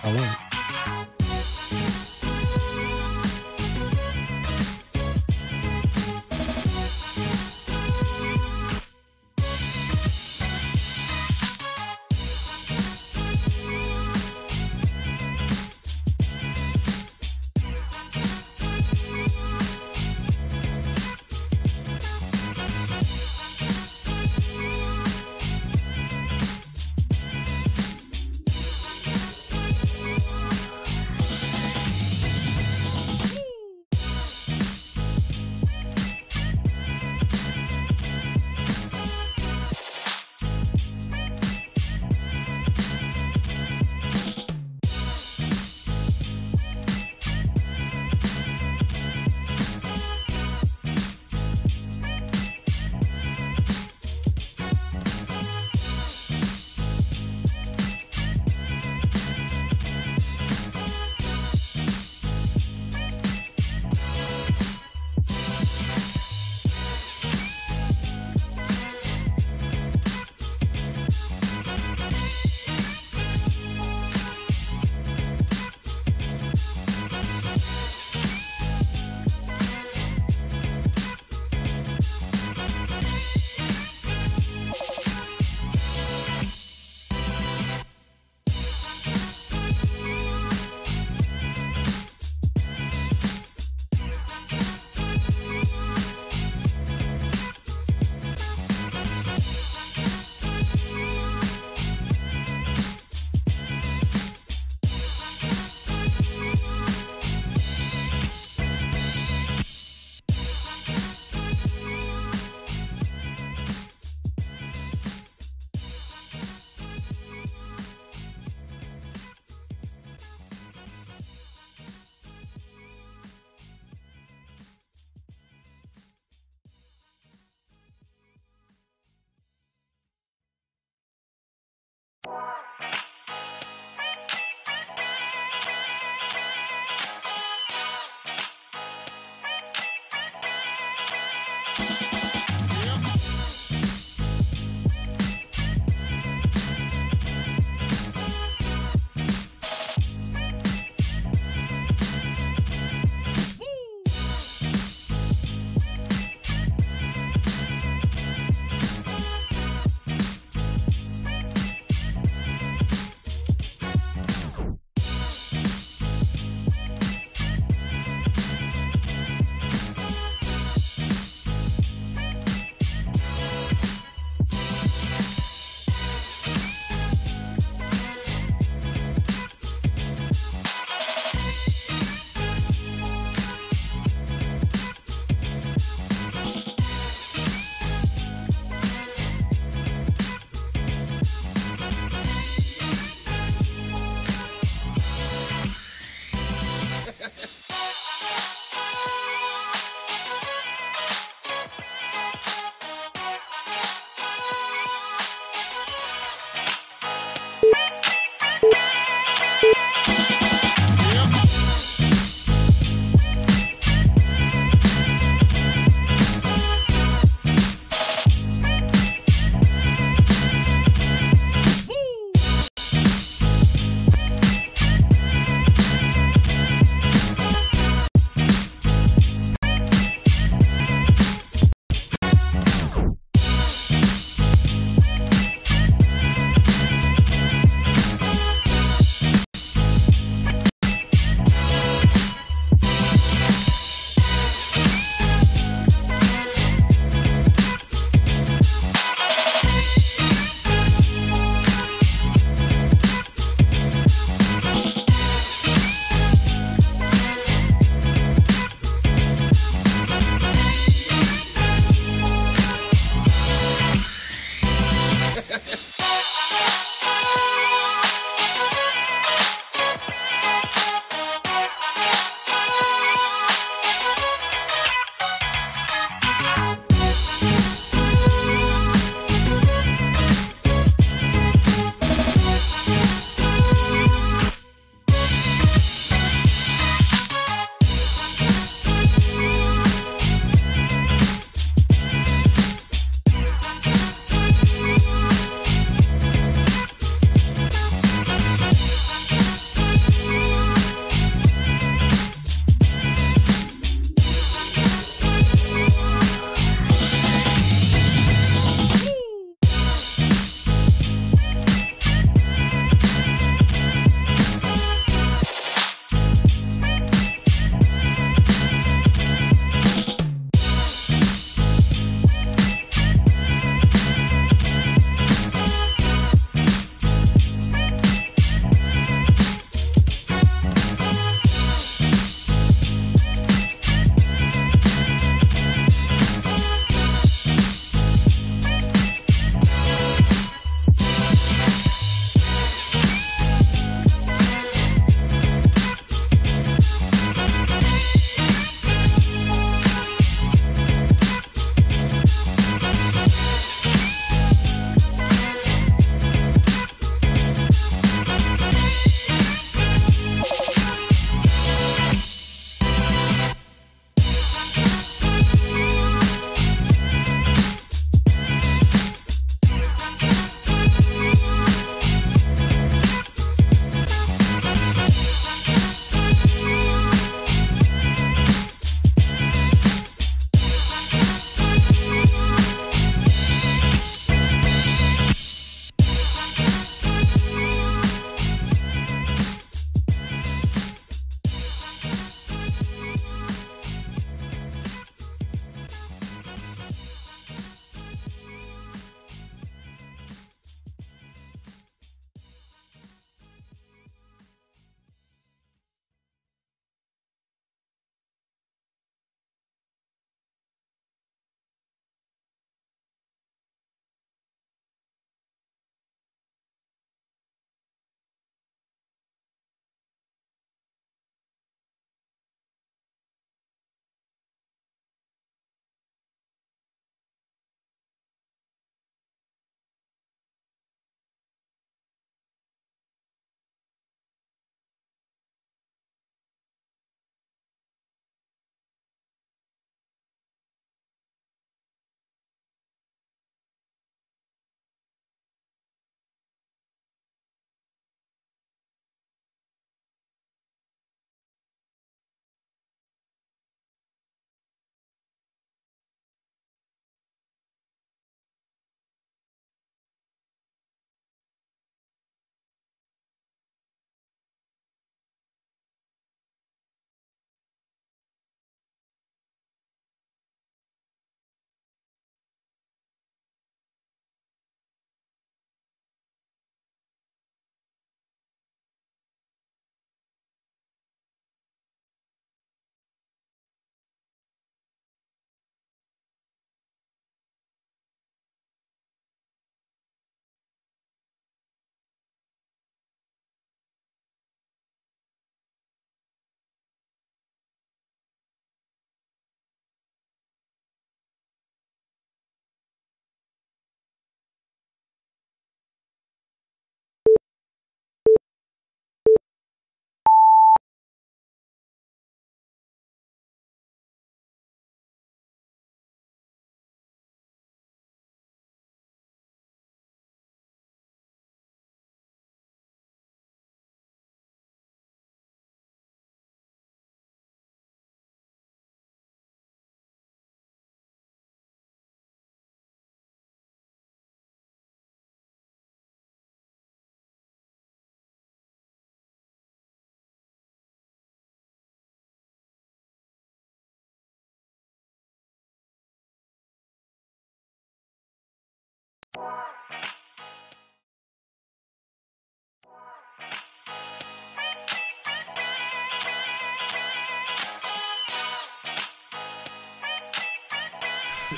Halo.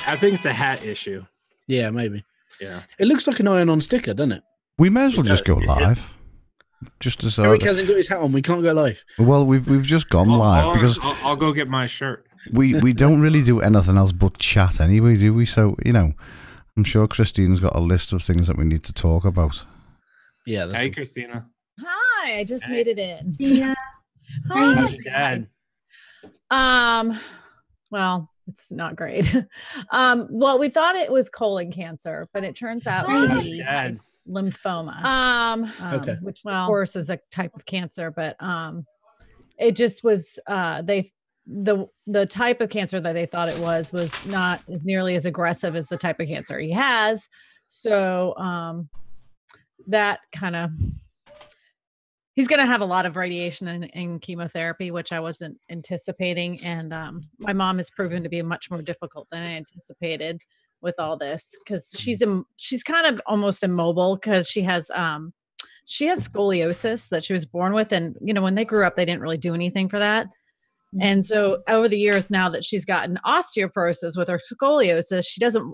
I think it's a hat issue. Yeah, maybe. Yeah. It looks like an iron-on sticker, doesn't it? We may as well just go live. Just to Eric hasn't got his hat on. We can't go live. Well, we've just gone live because I'll go get my shirt. we don't really do anything else but chat anyway, do we? So I'm sure Christine's got a list of things that we need to talk about. Yeah. Hey, Christina. Hi, I just made it in. Yeah. Hi. How's your dad? Well, it's not great. Well, we thought it was colon cancer, but it turns out to be lymphoma. Okay. Which of course is a type of cancer, but it just was the type of cancer that they thought it was not as nearly as aggressive as the type of cancer he has. So that kind of, he's going to have a lot of radiation and chemotherapy, which I wasn't anticipating. And my mom has proven to be much more difficult than I anticipated with all this, because she's kind of almost immobile because she has scoliosis that she was born with. And, when they grew up, they didn't really do anything for that. And so over the years now that she's gotten osteoporosis with her scoliosis,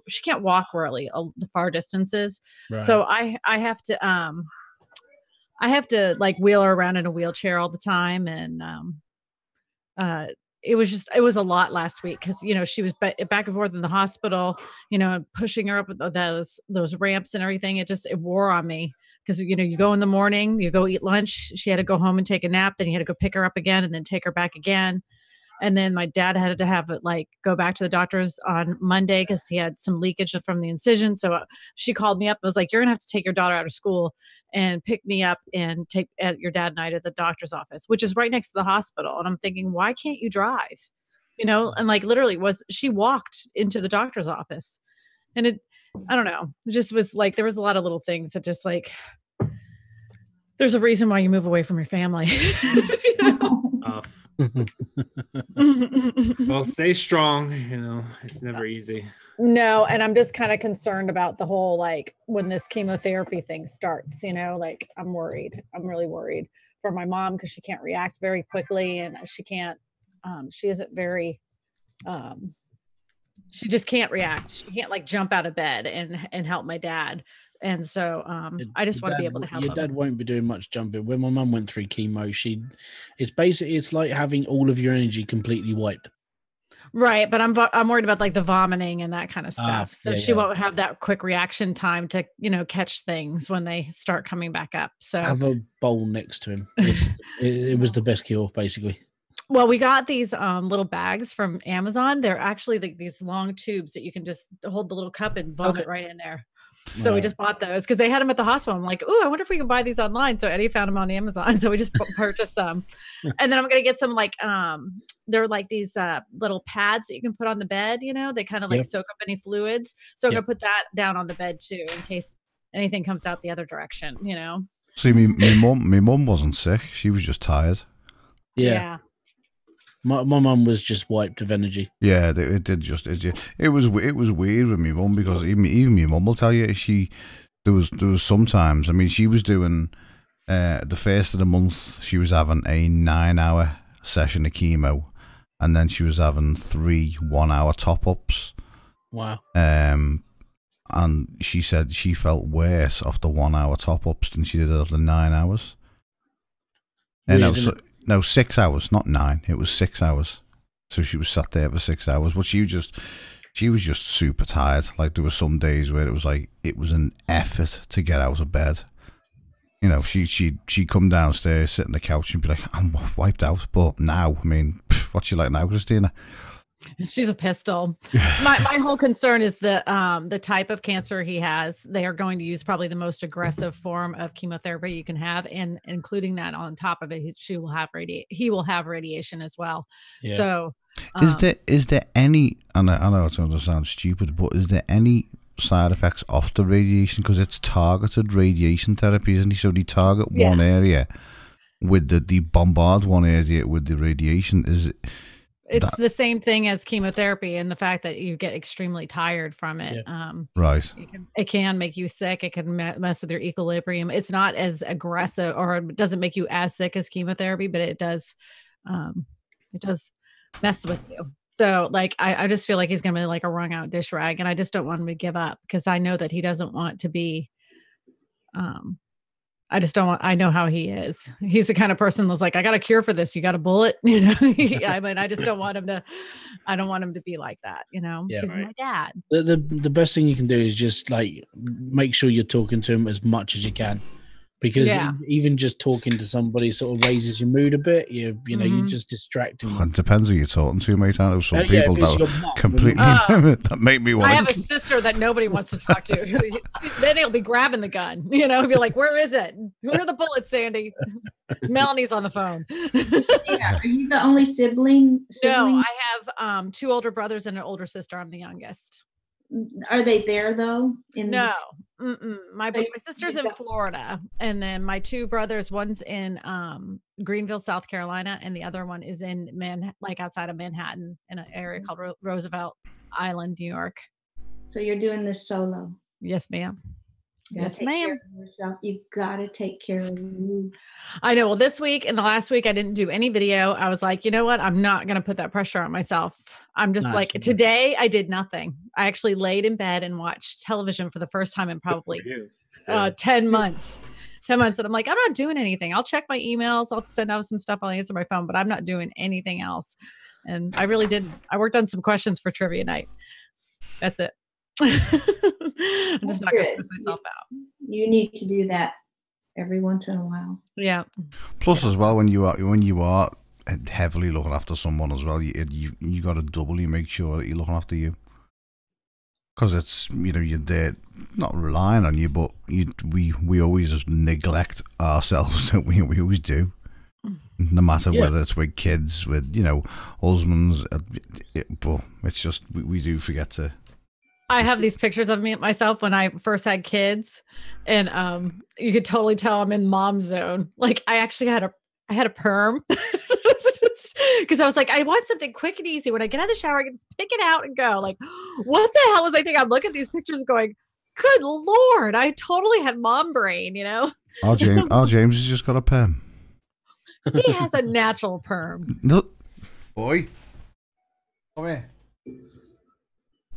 she can't walk really far distances. Right. So I have to like wheel her around in a wheelchair all the time. And it was a lot last week because, she was back and forth in the hospital, pushing her up those ramps and everything. It wore on me. Because, you go in the morning, you go eat lunch. She had to go home and take a nap. Then you had to go pick her up again and then take her back again. And then my dad had to have it go back to the doctors on Monday because he had some leakage from the incision. So she called me up and was like, you're going to have to take your daughter out of school and pick me up and take your dad and I to the doctor's office, which is right next to the hospital. And I'm thinking, why can't you drive? And literally she walked into the doctor's office. And I don't know. It just was there was a lot of little things that just there's a reason why you move away from your family. Well, stay strong. It's never easy. No. And I'm just kind of concerned about the whole, when this chemotherapy thing starts, I'm worried. I'm really worried for my mom because she can't react very quickly and she isn't very, she just can't react. She can't jump out of bed and help my dad. And so I just want to be able to help your him. dad won't be doing much jumping. When my mum went through chemo, it's like having all of your energy completely wiped. Right. But I'm worried about the vomiting and that kind of stuff. So she won't have that quick reaction time to, catch things when they start coming back up. So have a bowl next to him. It was the best cure, basically. Well, we got these little bags from Amazon. They're actually these long tubes that you can just hold the little cup and vomit right in there. So we just bought those because they had them at the hospital. I'm like, ooh, I wonder if we can buy these online. So Eddie found them on Amazon. So we just purchased some. And then I'm going to get some they're these little pads that you can put on the bed. They kind of soak up any fluids. So I'm going to put that down on the bed too, in case anything comes out the other direction, See, my mum wasn't sick. She was just tired. Yeah. My mum was just wiped of energy. Yeah, it was weird with my mum because even my mum will tell you there was sometimes. I mean, she was doing the first of the month she was having a 9-hour session of chemo, and then she was having 3 1-hour top ups. Wow. And she said she felt worse after 1-hour top ups than she did after 9 hours. No, 6 hours, not 9. It was 6 hours. So she was sat there for 6 hours. But she was just super tired. There were some days where it was an effort to get out of bed. She'd come downstairs, sit on the couch and be like, I'm wiped out. But now, I mean, what's she like now, Christina? She's a pistol. My whole concern is the type of cancer he has. They are going to use probably the most aggressive form of chemotherapy you can have, and including that on top of it, he will have radiation as well. Yeah. So, is there any? And I know it's going to sound stupid, but is there any side effects of the radiation? Because it's targeted radiation therapy, isn't it? So they target one area with the bombard one area with the radiation. Is it? It's the same thing as chemotherapy, and the fact that you get extremely tired from it. Yeah. Right. It can make you sick. It can mess with your equilibrium. It's not as aggressive, or it doesn't make you as sick as chemotherapy, but it does mess with you. So like, I just feel like he's going to be like a wrung out dish rag, and I just don't want him to give up because I know that he doesn't want to be, I just don't want, I know how he is. He's the kind of person that's like, I got a cure for this. You got a bullet, I mean, I just don't want him to, I don't want him to be like that, Yeah, because he's my dad. The best thing you can do is just like make sure you're talking to him as much as you can, because even just talking to somebody sort of raises your mood a bit. You know, you're just distracting them. It depends who you're talking to, mate. I know some Yeah, people if it's that your mum, completely that make me want. I have a sister that nobody wants to talk to. Then he'll be grabbing the gun. He'll be like, "Where is it? Where are the bullets, Sandy?" Melanie's on the phone. Yeah. Are you the only sibling? No, I have 2 older brothers and an older sister. I'm the youngest. Are they there though? No. My sister's in got- Florida, and then my 2 brothers, one's in Greenville, South Carolina, and the other one is in like outside of Manhattan in an area called Roosevelt Island, New York. So you're doing this solo. Yes, ma'am. You gotta Yes, take care ma'am. of yourself. You gotta take care of you. I know. Well, this week and the last week, I didn't do any video. I was like, you know what? I'm not going to put that pressure on myself. I'm just like, today I did nothing. I actually laid in bed and watched television for the first time in probably 10 months. 10 months. And I'm like, I'm not doing anything. I'll check my emails. I'll send out some stuff. I'll answer my phone, but I'm not doing anything else. And I really didn't. I worked on some questions for trivia night. That's it. I'm just not going to stress myself out. You need to do that every once in a while. Yeah. Plus, as well, when you are heavily looking after someone as well, you got to doubly make sure that you're looking after you, because it's you're there, not relying on you, but we always just neglect ourselves. We always do, no matter whether it's with kids, with husbands, but it's just we do forget to. I have these pictures of me myself when I first had kids, and you could totally tell I'm in mom zone. Like I actually had a perm because I was like, I want something quick and easy. When I get out of the shower, I can just pick it out and go. Like, what the hell was I thinking? I'm looking at these pictures going, good Lord, I totally had mom brain, Our James has just got a perm. He has a natural perm. No, boy, come here.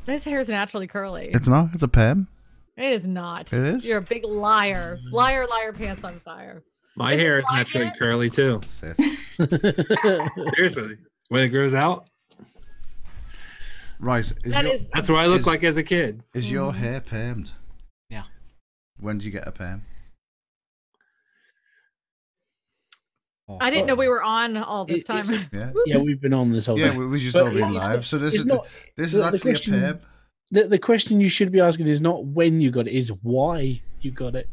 His hair is naturally curly. It's not. It's a perm. It is not. It is. You're a big liar. Liar, liar, pants on fire. My hair is naturally curly too. Seriously, when it grows out. Right. That's what I look like as a kid. Is your hair permed? Yeah. When did you get a perm? I didn't know we were on all this time. Yeah, we've been on this whole day. we just all been live. So this is actually a perm. The question you should be asking is not when you got it, is why you got it.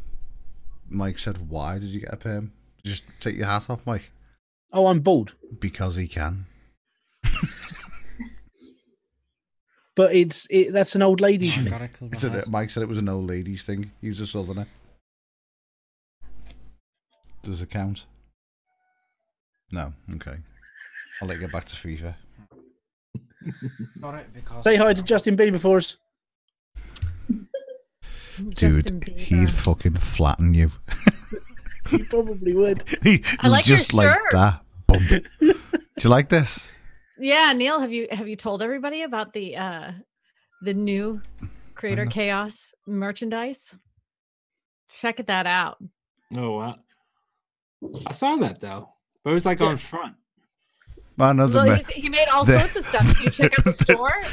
Mike said, "Why did you get a perm?" Just take your hat off, Mike. Oh, I'm bald. Because he can. But that's an old lady's thing. Mike said it was an old lady's thing. He's a southerner. Does it count? No. Okay. I'll let you get back to FIFA. Say hi to Justin Bieber for us. Dude, he'd fucking flatten you. He probably would. I like just your like shirt. that. Boom. Do you like this? Yeah, Neil, have you told everybody about the new Creator Chaos merchandise? Check that out. Oh wow! I saw that though, but it was like on front. He made all sorts of stuff. You check out the store.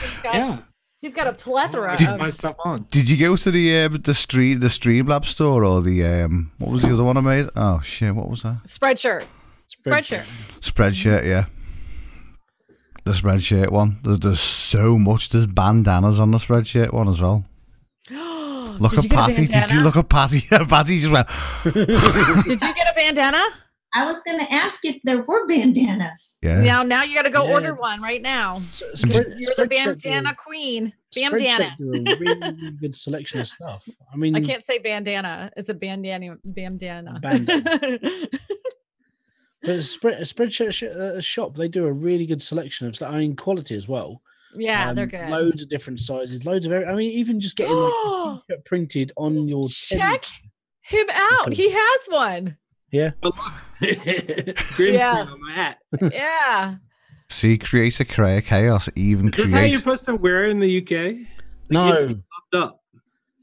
He's got a plethora of my stuff on. Did you go to the Streamlabs store or the what was the other one I made? Oh shit, what was that? Spreadshirt. Spreadshirt, yeah. The Spreadshirt one. There's so much. There's bandanas on the Spreadshirt one as well. Look at Patty. Did you look at Patty? Patty just went. Did you get a bandana? I was going to ask if there were bandanas. Yeah. Now you got to go order one right now. You're the bandana queen. Bandana. Do a really good selection of stuff. I mean, I can't say bandana. It's a bandana. But a Spreadshirt shop, they do a really good selection of stuff. I mean, quality as well. Yeah, they're good. Loads of different sizes, loads of even just getting like printed on your check him out. He has one. Yeah. Green screen on my hat. Yeah. See, create a chaos. Even Is this how you're supposed to wear it in the UK? No. Up.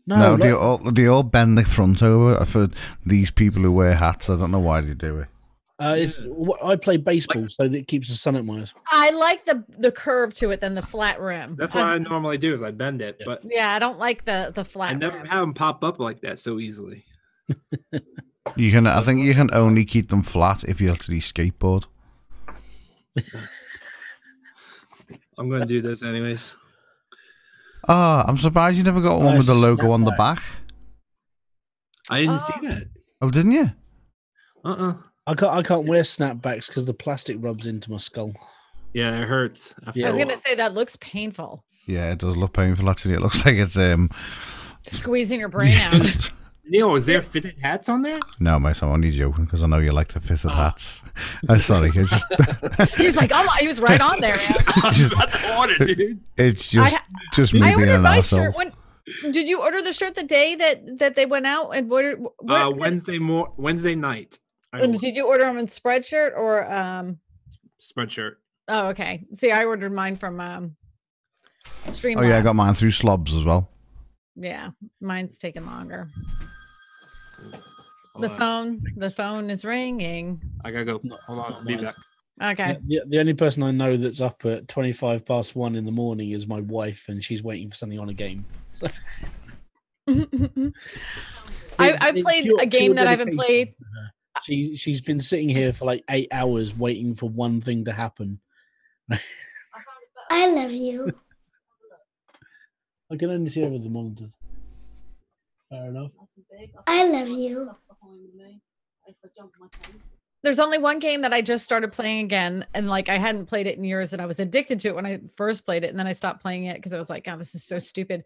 No, they all bend the front over for these people who wear hats. I don't know why they do it. I play baseball, so that it keeps the sun at my eyes. I like the curve to it than the flat rim. That's what I normally do is I bend it, but yeah, I don't like the flat. I never rim. have them pop up like that so easily. You can. I think you can only keep them flat if you actually skateboard. I'm going to do this anyways. Oh, I'm surprised you never got one with the logo on the back. I didn't see that. Oh, didn't you? I can't wear snapbacks because the plastic rubs into my skull. Yeah, it hurts. I was gonna say that looks painful. Yeah, it does look painful. Actually, it looks like it's squeezing your brain out. Neil, is there fitted hats on there? No, mate, I'm only joking because I know you like the fitted hats. I'm sorry, it's just. He was like, "Oh, he was right on there." It's just me being an asshole. Did you order the shirt the day that they went out and ordered? Wednesday night. Did you order them in Spreadshirt or Spreadshirt? Oh, okay. See, I ordered mine from Streamlabs. Oh yeah, I got mine through Slobs as well. Yeah, mine's taking longer. The phone is ringing. I gotta go. Hold on, I'll be back. Okay. The only person I know that's up at 1:25 in the morning is my wife, and she's waiting for something on a game. So. I played a game that I haven't played. She's been sitting here for like 8 hours waiting for one thing to happen. I love you. I can only see over the monitor. Fair enough. I love you. There's only one game that I just started playing again, and like I hadn't played it in years, and I was addicted to it when I first played it, and then I stopped playing it because I was like, "Oh, this is so stupid."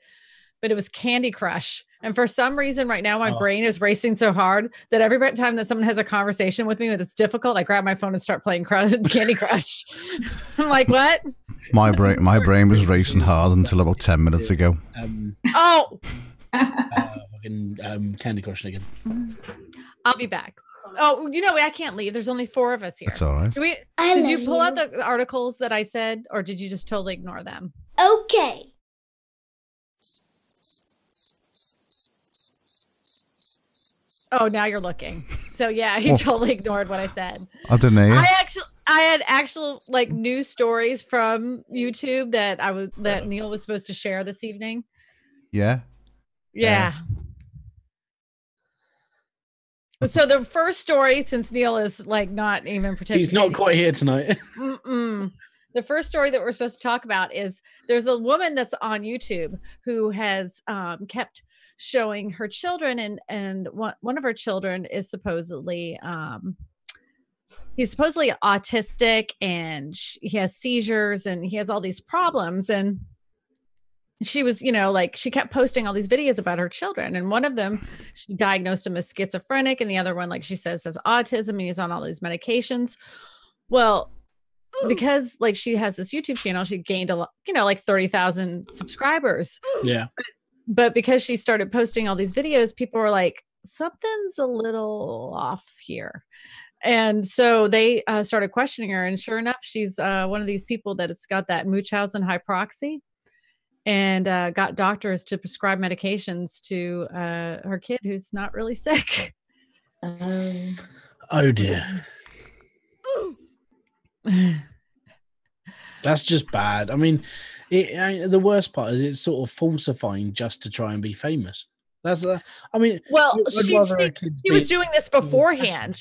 But it was Candy Crush, and for some reason, right now my brain is racing so hard that every time that someone has a conversation with me that's difficult, I grab my phone and start playing Candy Crush. I'm like, "What?" My brain was racing hard until about 10 minutes ago. Candy Crush again. I'll be back. Oh, I can't leave. There's only 4 of us here. That's all right. Did you pull out the articles that I said, or did you just totally ignore them? Okay. Oh, now you're looking. So yeah, he totally ignored what I said. I didn't hear. I had actual like news stories from YouTube that Neil was supposed to share this evening. Yeah. Yeah. So the first story, since Neil is like not even participating, he's not quite here tonight. The first story that we're supposed to talk about is there's a woman that's on YouTube who has kept showing her children, and one of her children is supposedly he's supposedly autistic, and he has seizures, and he has all these problems, and she was, she kept posting all these videos about her children. And one of them, she diagnosed him as schizophrenic. And the other one, like she says, has autism, and he's on all these medications. Well, because like she has this YouTube channel, she gained a lot, like 30,000 subscribers. Yeah. But because she started posting all these videos, people were like, something's a little off here. And so they started questioning her. And sure enough, she's one of these people that has got that Munchausen hypoxia. And got doctors to prescribe medications to her kid who's not really sick. Oh dear. That's just bad. I mean, the worst part is it's sort of falsifying just to try and be famous. That's well, she was doing this beforehand.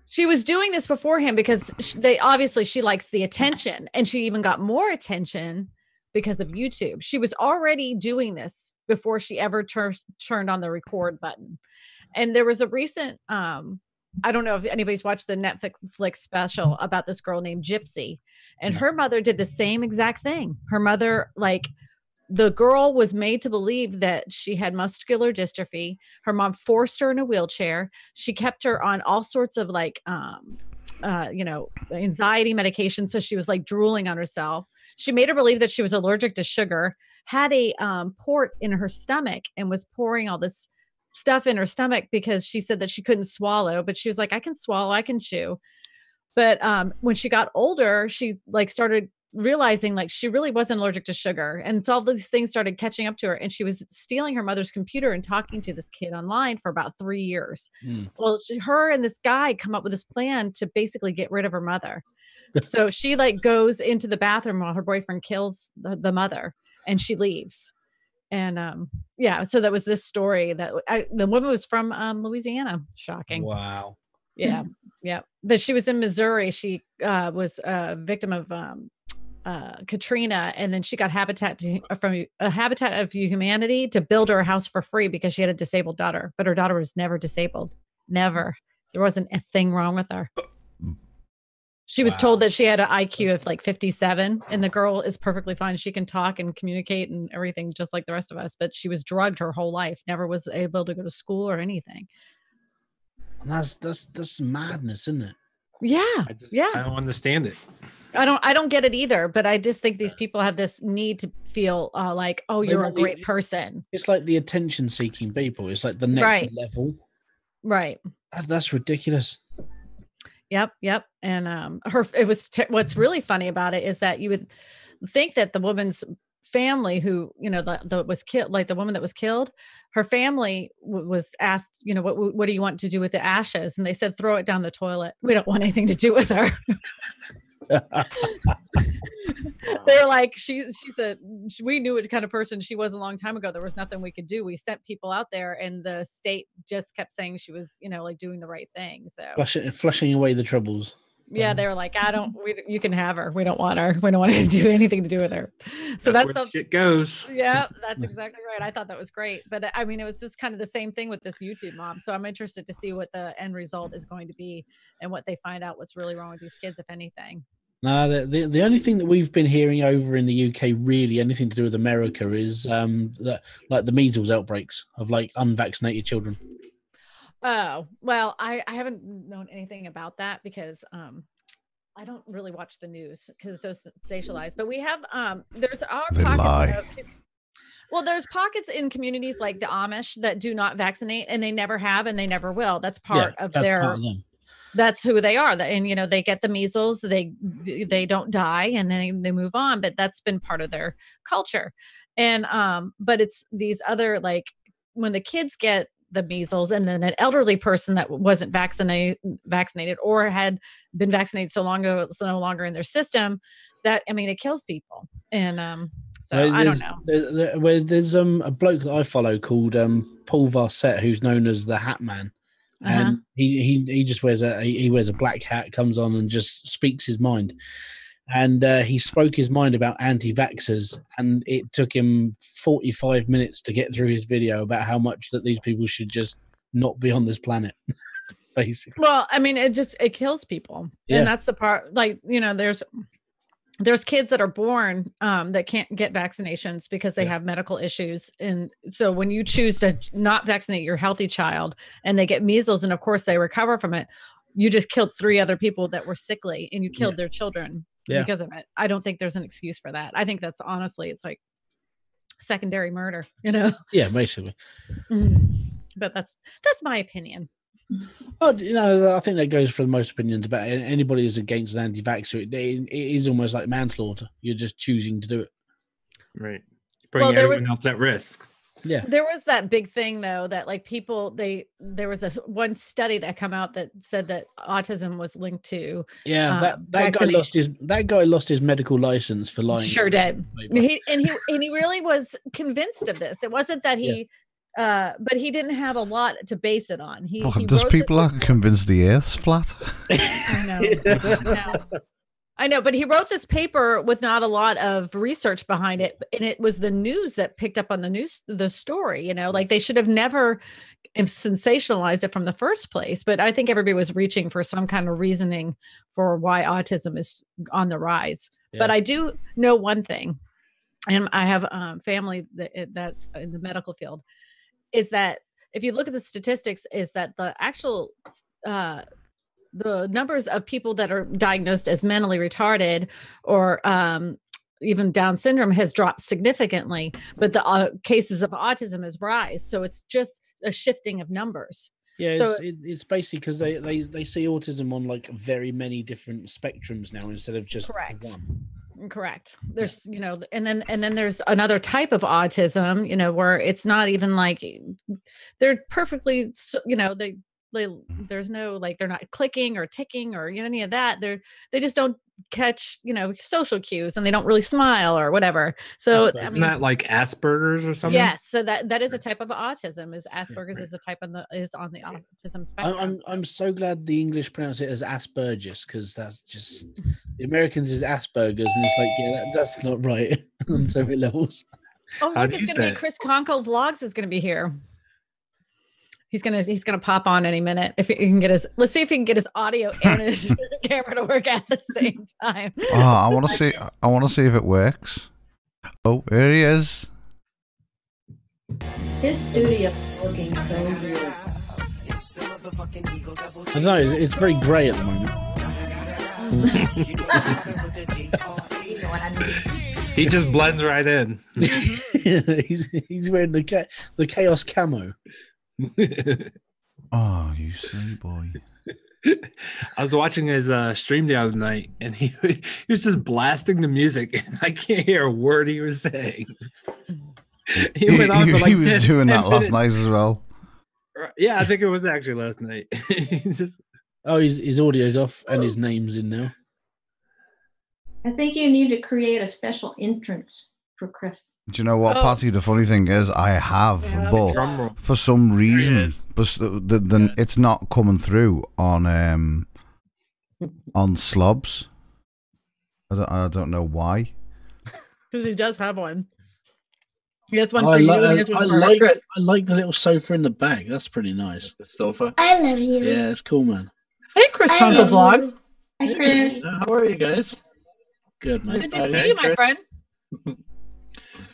She was doing this beforehand because she likes the attention, and she even got more attention because of YouTube. She was already doing this before she ever turned on the record button. And there was a recent, I don't know if anybody's watched the Netflix special about this girl named Gypsy, and her mother did the same exact thing. Her mother, like, the girl was made to believe that she had muscular dystrophy. Her mom forced her in a wheelchair. She kept her on all sorts of like, anxiety medication. So she was like drooling on herself. She made her believe that she was allergic to sugar, had a port in her stomach, and was pouring all this stuff in her stomach because she said that she couldn't swallow, but she was like, I can swallow, I can chew. But when she got older, she like started realizing like she really wasn't allergic to sugar. And so all these things started catching up to her. And she was stealing her mother's computer and talking to this kid online for about 3 years. Well, her and this guy come up with this plan to basically get rid of her mother. So she like goes into the bathroom while her boyfriend kills the mother, and she leaves. And so that was this story that the woman was from Louisiana. Shocking. Wow. Yeah. Yeah. But she was in Missouri. She was a victim of Katrina, and then she got from a Habitat of Humanity to build her a house for free because she had a disabled daughter, but her daughter was never disabled. Never. There wasn't a thing wrong with her. She was told that she had an IQ of like 57, and the girl is perfectly fine. She can talk and communicate and everything just like the rest of us, but she was drugged her whole life, never was able to go to school or anything. And that's madness, isn't it? Yeah. I don't understand it. I don't get it either, but I just think these people have this need to feel like, oh, you're a great person. It's like the attention-seeking people. It's like the next level. Right. That's ridiculous. Yep. And what's really funny about it is that you would think that the woman's family, who was killed, like the woman that was killed, her family was asked, what do you want to do with the ashes? And they said, throw it down the toilet. We don't want anything to do with her. They're like, we knew what kind of person she was a long time ago. There was nothing we could do. We sent people out there, and the state just kept saying she was, like doing the right thing. So flushing away the troubles. Yeah, they were like, you can have her. We don't want her. We don't want to do anything to do with her. So that's where shit goes. Yeah, that's exactly right. I thought that was great. But I mean, it was just kind of the same thing with this YouTube mom. So I'm interested to see what the end result is going to be and what they find out what's really wrong with these kids, if anything. No, the only thing that we've been hearing over in the UK, really anything to do with America, is that like the measles outbreaks of like unvaccinated children. Oh, well, I haven't known anything about that because I don't really watch the news because it's so sensationalized. But we have there's there's pockets in communities like the Amish that do not vaccinate, and they never have and they never will. That's part of their. That's who they are. And, they get the measles, they don't die, and then they move on, but that's been part of their culture. And, but it's these other, like when the kids get the measles and then an elderly person that wasn't vaccinated or had been vaccinated so long ago, it's no longer in their system, that, it kills people. And, I don't know. There's a bloke that I follow called Paul Varset, who's known as the Hat Man. And he just wears a black hat, comes on and just speaks his mind. And he spoke his mind about anti-vaxxers, and it took him 45 minutes to get through his video about how much that these people should just not be on this planet. Basically. Well, it kills people. Yeah. And that's the part, like, there's kids that are born that can't get vaccinations because they have medical issues. And so when you choose to not vaccinate your healthy child and they get measles, and of course they recover from it, you just killed 3 other people that were sickly, and you killed their children because of it. I don't think there's an excuse for that. I think that's honestly, it's like secondary murder, Yeah, basically. But that's my opinion. Oh, I think that goes for the most opinions about it. Anybody who's against an anti-vaxxer, it is almost like manslaughter. You're just choosing to do it. Right. Bringing everyone else at risk. Yeah. There was that big thing though, that like people, there was one study that come out that said that autism was linked to. Yeah. That guy lost his medical license for lying. Sure did. He really was convinced of this. It wasn't that he, but he didn't have a lot to base it on. Does people are convinced the Earth's flat? I know, but he wrote this paper with not a lot of research behind it, and it was the news that picked up on the story. Like they should have never sensationalized it from the first place. But I think everybody was reaching for some kind of reasoning for why autism is on the rise. Yeah. But I do know one thing, and I have family that's in the medical field, is that if you look at the statistics, is that the actual the numbers of people that are diagnosed as mentally retarded or even Down syndrome has dropped significantly, but the cases of autism has rise. So it's just a shifting of numbers. Yeah, So it's basically because they see autism on like very many different spectrums now instead of just correct. one. Correct. There's, and then there's another type of autism, where it's not even like they're perfectly, there's no, like, they're not clicking or ticking or any of that. They just don't catch, social cues, and they don't really smile or whatever. So I Isn't mean, that like Asperger's or something? yes. So that is a type of autism. Is Asperger's is a type is on the autism spectrum. I'm so glad the English pronounce it as Asperger's, because that's just the Americans is Asperger's, and it's like, yeah, that's not right on so many levels. Oh, How look, do it's you going to say be it? Chris Conkle Vlogs is going to be here. He's gonna pop on any minute if he can get his. Let's see if he can get his audio and his camera to work at the same time. Oh, I want to see. I want to see if it works. Oh, here he is. His studio is looking so good. I don't know, it's very grey at the moment. You know what I mean? He just blends right in. he's wearing the chaos camo. Oh, you silly boy. I was watching his stream the other night, and he was just blasting the music, and I can't hear a word he was saying. He went on for like He was 10 doing that last minutes. night as well. Yeah, I think it was actually last night. He just, Oh, his audio's off and his name's in now. I think you need to create a special entrance for Chris. Do you know what, Oh. Patty? The funny thing is, I have, Yeah, but drum roll. for some reason, is. but it's not coming through on slobs. I don't know why. Because he does have one. He has one Oh, for you. And he has one for Chris. I like the little sofa in the back. That's pretty nice. The sofa. I love you. Yeah, it's cool, man. Hey, Chris I Conkle love Vlogs. you. Hi, Chris. How are you guys? Good, man. Good to Hey, see you, my Chris. friend.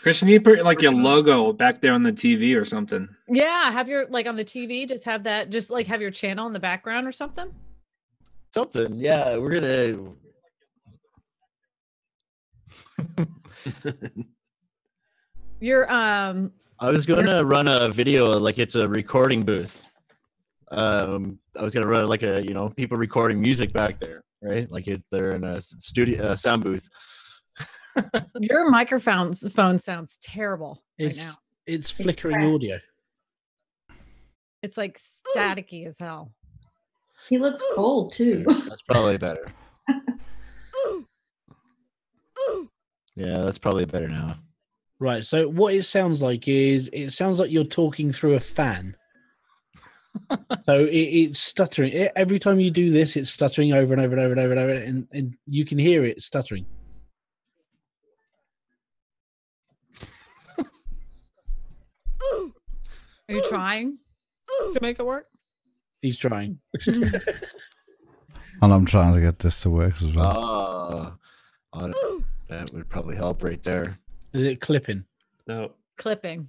Christian, you put like your logo back there on the TV or something. Yeah, have your on the TV. Just have that. Just like have your channel in the background or something. Something. Yeah, we're gonna. You're I was gonna run a video like it's a recording booth. I was gonna run like a people recording music back there, right? Like if they're in a studio sound booth. your microphone phone sounds terrible right now. It's flickering audio. It's like staticky as hell. He looks cold too. That's probably better. Yeah, that's probably better now. Right. So what it sounds like is you're talking through a fan. So it's stuttering. Every time you do this, it's stuttering over and over and over and over and over, and you can hear it stuttering. Are you trying to make it work? He's trying. And I'm trying to get this to work as well. That would probably help right there. Is it clipping? No. Clipping.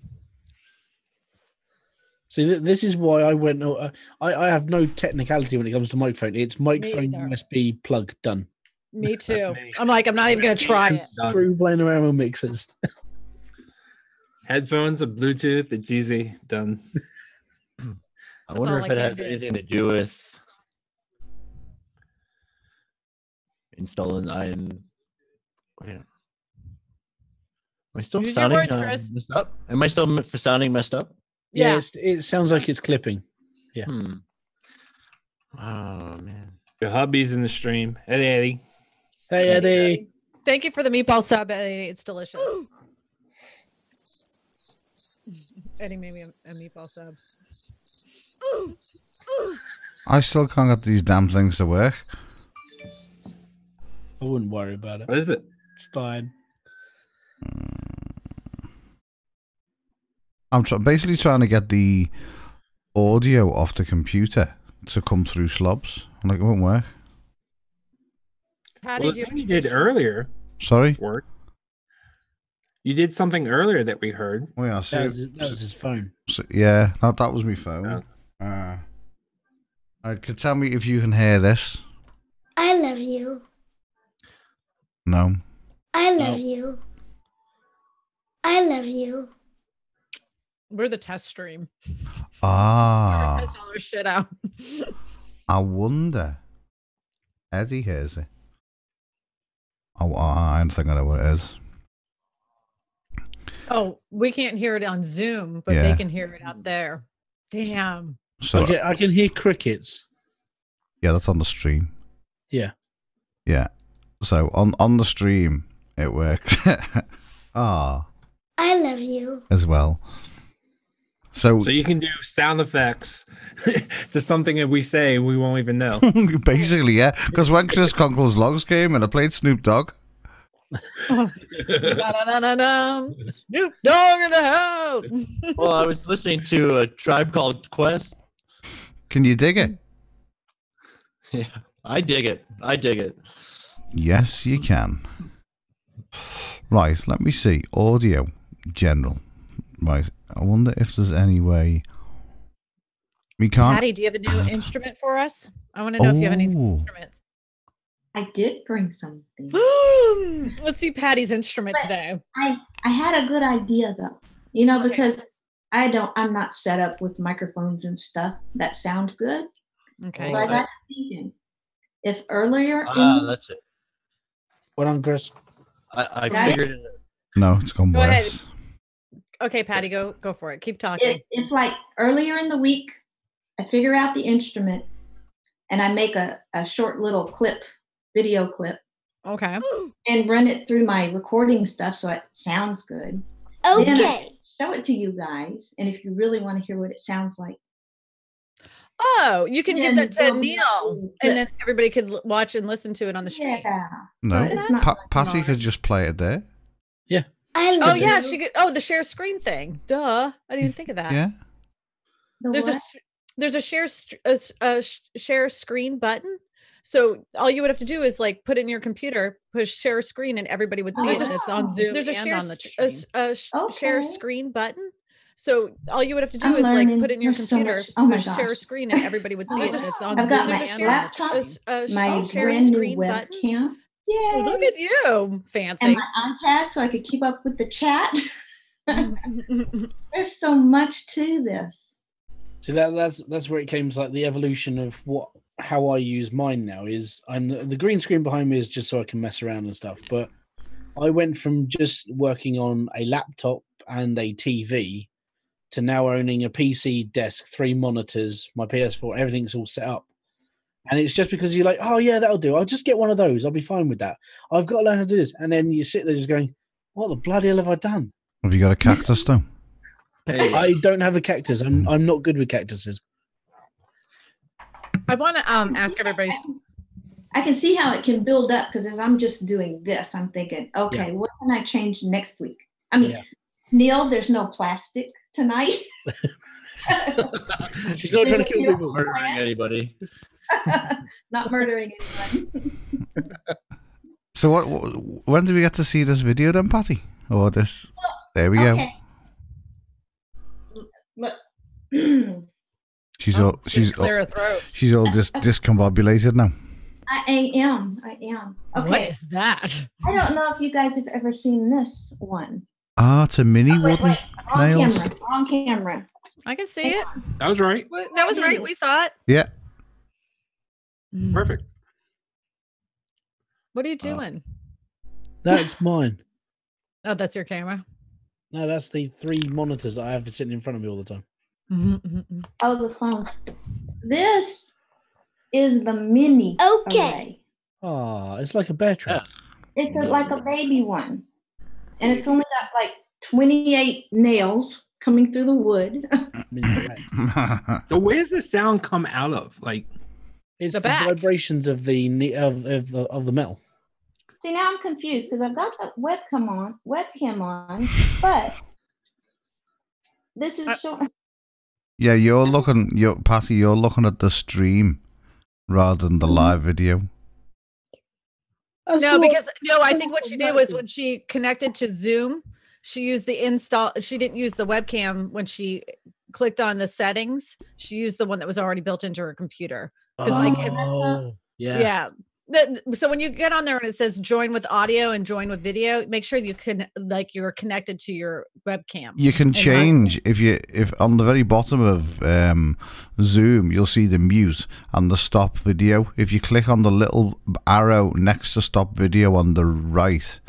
See, this is why I went. I have no technicality when it comes to microphone. It's microphone either. USB plug done. Me too. me. I'm like, I'm not even gonna try it. Done. Screw playing around with mixers. Headphones, a Bluetooth. It's easy. Done. I wonder all if I it can has do. anything to do with installing iron. Wait. Am I still Use your sounding words, Chris. messed up? Am I still sounding messed up? Yeah. It sounds like it's clipping. Yeah. Hmm. Oh man. Your hubby's in the stream. Hey, Eddie. Hey, Eddie. Thank you for the meatball sub, Eddie. It's delicious. Eddie made me a meatball sub. I still can't get these damn things to work. I wouldn't worry about it. What is it? It's fine. I'm basically trying to get the audio off the computer to come through slobs. I'm like, it won't work. How Well, did the you? thing you did earlier Sorry? work. You did something earlier that we heard. Oh, yeah, see, That was his phone. yeah, that was my phone. Could tell me if you can hear this. I love you. No. I love you. I love you. We're the test stream. Ah, Test all our shit out. I wonder. Eddie hears it. Oh, I don't think I know what it is. Oh, we can't hear it on Zoom, but they can hear it out there. Damn. So I can hear crickets. yeah, that's on the stream. Yeah. Yeah. So on the stream, it works. Ah, I love you. as well. So you can do sound effects to something that we say we won't even know. basically, yeah. Because when Chris Conkle's Logs came and I played Snoop Dogg. Da-da-da-da-da. Snoop Dogg in the house. Well, I was listening to a Tribe Called Quest. Can you dig it? Yeah, I dig it. I dig it. Yes, you can. Right, let me see. Audio, general. Right, I wonder if there's any way we can't. Patty, do you have a new instrument for us? I want to know if you have any new instruments. I did bring something. Let's see Patty's instrument today. I had a good idea though. Because I'm not set up with microphones and stuff that sound good. Okay. So I got thinking, if earlier that's it. What on, Chris? I figured it out. No, it's gone Go worse. ahead. Okay, Patty, go for it. Keep talking. It's like earlier in the week, I figure out the instrument and I make a short little video clip. Okay. And run it through my recording stuff so it sounds good. Okay. Then I show it to you guys. And if you really want to hear what it sounds like. Oh, you can give that to then Neil, and then everybody could watch and listen to it on the stream. Yeah. No, So it's not Patty could just play it there. Yeah. I love Oh yeah, you. she could. Oh, the share screen thing. Duh, I didn't even think of that. Yeah. There's a share screen button. So all you would have to do is like put it in your computer, push share screen, and everybody would see it. And it's on Zoom. There's a share share screen button. So all you would have to do is like put it in your computer, push share screen, and everybody would see it. And it's on I've Zoom. got There's my laptop, my share brand new screen button. webcam. Oh, Yay. look at you, fancy. And my iPad so I could keep up with the chat. There's so much to this. See that's where it came to, like the evolution of how I use mine now is the green screen behind me is just so I can mess around and stuff. But I went from just working on a laptop and a TV to now owning a PC desk, 3 monitors, my PS4, everything's all set up. And it's just because you're like, oh yeah, that'll do. I'll just get one of those. I'll be fine with that. I've got to learn how to do this. And then you sit there just going, what the bloody hell have I done? Have you got a cactus though? Hey, I don't have a cactus. I'm not good with cactuses. I want to ask everybody. I can see how it can build up because as I'm just doing this, I'm thinking, okay, what can I change next week? I mean, Neil, there's no plastic tonight. She's not trying to kill people. murdering anybody. Not murdering anyone. So when do we get to see this video then, Patty? Or this? There we go. Look. She's all Clear a throat. she's all discombobulated now. I am. Okay. What is that? I don't know if you guys have ever seen this one. Ah, it's a mini wooden nails. Wrong camera. I can see it. That was right. That was right. We saw it. Yeah. Perfect. What are you doing? That's mine. Oh, that's your camera. No, that's the 3 monitors that I have sitting in front of me all the time. Oh, the phones. This is the mini array. Oh, it's like a bear trap. It's like a baby one. And it's only got like 28 nails coming through the wood. So where does the sound come out of? Like It's The the back. vibrations of the metal. See, now I'm confused because I've got the webcam on, but this is showing. Yeah, Patty, you're looking at the stream rather than the live video. I think what she did was when she connected to Zoom, she used the install. She didn't use the webcam when she clicked on the settings. She used the one that was already built into her computer. Yeah. So when you get on there and it says join with audio and join with video, make sure you can you're connected to your webcam. You can change if on the very bottom of Zoom you'll see the mute and the stop video. If you click on the little arrow next to stop video on the right,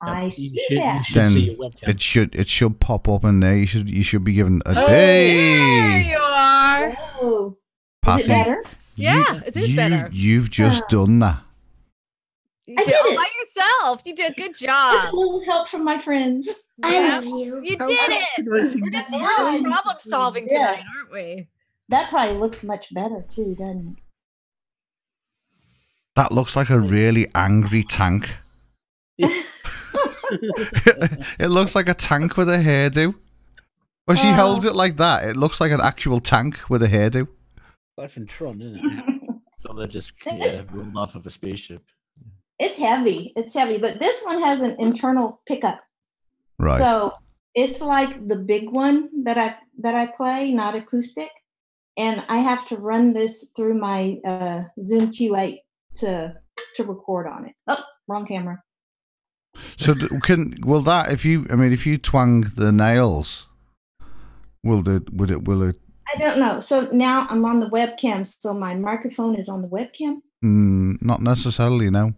I see you should then see your webcam. it should pop up in there. You should be given a There you are. Oh, Patty, is it better? Yeah, it is better. You've just done that. I did it by yourself. You did a good With job. a little help from my friends. I love you. You did it. We're just problem solving tonight, aren't we? That probably looks much better too, doesn't it? That looks like a really angry tank. It looks like a tank with a hairdo. When she holds it like that, it looks like an actual tank with a hairdo. Like from Tron, isn't it? So that just rolled off of a spaceship. It's heavy. It's heavy, but this one has an internal pickup. Right. So it's like the big one that I play, not acoustic. And I have to run this through my Zoom Q8 to record on it. Oh, wrong camera. So if you twang the nails, will it? I don't know. So now I'm on the webcam, so my microphone is on the webcam. Not necessarily, no.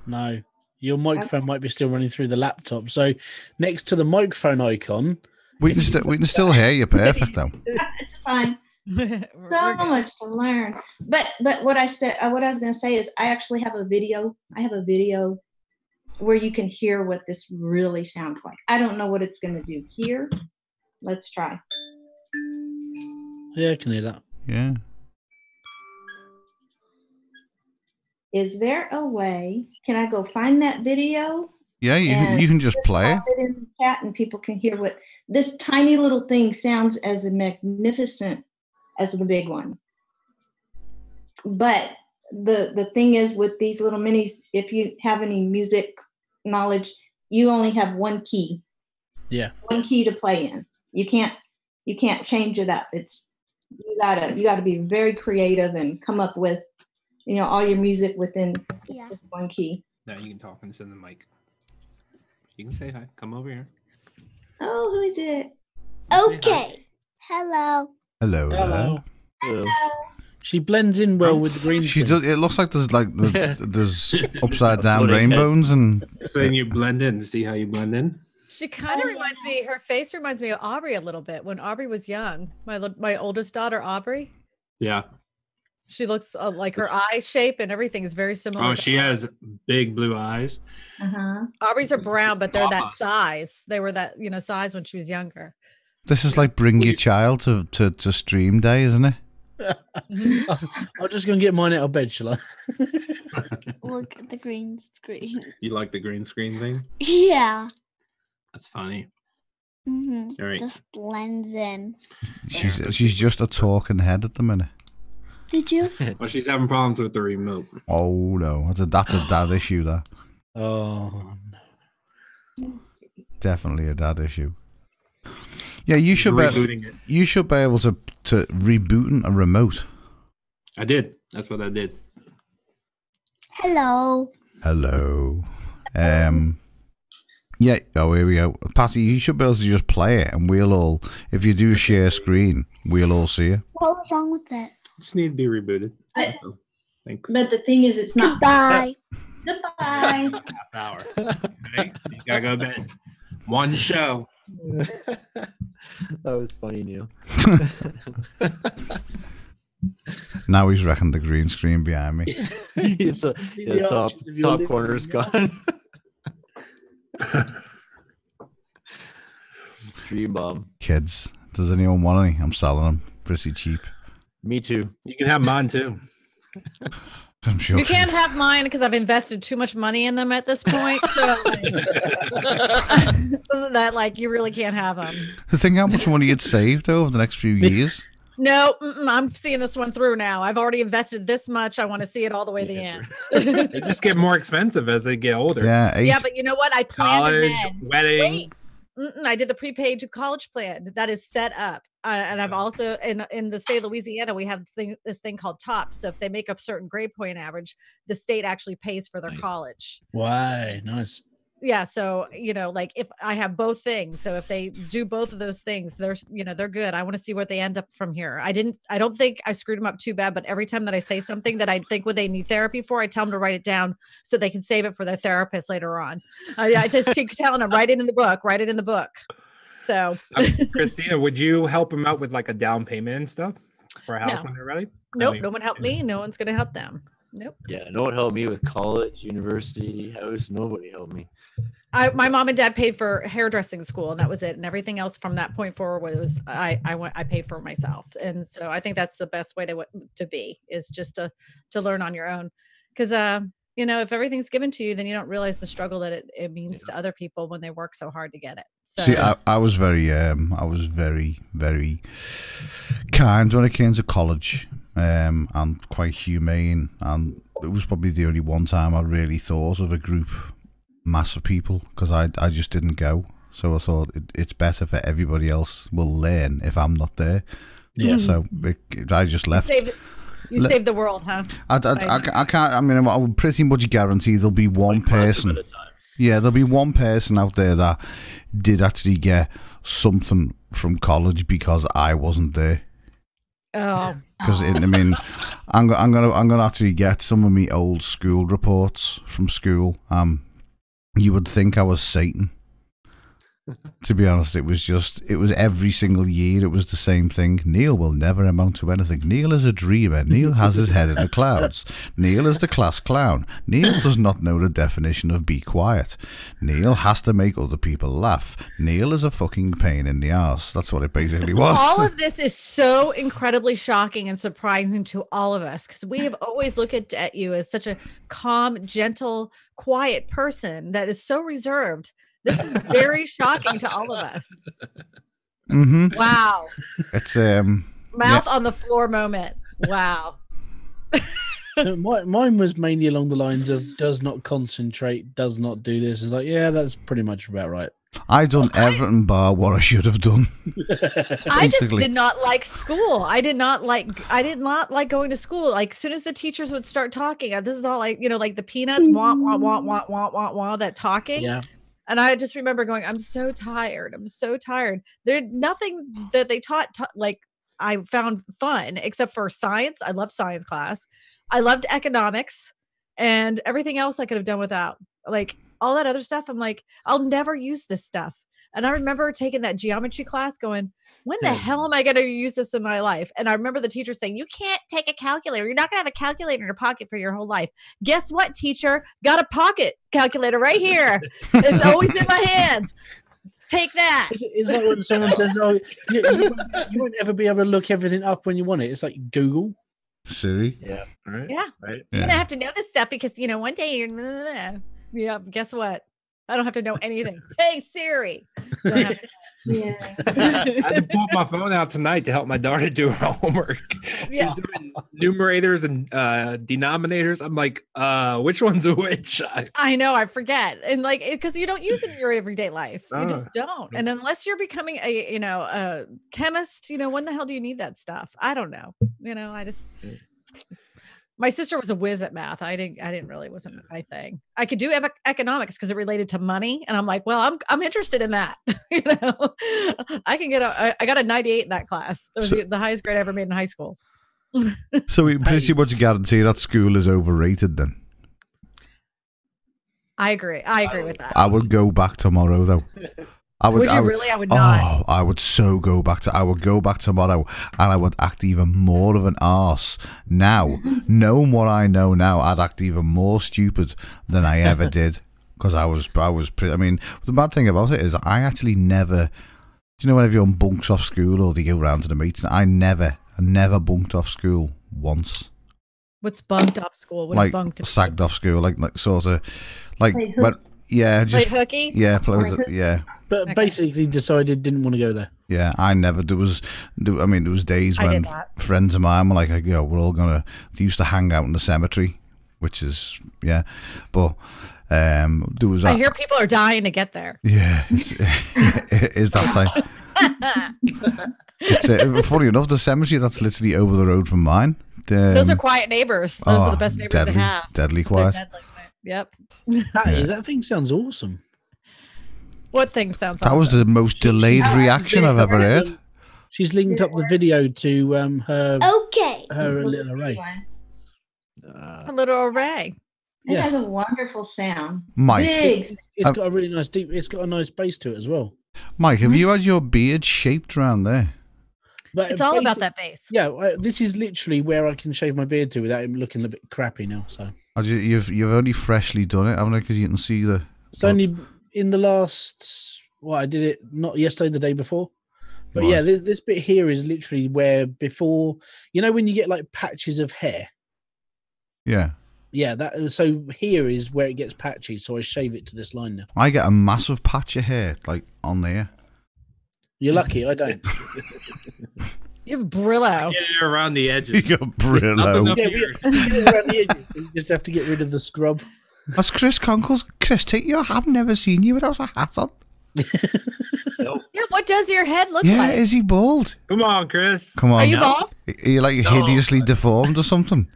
No, your microphone might be still running through the laptop. So next to the microphone icon, We can still hear you perfect though. It's fine. So much to learn. But what I was going to say is I actually have a video. I have a video where you can hear what this really sounds like. I don't know what it's going to do here. Let's try. yeah, I can hear that. Yeah. Is there a way? Can I go find that video? Yeah, you can just play it. Pop it in the chat and people can hear what this tiny little thing sounds as magnificent as the big one. But the thing is with these little minis, if you have any music knowledge, you only have one key. Yeah. One key to play in. You can't change it up. You gotta be very creative and come up with, all your music within this one key. Now you can talk into the mic. You can say hi. Come over here. Oh, who is it? Okay. Hello. Hello. Hello. Hello. She blends in well with the green. She screen. does. It looks like there's upside down rainbows and. So then you blend in. See how you blend in? She kind of reminds me. Her face reminds me of Aubrey a little bit when Aubrey was young. My oldest daughter, Aubrey. Yeah. She looks like her eye shape and everything is very similar. Oh, she has big blue eyes. Aubrey's are brown, but they're that size. They were that size when she was younger. This is like bring your child to stream day, isn't it? I'm just gonna get mine out of bed, shall I? Look at the green screen. You like the green screen thing? Yeah. That's funny. Mm-hmm. All right. Just blends in. She's just a talking head at the minute. Did you? Well, she's having problems with the remote. Oh no, that's a dad issue. That Oh definitely a dad issue. Yeah, you should be able to reboot a remote. I did. That's what I did. Hello. Hello. Yeah. Oh, here we go. Patty, you should be able to just play it, and we'll all. If you do share screen, we'll all see it. What was wrong with that? Just need to be rebooted. Thanks. But the thing is, it's not. Goodbye. Goodbye. Half hour. Okay? You gotta go to bed. One show. That was funny, Neil. Now he's wrecking the green screen behind me. It's top corner's gone. Stream bomb. Kids, does anyone want any? I'm selling them pretty cheap. Me too. You can have mine too. I'm sure You can't have mine because I've invested too much money in them at this point. So that you really can't have them. Think how much money you'd saved over the next few years. No, I'm seeing this one through now. I've already invested this much. I want to see it all the way to the end. They just get more expensive as they get older. Yeah, Yeah, but you know what? I planned College, ahead. wedding. I did the prepaid college plan that is set up. And I've also, in the state of Louisiana, we have this thing called TOPS. So if they make a certain grade point average, the state actually pays for their college. Why? Nice. Yeah. So, like if I have both things, so if they do both of those things, they're good. I want to see where they end up from here. I don't think I screwed them up too bad, but every time that I say something that I think what they need therapy for, I tell them to write it down so they can save it for their therapist later on. I just keep telling them, write it in the book. So Christina, would you help them out with like a down payment and stuff for a house when they're ready? Nope. No one helped me. No one's going to help them. Nope. Yeah, no one helped me with college, university, house. Nobody helped me. My mom and dad paid for hairdressing school, and that was it. And everything else from that point forward was I paid for myself. And so I think that's the best way to be, is just to learn on your own. Because if everything's given to you, then you don't realize the struggle that it means to other people when they work so hard to get it. So see, I was very very kind when it came to college. And quite humane, and it was probably the only one time I really thought of a group mass of people, because I just didn't go. So I thought it's better for everybody else will learn if I'm not there. Yeah. So I just left. You saved the world, huh? I can't. I mean, I would pretty much guarantee there'll be one person. Yeah, there'll be one person out there that did actually get something from college because I wasn't there. Oh, because I mean, I'm gonna actually get some of my old school reports from school. You would think I was Satan. To be honest, it was every single year it was the same thing. Neil will never amount to anything. Neil is a dreamer. Neil has his head in the clouds. Neil is the class clown. Neil does not know the definition of be quiet. Neil has to make other people laugh. Neil is a fucking pain in the arse. That's what it basically was. All of this is so incredibly shocking and surprising to all of us, because we have always looked at you as such a calm, gentle, quiet person that is so reserved. This is very shocking to all of us. Mm-hmm. Wow. It's mouth on the floor moment. Wow. Mine was mainly along the lines of does not concentrate, does not do this. It's like, yeah, that's pretty much about right. I done everything bar what I should have done. I just did not like school. I did not like going to school. Like, as soon as the teachers would start talking, this is all like, like the peanuts, wah, wah, wah, wah, wah, wah, wah, that talking. Yeah. And I just remember going, I'm so tired. There's nothing that they taught like I found fun except for science. I loved science class. I loved economics, and everything else I could have done without. Like all that other stuff, I'm like, I'll never use this stuff. And I remember taking that geometry class going, when the hell am I going to use this in my life? And I remember the teacher saying, you can't take a calculator. You're not going to have a calculator in your pocket for your whole life. Guess what, teacher? Got a pocket calculator right here. It's always in my hands. Take that. Is that when someone says, oh, you won't ever be able to look everything up when you want it? It's like Google. Siri. Yeah. Right. Yeah. Right. You're going to have to know this stuff because, one day you're, yeah, guess what? I don't have to know anything. Hey, Siri. Yeah. I had to pull my phone out tonight to help my daughter do her homework. Yeah. She's doing numerators and denominators. I'm like, which one's which? I know, I forget. And like, because you don't use it in your everyday life. You Oh. just don't. And unless you're becoming a chemist, when the hell do you need that stuff? I don't know. I just... My sister was a whiz at math. I didn't really, wasn't my thing. I could do economics because it related to money. And I'm like, well, I'm interested in that. I can I got a 98 in that class. It was the highest grade I ever made in high school. So we pretty much guarantee that school is overrated then. I agree with that. I would go back tomorrow though. Would you really? I would not. Oh, I would so go back to. I would go back tomorrow, and I would act even more of an arse now. Knowing what I know now, I'd act even more stupid than I ever did, because I was pretty. I mean, the bad thing about it is I actually never. Do you know when everyone bunks off school or they go round to the mates? I never bunked off school once. What's bunked off school? What like is bunked? Sagged off school, like sort of, like when. Yeah, just play hooky. Yeah, yeah. But basically decided didn't want to go there. Yeah, I never. There was days when friends of mine were like, we're all gonna. They used to hang out in the cemetery which is but there was I hear people are dying to get there. yeah, it is that time. It's funny enough, the cemetery that's literally over the road from mine. Those are quiet neighbors. Those are the best neighbors to have. Deadly quiet. Yep. That thing sounds awesome. What thing sounds That awesome? was the most delayed reaction I've ever heard. She's linked up the video to her Okay. her little array. A little array. It has a wonderful sound. Mike, Big. It's got a really nice deep. It's got a nice bass to it as well. Mike, have you had your beard shaped around there? But It's all about that bass. Yeah, this is literally where I can shave my beard to without it looking a bit crappy now. So You've only freshly done it, haven't you? Because you can see the. it's only in the last. Well, I did it not yesterday, the day before. But Right. yeah, this bit here is literally where before, when you get like patches of hair. Yeah. Yeah, so here is where it gets patchy. So I shave it to this line now. I get a massive patch of hair like on there. You're lucky, I don't. You have Brillo. Yeah, around the edges. You got Brillo. Nothing up Yeah, here. we get around the edges. You just have to get rid of the scrub. That's Chris Conkle's. Chris, take your. I've never seen you without a hat on. Yeah, what does your head look Yeah, like? is he bald? Come on, Chris. Come on. Are you bald? Are you like hideously deformed or something?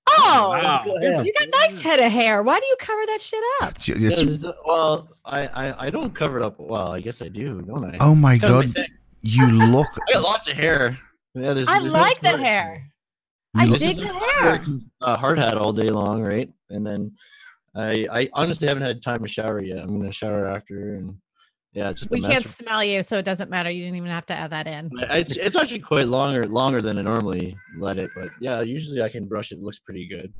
Oh, Wow. Yeah. you got a nice head of hair. Why do you cover that shit up? Well, I don't cover it up. Well, I guess I do, don't I? Oh my It's kind of god, thing. you look. I got lots of hair. Yeah, I there's like no the choice. hair. You I look- dig the hair. Hard hat all day long, right? And then I honestly haven't had time to shower yet. I'm gonna shower after, and yeah, it's just We a mess. can't smell you, so it doesn't matter. You didn't even have to add that in. It's actually quite longer than I normally let it, but yeah, usually I can brush it. It looks pretty good.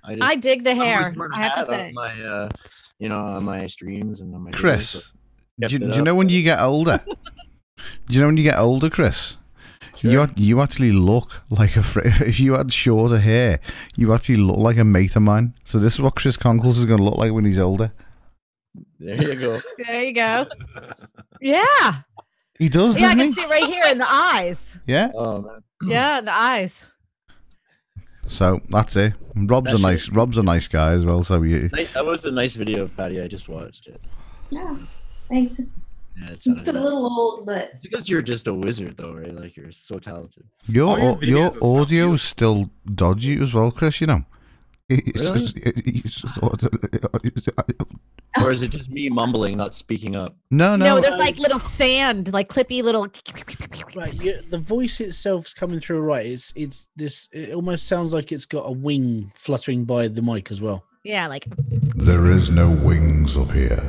I dig the I'm hair. always wearing a I have to hat say. on my on my streams and on my videos, Chris, so do kept it you know up. when you get older? Do you know when you get older, Chris? Sure. You actually look like if you had shorter hair, you actually look like a mate of mine. So this is what Chris Conkles is going to look like when he's older. There you go. There you go. Yeah. He does, Yeah, I doesn't can he? see right here in the eyes. Yeah. Oh man. Yeah, in the eyes. So that's it. Rob's a nice guy as well. So you. That was a nice video, Patty. I just watched it. Yeah, thanks. Yeah, it It's a sounded little old, but It's because you're just a wizard, though, right? Like you're so talented. Your All your videos are so audio beautiful. is still dodgy as well, Chris. You know. Or is it just me mumbling, not speaking up? No, No, there's like little sand, like clippy little. Right, yeah, the voice itself's coming through right. It's this. It almost sounds like it's got a wing fluttering by the mic as well. Yeah, like There is no wings up here.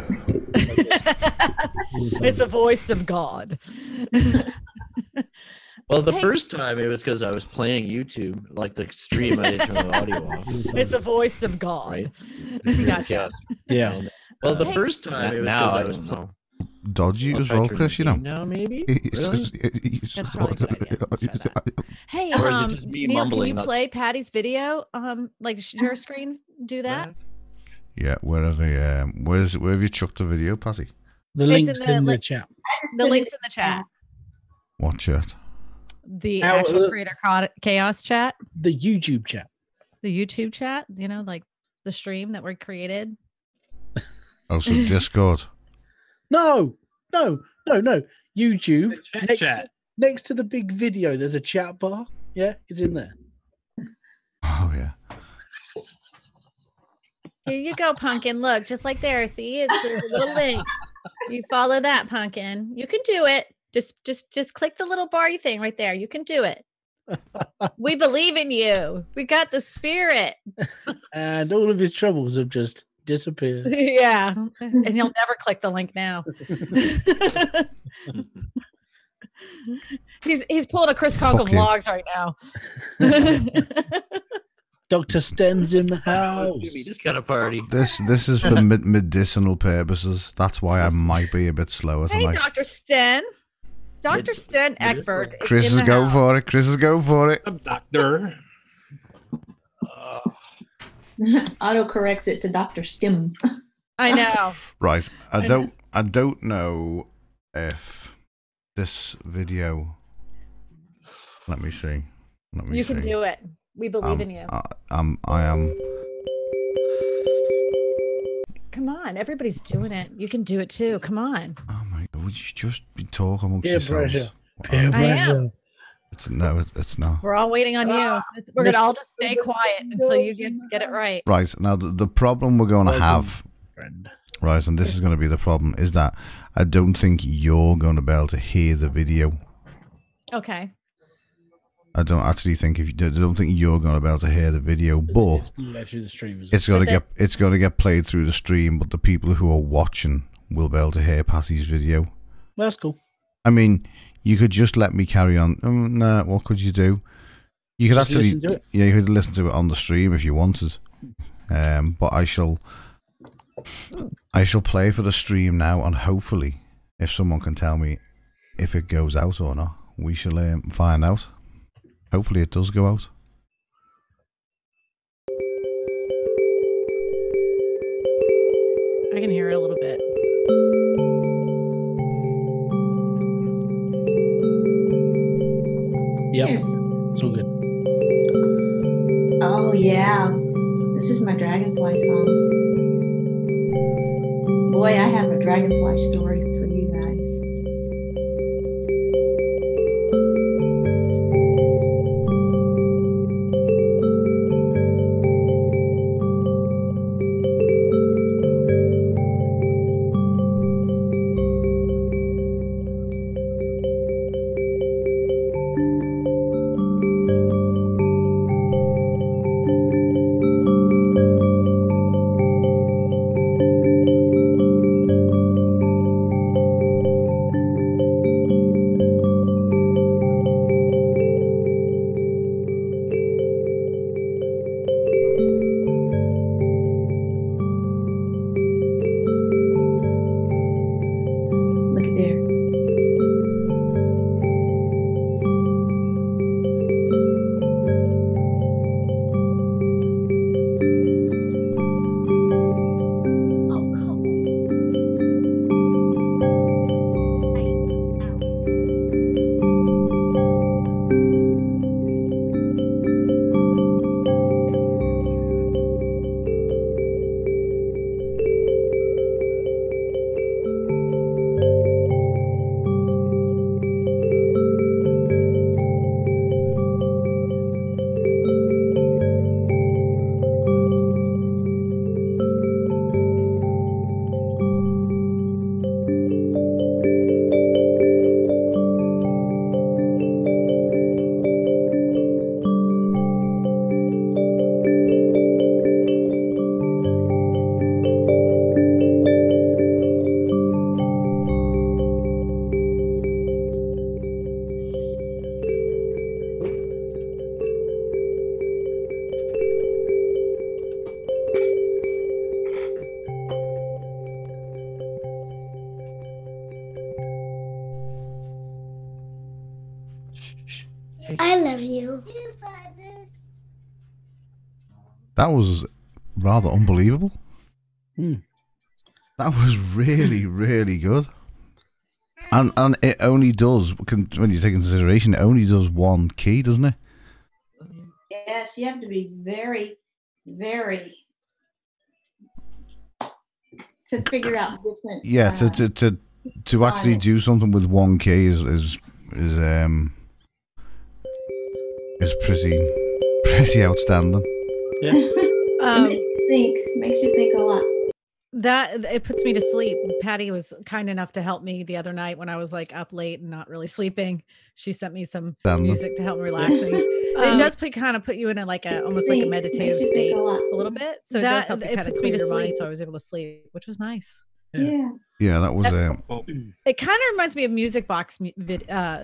it's the voice of God. Well, the Hey. first time it was because I was playing YouTube, like the stream. I didn't turn the audio off. It's the voice of God. Right. Gotcha. Yeah. And- well, the Hey. first time it was now because I I was don't know. Dodgy I'll as try well, turning Chris. the You know. game now maybe. Really? That's probably a good idea. Let's try that. Hey, Or is it just me Neil, can mumbling, you not- play Patty's video? Like share screen, do that. Yeah, where have you chucked the video, Patty? The It's link's in the in the link- chat. The link's in the chat. What chat? The Our- actual creator chaos chat, The YouTube chat. the YouTube chat. You know, like the stream that we created. Oh, so Discord. No. YouTube. The chat chat. Next to the big video, there's a chat bar. Yeah, it's in there. Oh yeah. Here you go, Pumpkin. Look, just like there. See, it's a little link. You follow that, Pumpkin. You can do it. Just click the little bar thing right there. You can do it. We believe in you. We got the spirit. And all of his troubles have just disappeared. Yeah. And he'll never click the link now. He's pulling a Chris Conkle Fuck him. vlogs right now. Dr. Sten's in the house. We just got a party. This is for medicinal purposes. That's why I might be a bit slower Hey, tonight. Dr. Sten. Dr. It's- Sten it is Eckberg. Chris is is in the go house. for it. Chris is go for it. I'm doctor. auto corrects it to Dr. Stim. I know. Right. I don't know if this video. Let me see. You can do it. We believe in you. I am Come on, everybody's doing it. You can do it too. Come on. Oh my God! Would you just be talking amongst Peer yourselves? pressure. Peer I am. pressure. It's not. We're all waiting on you. We're gonna all just stay quiet until you get it right. Right, now the problem we're going to have, Friend. right, and this is going to be the problem, is that I don't think you're going to be able to hear the video. Okay. I don't actually think I don't think you're going to be able to hear the video, but It's led through the stream. it's going to get played through the stream. But the people who are watching will be able to hear Patty's video. Well, that's cool. I mean, you could just let me carry on. Nah, what could you do? You could Just actually, listen to it? yeah, you could listen to it on the stream if you wanted. But I shall play for the stream now, and hopefully, if someone can tell me if it goes out or not, we shall find out. Hopefully, it does go out. I can hear it a little bit. Yep. Here's- It's all good. Oh yeah, this is my dragonfly song. Boy, I have a dragonfly story for you guys. Look at there. Oh, come on. 8 hours. I love you. That was rather unbelievable. Hmm. That was really, really good. And it only does, when you take into consideration, it only does one key, doesn't it? Yes, you have to be very, very to figure out different. Yeah, to actually do something with one key is pretty outstanding. Yeah. Makes you think a lot. That it puts me to sleep. Patty was kind enough to help me the other night when I was like up late and not really sleeping. She sent me some music to help me relax me. It does kind of put you in almost like a meditative state a little bit. So that help you kind of clear your mind. So I was able to sleep, which was nice. Yeah, that was it kind of reminds me of music box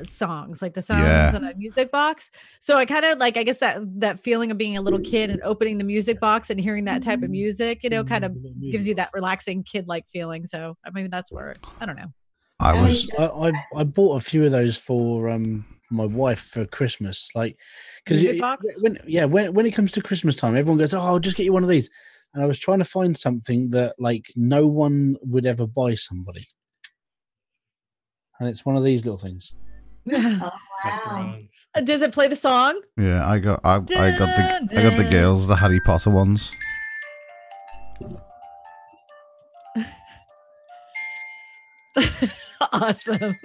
songs, like the sounds in a music box. So I kind of I guess that feeling of being a little kid and opening the music box and hearing that type of music, kind of gives you that relaxing kid-like feeling. So maybe that's where I don't know. I bought a few of those for my wife for Christmas, because when it comes to Christmas time, everyone goes, "Oh, I'll just get you one of these." And I was trying to find something that no one would ever buy somebody, and it's one of these little things. Oh, wow. Does it play the song? Yeah, I got the girls, the Harry Potter ones. Awesome.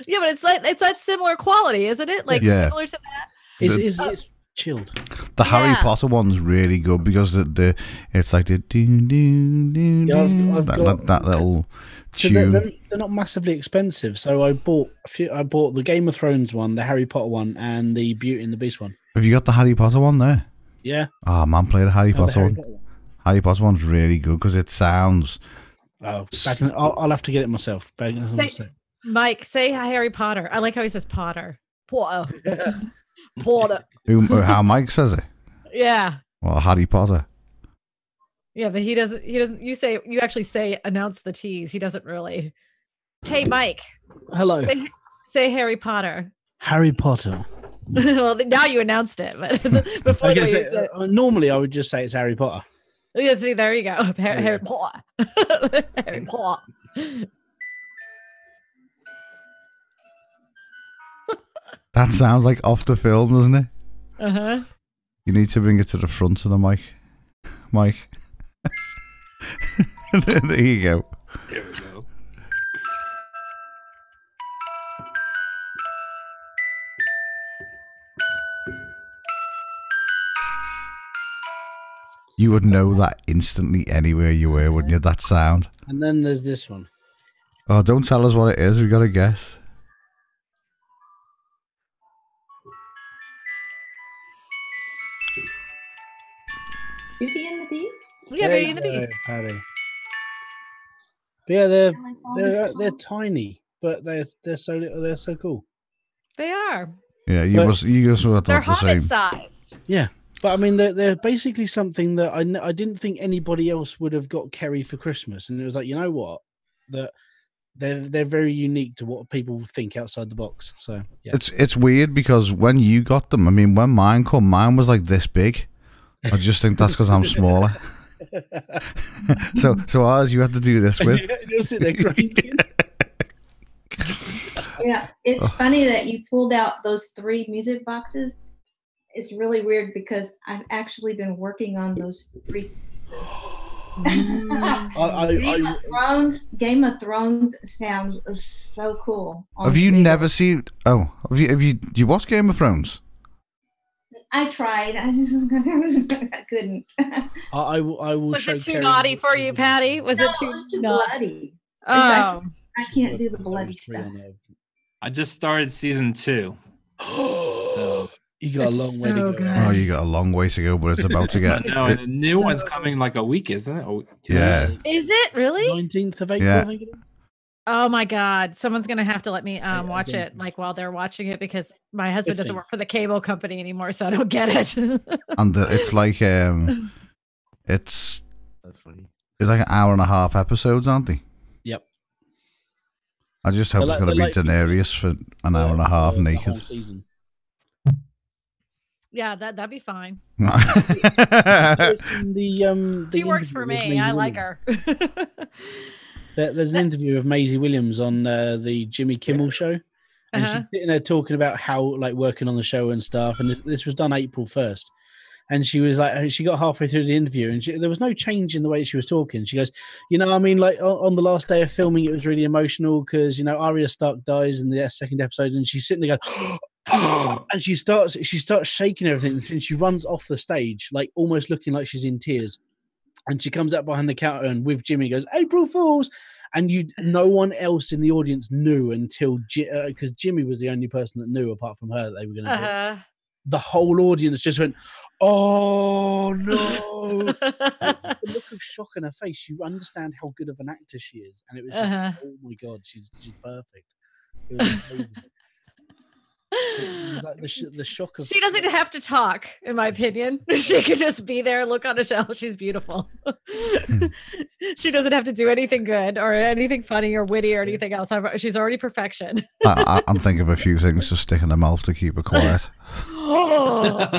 Yeah, but it's that similar quality, isn't it? Like similar to that. It's chilled. The Harry Potter one's really good because it's like the that little tune. They're not massively expensive, so I bought the Game of Thrones one, the Harry Potter one, and the Beauty and the Beast one. Have you got the Harry Potter one there? Yeah. Oh man, play the Harry Potter one. Harry Potter one's really good because it sounds. Oh, I'll have to get it myself. Mike, say Harry Potter. I like how he says Potter. Potter. Potter. How Mike says it. Yeah. Well, Harry Potter. Yeah, but he doesn't. You actually say announce the T's. He doesn't really. Hey, Mike. Hello. Say Harry Potter. Harry Potter. Well, now you announced it, but before you said it. Normally I would just say it's Harry Potter. Yeah, see, there you go. Harry Potter. Harry Potter. That sounds like off the film, doesn't it? Uh-huh. You need to bring it to the front of the mic. Mike. There you go. There we go. You would know that instantly anywhere you were, wouldn't you? That sound. And then there's this one. Oh, don't tell us what it is. We got to guess. Beauty and the Beast? Yeah, Beauty and the Beast. Paddy. But yeah, they're tiny, but they're so little. They're so cool. They are. Yeah, you just thought They're the same. hobbit-sized. Yeah, but I mean, they're basically something that I didn't think anybody else would have got Kerry for Christmas, and it was like, you know what, that they're very unique to what people think outside the box. So yeah, It's weird because when you got them, I mean, when mine was like this big. I just think that's because I'm smaller. so ours you have to do this with. You'll sit there cranking. Yeah, it's funny that you pulled out those 3 music boxes. It's really weird because I've actually been working on those 3. Game of Thrones sounds so cool. Have you never seen? Oh, have you? Do you watch Game of Thrones? I tried. I couldn't. I will. Was show it too Kerry naughty for you, Patty? Was it too bloody? Oh, I can't do the bloody stuff. I just started season 2. So. You got a long way to go. Good. Oh, you got a long way to go, but it's about to get. No, the new one's coming in like a week, isn't it? Oh, yeah. Is it really? 19th of April. Yeah. I think it is. Oh my God! Someone's gonna have to let me watch it like while they're watching it because my husband doesn't work for the cable company anymore, so I don't get it. And it's like it's That's funny. it's like an hour and a half episodes, aren't they? Yep. I just hope it's going to be Daenerys for an hour and a half the naked. whole season. Yeah, that'd be fine. The She works for me. I like her. There's an interview of Maisie Williams on the Jimmy Kimmel show, and she's sitting there talking about how like working on the show and stuff. And this was done April 1st, and she was like, she got halfway through the interview, and there was no change in the way she was talking. She goes, I mean, like on the last day of filming, it was really emotional because Arya Stark dies in the second episode, and she's sitting there going. And she starts shaking everything, and she runs off the stage, like almost looking like she's in tears. And she comes up behind the counter and with Jimmy goes, April Fools. And no one else in the audience knew until because Jimmy was the only person that knew apart from her that they were going to do it. The whole audience just went, oh no. The look of shock on her face, you understand how good of an actor she is. And it was just, oh my God, she's perfect. It was amazing. It was like the shock of. She doesn't have to talk, in my opinion. She could just be there, look on a shelf. She's beautiful. She doesn't have to do anything good or anything funny or witty or anything else. She's already perfection. I'm thinking of a few things to stick in her mouth to keep her quiet. Oh,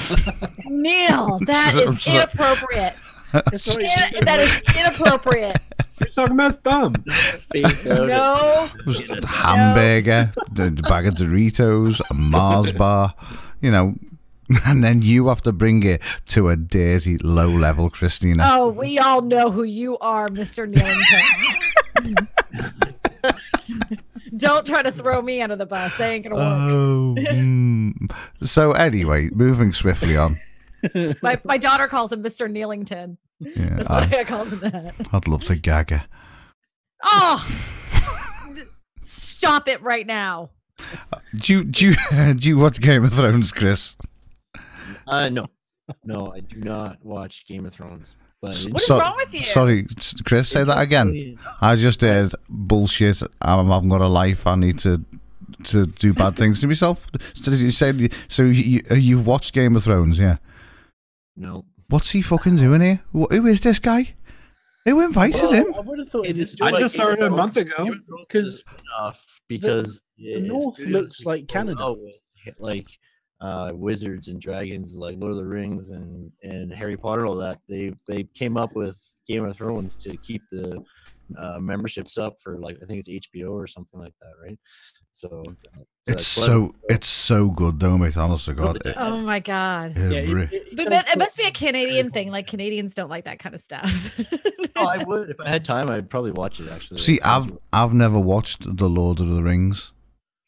Neil, that is inappropriate. That is inappropriate. You're talking about thumb. No. Hamburger, the bag of Doritos, a Mars bar. And then you have to bring it to a dirty, low level, Christina. Oh, we all know who you are, Mr. Nillington. Don't try to throw me under the bus. They ain't gonna work. So anyway, moving swiftly on. My daughter calls him Mr. Neelington. Yeah, That's why I called him that. I'd love to gag her. Oh, stop it right now. Do you watch Game of Thrones, Chris? No, I do not watch Game of Thrones. But What is wrong with you? Sorry, Chris, say that again. I just heard bullshit. I haven't got a life. I need to do bad things to myself. So you said so. You've watched Game of Thrones, yeah? No. What's he fucking doing here? Who is this guy? Who invited him? I would have thought I just started a month ago. Because the North looks like Canada. Like wizards and dragons, like Lord of the Rings and Harry Potter, all that. They came up with Game of Thrones to keep the memberships up for, like, I think it's HBO or something like that, right? So it's so good though, mate. Honest to God. Oh my God. But it must be a Canadian thing. Like, Canadians don't like that kind of stuff. Oh, I would if I had time. I'd probably watch it, actually. See, I've never watched The Lord of the Rings.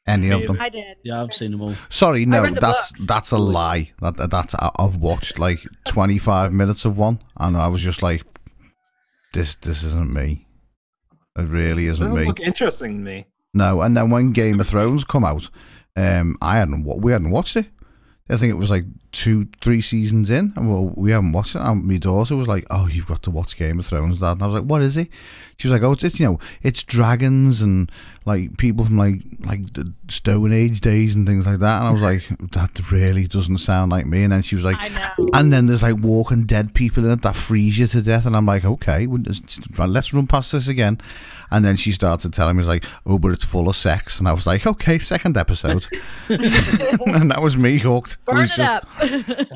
Any of them? I did. Yeah, I've seen them all. Sorry, no, read the books. that's a lie. I've watched like 25 minutes of one, and I was just like, this isn't me. It really isn't Doesn't me. look interesting to me. No, and then when Game of Thrones come out, we hadn't watched it. I think it was like 2-3 seasons in, and well, we haven't watched it. And my daughter was like, "Oh, you've got to watch Game of Thrones, Dad." And I was like, "What is it?" She was like, "Oh, it's it's dragons and like people from like the Stone Age days and things like that." And I was like, "That really doesn't sound like me." And then she was like, I know. "And then there's like Walking Dead people in it that freeze you to death." And I'm like, "Okay, let's run past this again." And then she started telling me, like, "Oh, but it's full of sex." And I was like, "Okay, second episode." And that was me hooked. Burn it up.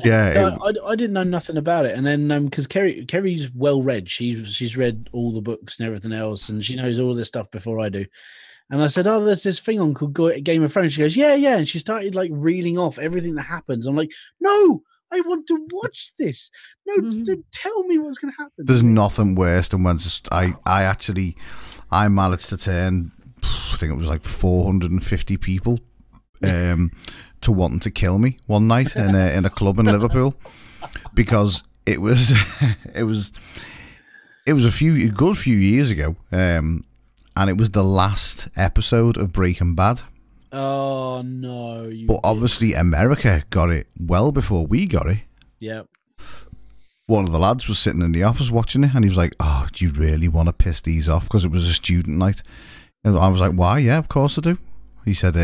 Yeah. I didn't know nothing about it, and then because Kerry's well read, she's read all the books and everything else, and she knows all this stuff before I do. And I said, "Oh, there's this thing on called Game of Thrones." She goes, "Yeah," and she started like reeling off everything that happens. I'm like, "No, I want to watch this. No, tell me what's going to happen." There's nothing worse than when I managed to turn, I think it was like 450 people to wanting to kill me one night in a club in Liverpool, because it was a good few years ago, and it was the last episode of Breaking Bad. Oh no! But obviously America got it well before we got it. Yeah. One of the lads was sitting in the office watching it, and he was like, "Oh, do you really want to piss these off?" Because it was a student night. And I was like, "Why? Yeah, of course I do." He said,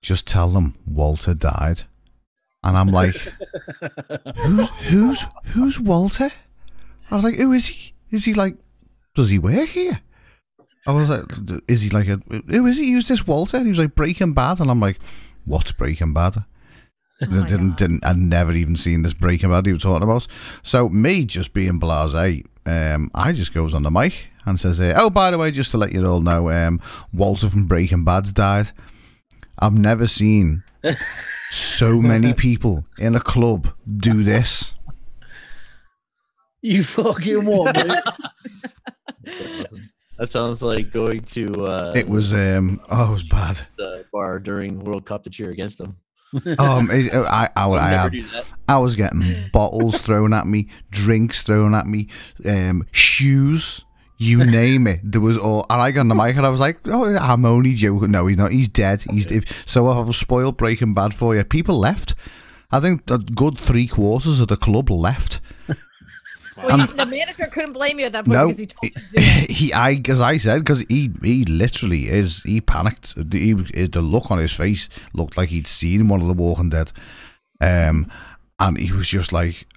"Just tell them Walter died." And I'm like, who's Walter? I was like, "Who is he? Is he like, does he work here?" I was like, "Is he like who is he? Who's this Walter?" And he was like, "Breaking Bad." And I'm like, "What's Breaking Bad?" I'd never even seen this Breaking Bad he was talking about. So me just being blasé, I just goes on the mic and says, "Oh, by the way, just to let you all know, Walter from Breaking Bad's died." I've never seen so many people in a club do this. You fucking what, mate? That sounds like going to It was it was bad. The bar during World Cup to cheer against them. I was getting bottles thrown at me, drinks thrown at me, shoes, you name it. There was all, and I got on the mic and I was like, "Oh, I'm only joking." No, he's not. He's dead. So I've spoiled Breaking Bad for you. People left. I think a good 3/4 of the club left. Well, the manager couldn't blame you at that point because he told you to do it. Because he literally is. He panicked. The look on his face looked like he'd seen one of the Walking Dead, and he was just like,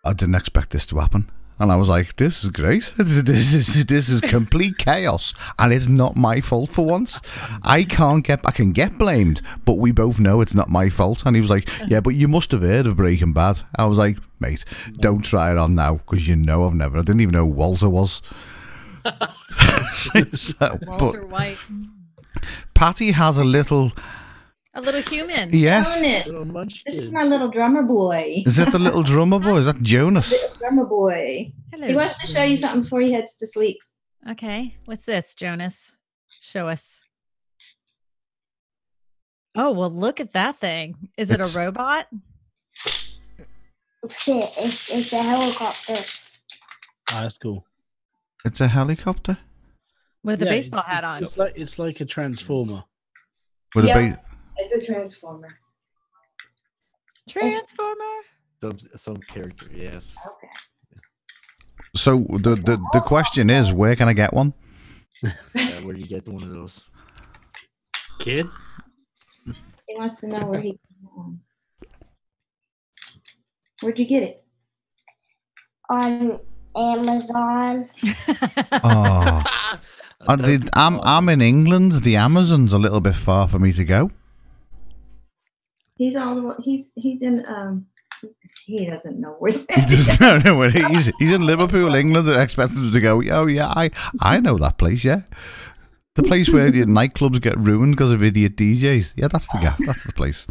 "I didn't expect this to happen." And I was like, "This is great. This is complete chaos, and it's not my fault for once. I can get blamed, but we both know it's not my fault." And he was like, "Yeah, but you must have heard of Breaking Bad." I was like, "Mate, don't try it on now, because I didn't even know who Walter was." Walter White. Patty has a little A little human. Yes. Jonas. Little This is munchkin. my little drummer boy. Is that the little drummer boy? Is that Jonas? Little drummer boy. Hello. He wants to show you something before he heads to sleep. Okay. What's this, Jonas? Show us. Oh, well, look at that thing. Is it a robot? It's a helicopter. Oh, that's cool. It's a helicopter With a Yeah, baseball hat on. It's like a transformer. with Yep. a It's a transformer. Transformer. Some character, yes. Okay. So the question is, where can I get one? Yeah, where do you get one of those? Kid? He wants to know where he. Where'd you get it? On Amazon. Oh, I'm in England. The Amazon's a little bit far for me to go. He's in he doesn't know where He doesn't know where he's in Liverpool, England, and expects him to go. Oh yeah, I know that place. Yeah, the place where the nightclubs get ruined because of idiot DJs. Yeah, that's the gap. That's the place.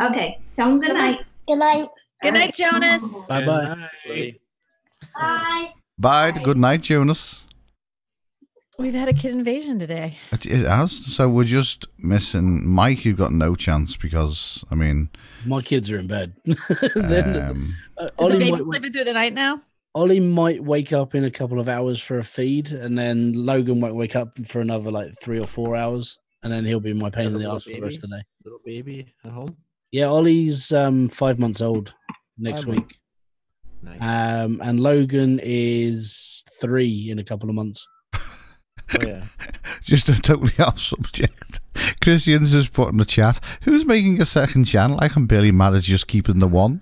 Okay. Tell him good night. Good night. Good night, Jonas. Bye bye. Bye. Bye. Good night, Jonas. We've had a kid invasion today. It has. So we're just missing Mike. You've got no chance because I mean, My kids are in bed. Is the baby sleeping through the night now? Ollie might wake up in a couple of hours for a feed, and then Logan won't wake up for another like 3 or 4 hours, and then he'll be my pain in the ass for the rest of the day. Little baby at home. Yeah, Ollie's 5 months old next 5 week. Nice. And Logan is 3 in a couple of months. Oh yeah. just a totally off subject. Christian's just put in the chat. Who's making a second channel? I can barely manage just keeping the one.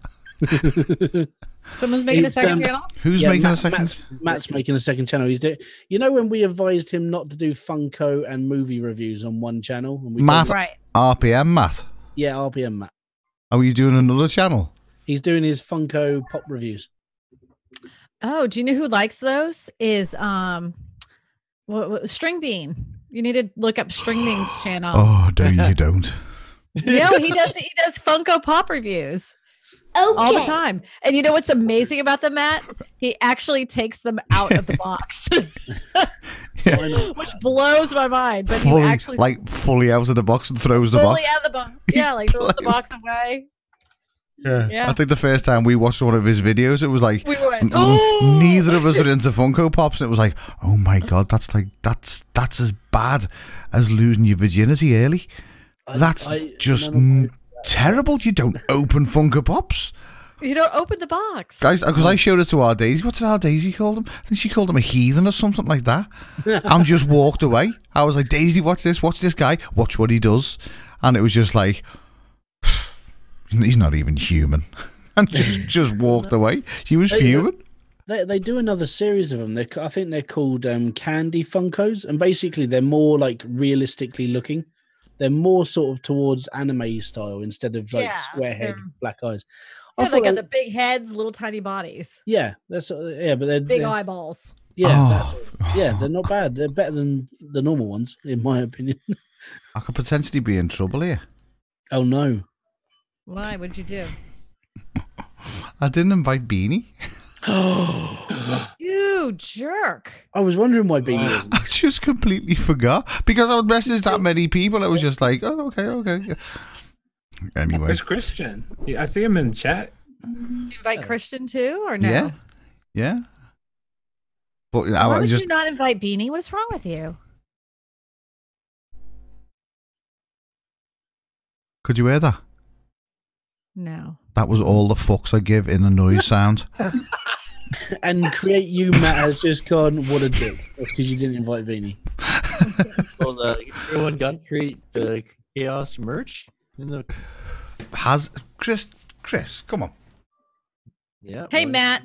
Someone's making a second channel? Who's making a second? Matt's making a second channel. He's doing. You know when we advised him not to do Funko and movie reviews on one channel? And we Matt, Right. RPM, Matt. Yeah, RPM Matt. Are you doing another channel? He's doing his Funko pop reviews. Oh, do you know who likes those? Is String Bean. You need to look up String Bean's channel. Oh, no, you don't. No, he does Funko Pop reviews all the time. And you know what's amazing about them, Matt? He actually takes them out of the box. Yeah. Which blows my mind. But Fully, he actually fully out of the box and throws the fully box. out of the box. Yeah, like throws the box away. Yeah. I think the first time we watched one of his videos, it was like We went, oh! neither of us are into Funko Pops, and it was like, oh my god, that's as bad as losing your virginity early. That's just terrible. You don't open Funko Pops. You don't open the box. Guys, because I showed it to our Daisy. What did our Daisy call him? I think she called him a heathen or something like that. And just walked away. I was like, Daisy, watch this guy. Watch what he does. And it was just like, he's not even human. And just walked away. She was fuming. They do another series of them. I think they're called Candy Funkos. And basically they're more like realistically looking. They're more sort of towards anime style instead of like square head, black eyes. Yeah, they got the big heads, little tiny bodies. Yeah, but they're big eyeballs. Yeah, they're not bad. They're better than the normal ones, in my opinion. I could potentially be in trouble here. Oh no! Why? What'd you do? I didn't invite Beanie. You jerk! I was wondering why Beanie wasn't. I just completely forgot because I would message that many people. It was just like, oh, okay. Anyway, Where's Christian? I see him in chat. You invite Christian too, or no? Yeah. But Why would you not invite Beanie? What is wrong with you? Could you hear that? No. That was all the fucks I give in the noise sound. And Create You, Matt, has just gone, what a dick. That's because you didn't invite Beanie. Well, everyone got Create the Chaos merch in the. Has Chris, come on. Yeah. Hey, Matt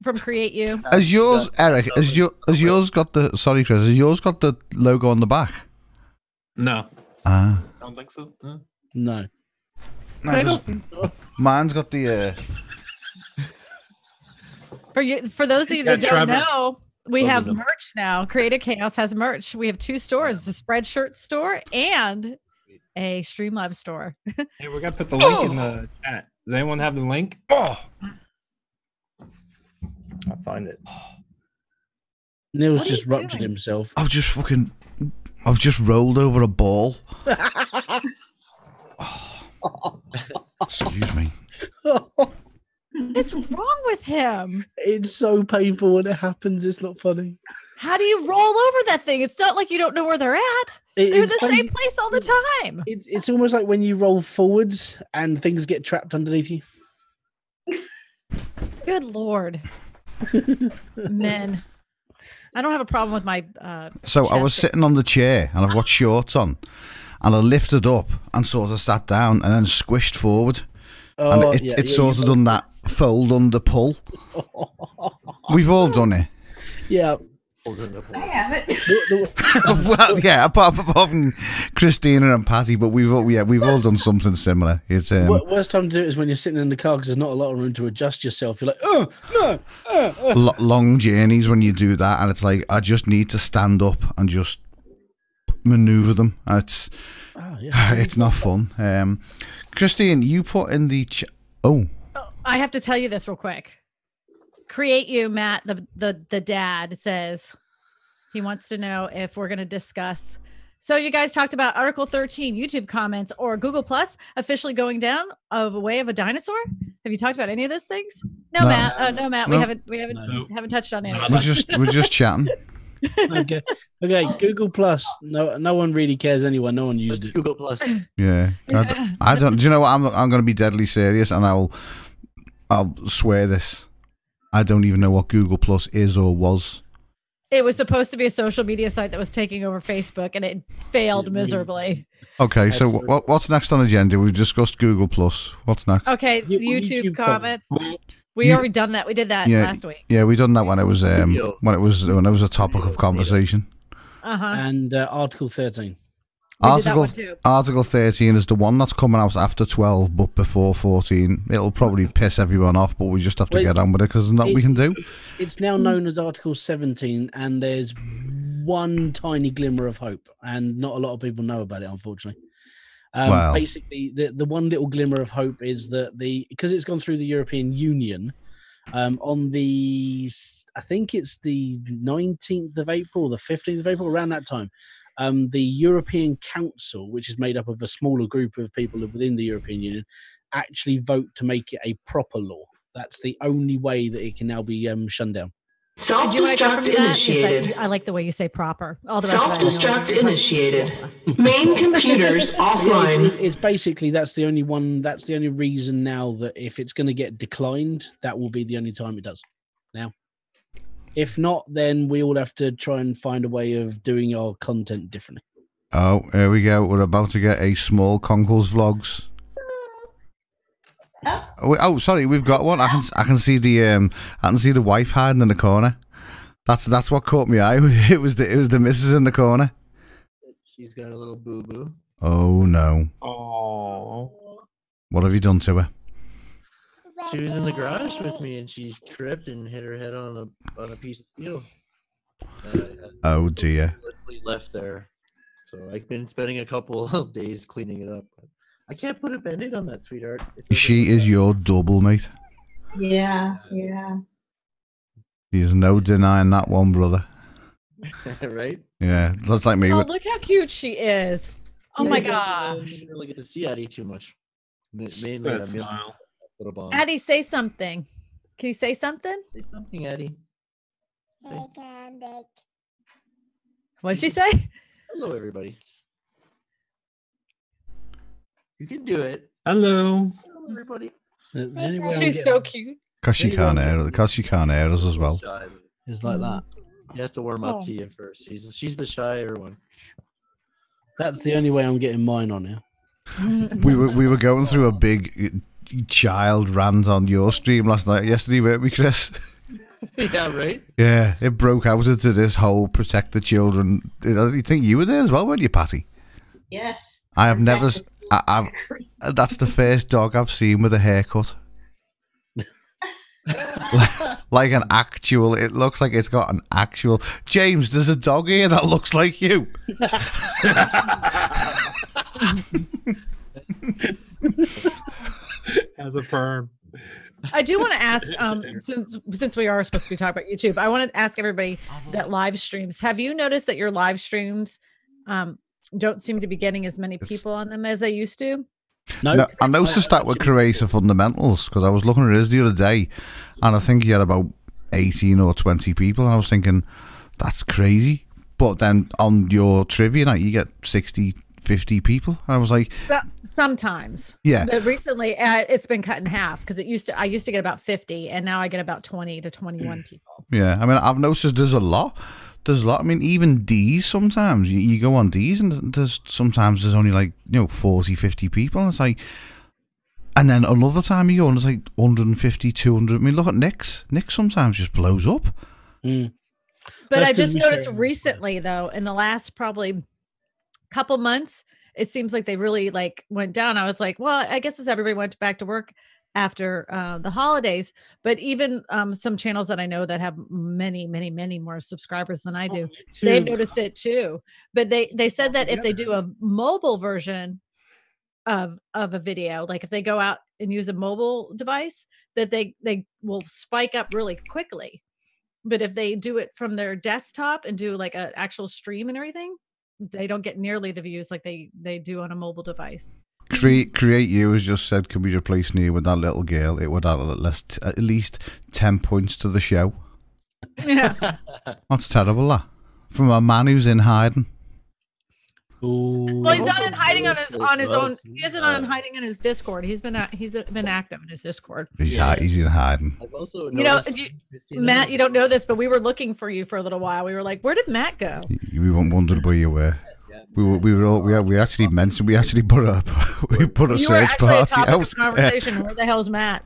from Create You. Has yours, Eric? Has yours got the? Sorry, Chris. Has yours got the logo on the back? No. I don't think so. No. I don't think so. Mine's got the. For those of you that don't know, we Both have of them. merch now. Creative Chaos has merch. We have 2 stores: the Spreadshirt store and a Streamlabs store. Hey, we're gonna put the link in the chat. Does anyone have the link? Oh, I'll find it. Neil's What are just you ruptured doing? himself. I've just rolled over a ball. Excuse me. What's wrong with him? It's so painful when it happens. It's not funny. How do you roll over that thing? It's not like you don't know where they're at. They're It's the funny. same place all the time. It's almost like when you roll forwards and things get trapped underneath you. Good Lord. Men. I don't have a problem with my So I was chest. sitting on the chair and I've got shorts on, and I lifted up and sort of sat down and then squished forward, and it sort of done that fold under pull. We've all done it. Yeah. I haven't. Well, yeah, apart from Christina and Patty, but we've all done something similar. It's Worst time to do it is when you're sitting in the car because there's not a lot of room to adjust yourself. You're like, oh no. long journeys when you do that, and it's like I just need to stand up and just maneuver them. It's it's not fun. Christine, you put in the I have to tell you this real quick. Create You, Matt, the dad says he wants to know if we're going to discuss. So you guys talked about Article 13 YouTube comments or Google Plus officially going down of a way of a dinosaur. Have you talked about any of those things? No, No. Matt. No, Matt. No. We haven't touched on any. we're just chatting. Okay. Google Plus. No one really cares anyway. No one used it. Google Plus. Yeah, I don't. Do you know what? I'm going to be deadly serious, and I'll swear this. I don't even know what Google Plus is or was. It was supposed to be a social media site that was taking over Facebook, and it failed miserably. Okay, so what's next on the agenda? We've discussed Google Plus. What's next? Okay, YouTube comments. We already done that. We did that last week. Yeah, we done that when it was when it was a topic of conversation. And Article 13. Article 13 is the one that's coming out after 12 but before 14. It'll probably piss everyone off, but we just have to get on with it because there's nothing we can do. It's now known as Article 17, and there's one tiny glimmer of hope, and not a lot of people know about it, unfortunately. Wow. Basically, the one little glimmer of hope is that because it's gone through the European Union on the, I think it's the 19th of April, the 15th of April, around that time. The European Council, which is made up of a smaller group of people within the European Union, actually vote to make it a proper law. That's the only way that it can now be shunned down. Self-destruct initiated. I like the way you say proper. All the rest Self-destruct initiated. Main computers offline. It's basically that's the only one. That's the only reason now that if it's going to get declined, that will be the only time it does. Now. If not, then we all have to try and find a way of doing our content differently. Oh, here we go. We're about to get a small Conkles vlogs. Oh, sorry, we've got one. I can see the wife hiding in the corner. That's what caught my eye. It was the missus in the corner. She's got a little boo boo. Oh no. Oh. What have you done to her? She was in the garage with me, and she tripped and hit her head on a piece of steel. Oh dear. Literally left there. So I've been spending a couple of days cleaning it up. I can't put a band-aid on that, sweetheart. She is your double, mate. Yeah. There's no denying that one, brother. Right? Yeah, that's like me. Oh, look how cute she is. Oh my I gosh. don't really get to see Addie too much. Mainly Good on smile. Addie, say something. Can you say something? Say something, Addie. Say, What did she say? hello, everybody. You can do it. Hello. Hello, everybody. She's so cute. Because she can't hear us as well. Shy. It's like that. He has to warm up to you first. She's the shyer one. That's the only way I'm getting mine on here. We were going through a big child rant on your stream yesterday, weren't we, Chris? Yeah, right? Yeah, it broke out into this whole protect the children. I think you were there as well, weren't you, Patty? Yes. I have never. That's the first dog I've seen with a haircut. like an actual. It looks like it's got an actual. James, there's a dog here that looks like you. As a perm. I do want to ask, since we are supposed to be talking about YouTube, I want to ask everybody that live streams. Have you noticed that your live streams don't seem to be getting as many people on them as they used to? No, I noticed that with Creative Fundamentals because I was looking at his the other day, and I think he had about 18 or 20 people, and I was thinking, that's crazy. But then on your trivia night, you get 60, 50 people. I was like, sometimes, yeah. But recently, it's been cut in half because I used to get about 50, and now I get about 20 to 21 people. Yeah, I mean, I've noticed there's a lot. I mean, even D's sometimes you go on D's and there's only like 40, 50 people. And it's like, and then another time you go and it's like 150, 200. I mean, look at Nick's. Nick sometimes just blows up. Mm. But I just noticed recently, though, in the last probably couple months, it seems like they really like went down. I was like, well, I guess as everybody went back to work after the holidays, but even some channels that I know that have many, many, many more subscribers than I do, they've noticed it too. But they said that if they do a mobile version of a video, like if they go out and use a mobile device, that they will spike up really quickly. But if they do it from their desktop and do like an actual stream and everything, they don't get nearly the views like they do on a mobile device. Create You has just said, can we replace Neil with that little girl? It would add at least 10 points to the show. Yeah. That's terrible, that. From a man who's in hiding. Ooh. Well, he's not in hiding on his own. He isn't on hiding in his Discord. He's been active in his Discord. He's in hiding. I've also Matt, you don't know this, but we were looking for you for a little while. We were like, where did Matt go? We wondered where you were. We actually mentioned, we actually put a search party out. Conversation. Where the hell's Matt?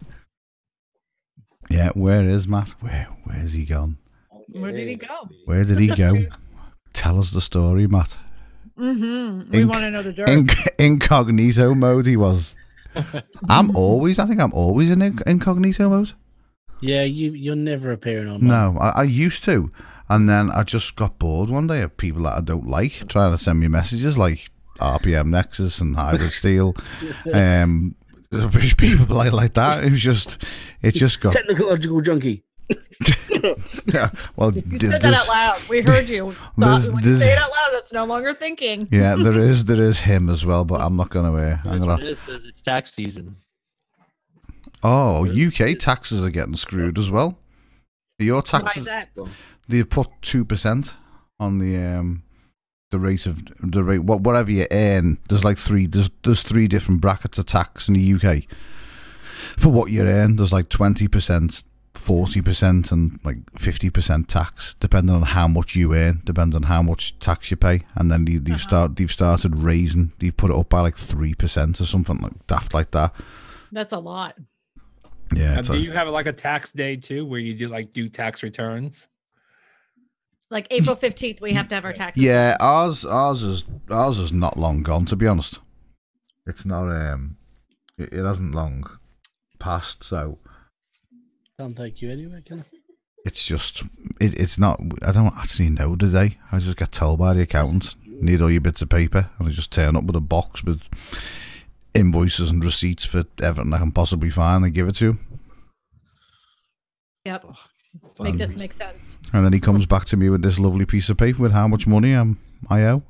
Yeah, where is Matt? Where's he gone? Where did he go? Where did he go? Tell us the story, Matt. Mm-hmm. We want to know the dirt. Incognito mode he was. I think I'm always in incognito mode. Yeah, you're never appearing on. No, I used to. And then I just got bored one day of people that I don't like trying to send me messages like RPM Nexus and Hybrid Steel. People like that. It just got technological junkie. Yeah, well, you said that out loud. We heard you. When you say it out loud, that's no longer thinking. Yeah, there is him as well, but I'm not gonna. It says it's tax season. Oh, UK taxes are getting screwed as well. Your taxes. Why is that? They put 2% on the rate whatever you earn. There's like there's three different brackets of tax in the UK for what you earn. There's like 20%, 40%, and like 50% tax, depending on how much you earn, depends on how much tax you pay. And then they've started raising. They've put it up by like 3% or something like daft like that. That's a lot. Yeah. Do you have like a tax day too, where you do tax returns? Like April 15th, we have to have our taxes. Yeah, ours is not long gone, to be honest. It's not it hasn't long passed, so can't take you anywhere, can I? It's just it's not. I don't actually know today. I just get told by the accountant, need all your bits of paper, and I just turn up with a box with invoices and receipts for everything I can possibly find and give it to him. Yep. Make this make sense. And then he comes back to me with this lovely piece of paper with how much money I owe.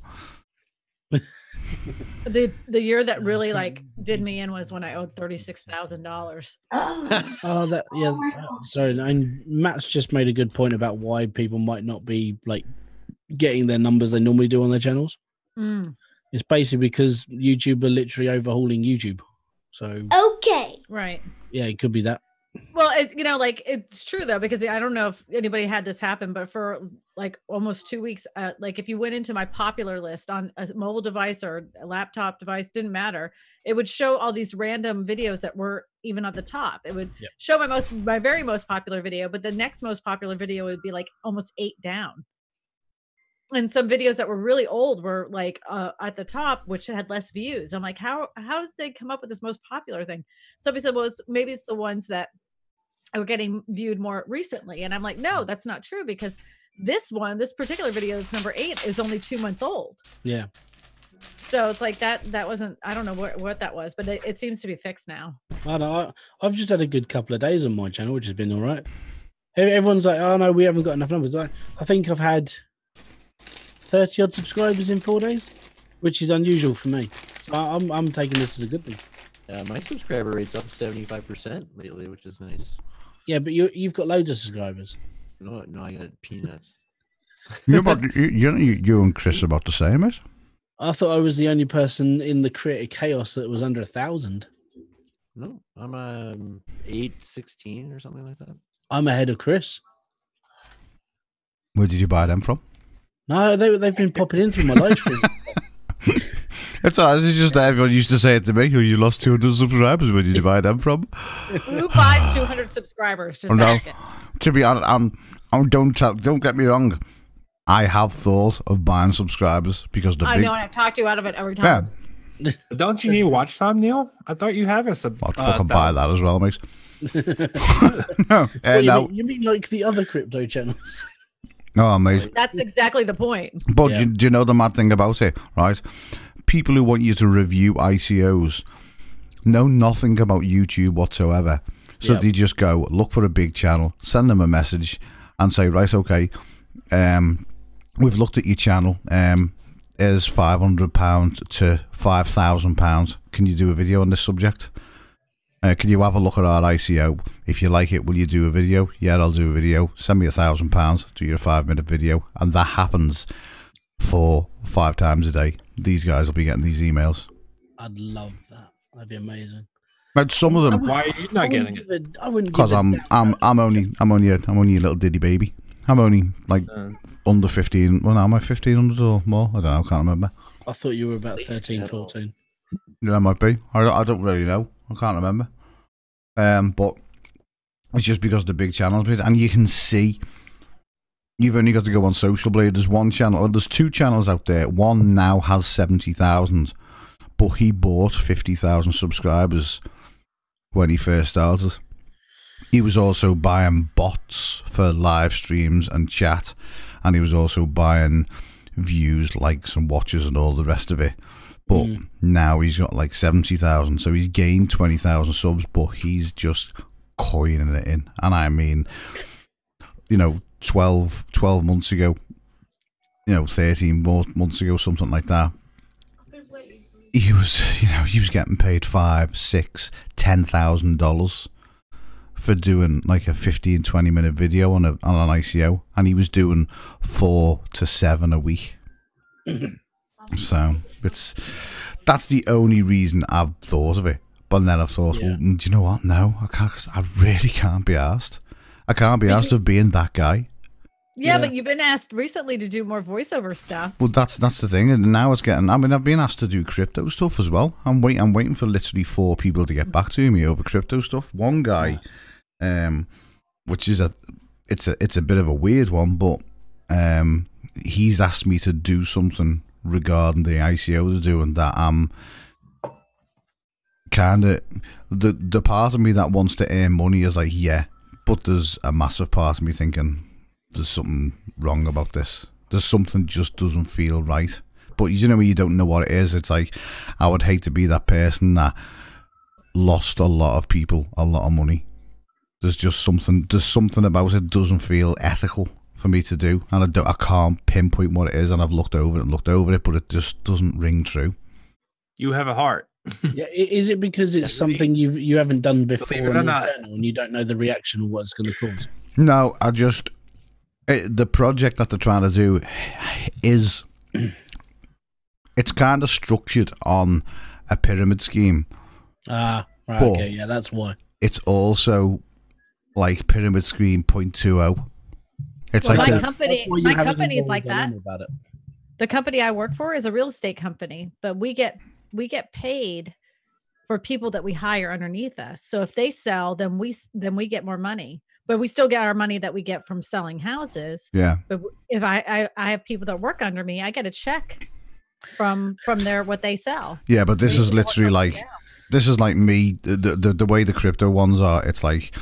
The year that really like did me in was when I owed $36,000. Sorry, and Matt's just made a good point about why people might not be like getting their numbers they normally do on their channels. It's basically because YouTube are literally overhauling YouTube. So okay, right, yeah, it could be that. Well, it's true though, because I don't know if anybody had this happen, but for like almost 2 weeks, like if you went into my popular list on a mobile device or a laptop device, didn't matter. It would show all these random videos that were even at the top. It would show my very most popular video, but the next most popular video would be like almost 8 down. And some videos that were really old were like at the top, which had less views. I'm like, how did they come up with this most popular thing? Somebody said, well, maybe it's the ones that are getting viewed more recently. And I'm like, no, that's not true, because this particular video that's number 8 is only 2 months old. Yeah. So it's like that wasn't, I don't know what that was, but it seems to be fixed now. I've just had a good couple of days on my channel, which has been all right. Everyone's like, oh no, we haven't got enough numbers. I think I've had 30 odd subscribers in 4 days, which is unusual for me. So I'm taking this as a good thing. Yeah, my subscriber rate's up 75% lately, which is nice. Yeah, but you've got loads of subscribers. No, I got peanuts. you and Chris are about the same, mate. I thought I was the only person in the Creative Chaos that was under 1,000. No, I'm 816 or something like that. I'm ahead of Chris. Where did you buy them from? No, they've been popping in through my live stream. It's just that everyone used to say it to me. You lost 200 subscribers. Where did you buy them from? Who buys 200 subscribers? Just no. To be honest, don't get me wrong. I have thought of buying subscribers because I know, and I've talked you out of it every time. Yeah. Don't you need watch time, Neil? I thought you have a sub. I'd fucking buy that as well, mate. No, you mean like the other crypto channels? Oh, amazing. That's exactly the point. But do you know the mad thing about it, right? People who want you to review ICOs know nothing about YouTube whatsoever. So they just go, look for a big channel, send them a message and say, right, okay, we've looked at your channel. Is £500 to £5,000. Can you do a video on this subject? Can you have a look at our ICO? If you like it, will you do a video? Yeah, I'll do a video. Send me £1,000, do your 5-minute video. And that happens 4-5 times a day. These guys will be getting these emails. I'd love that. That'd be amazing. But some of them. Why are you not getting it? I wouldn't. Because I'm only a little diddy baby. I'm only like under 15. Well, now am I 1,500 or more? I don't know. I can't remember. I thought you were about 13, 14. Yeah, that might be. I don't really know. I can't remember. But it's just because the big channels, and you can see. You've only got to go on Social Blade. There's one channel. There's 2 channels out there. One now has 70,000, but he bought 50,000 subscribers when he first started. He was also buying bots for live streams and chat, and he was also buying views, likes, and watches, and all the rest of it. But now he's got like 70,000, so he's gained 20,000 subs, but he's just coining it in. And I mean, 12 months ago, 13 more months ago, something like that, he was getting paid $5,000, $6,000, $10,000 for doing like a 15-20 minute video on an ICO, and he was doing 4 to 7 a week. So that's the only reason I've thought of it. But then I've thought, well, do you know what? No, I can't. I really can't be asked. I can't be asked of being that guy. Yeah, but you've been asked recently to do more voiceover stuff. Well, that's the thing, and now it's getting. I mean, I've been asked to do crypto stuff as well. I'm waiting for literally 4 people to get back to me over crypto stuff. One guy, which is it's a bit of a weird one, but he's asked me to do something regarding the ICO they're doing that I'm kind of the part of me that wants to earn money is like, yeah, but there's a massive part of me thinking there's something wrong about this. There's something just doesn't feel right. But when you don't know what it is, it's like, I would hate to be that person that lost a lot of people a lot of money. There's something about it doesn't feel ethical for me to do, and I can't pinpoint what it is, and I've looked over it, but it just doesn't ring true. You have a heart. Yeah, is it because it's something you haven't done before and you don't know the reaction or what it's going to cause? No, the project that they're trying to do is it's kind of structured on a pyramid scheme. Right, okay, yeah, that's why. It's also like pyramid scheme 0.20. It's well, like my company is like that. The company I work for is a real estate company, but we get paid for people that we hire underneath us. So if they sell, then we get more money, but we still get our money that we get from selling houses. Yeah. But if I have people that work under me, I get a check from their what they sell. Yeah, but this is literally like this is like me. The way the crypto ones are, it's like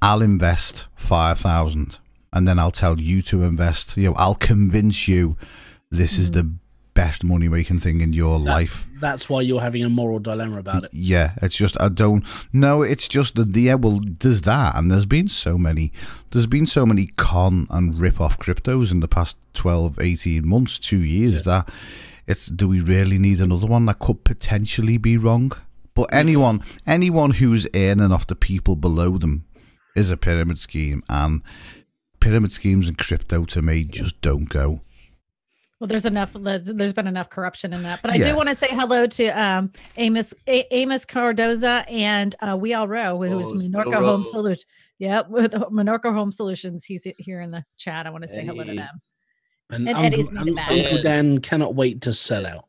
I'll invest 5,000, and then I'll tell you to invest. I'll convince you this is the best money making thing in your life. That's why you're having a moral dilemma about it. Yeah, it's just I don't know. It's just that there's that, and there's been so many con and rip off cryptos in the past 12, 18 months, 2 years that do we really need another one that could potentially be wrong? But anyone who's earning off the people below them is a pyramid scheme, and pyramid schemes in crypto to me just don't go. Well, there's been enough corruption in that. But I do want to say hello to Amos Cardoza and We All Row, who's Menorca Home Solutions. Yeah, with Menorca Home Solutions. He's here in the chat. I want to say hello to them. And Eddie's made it back. Uncle Dan cannot wait to sell out.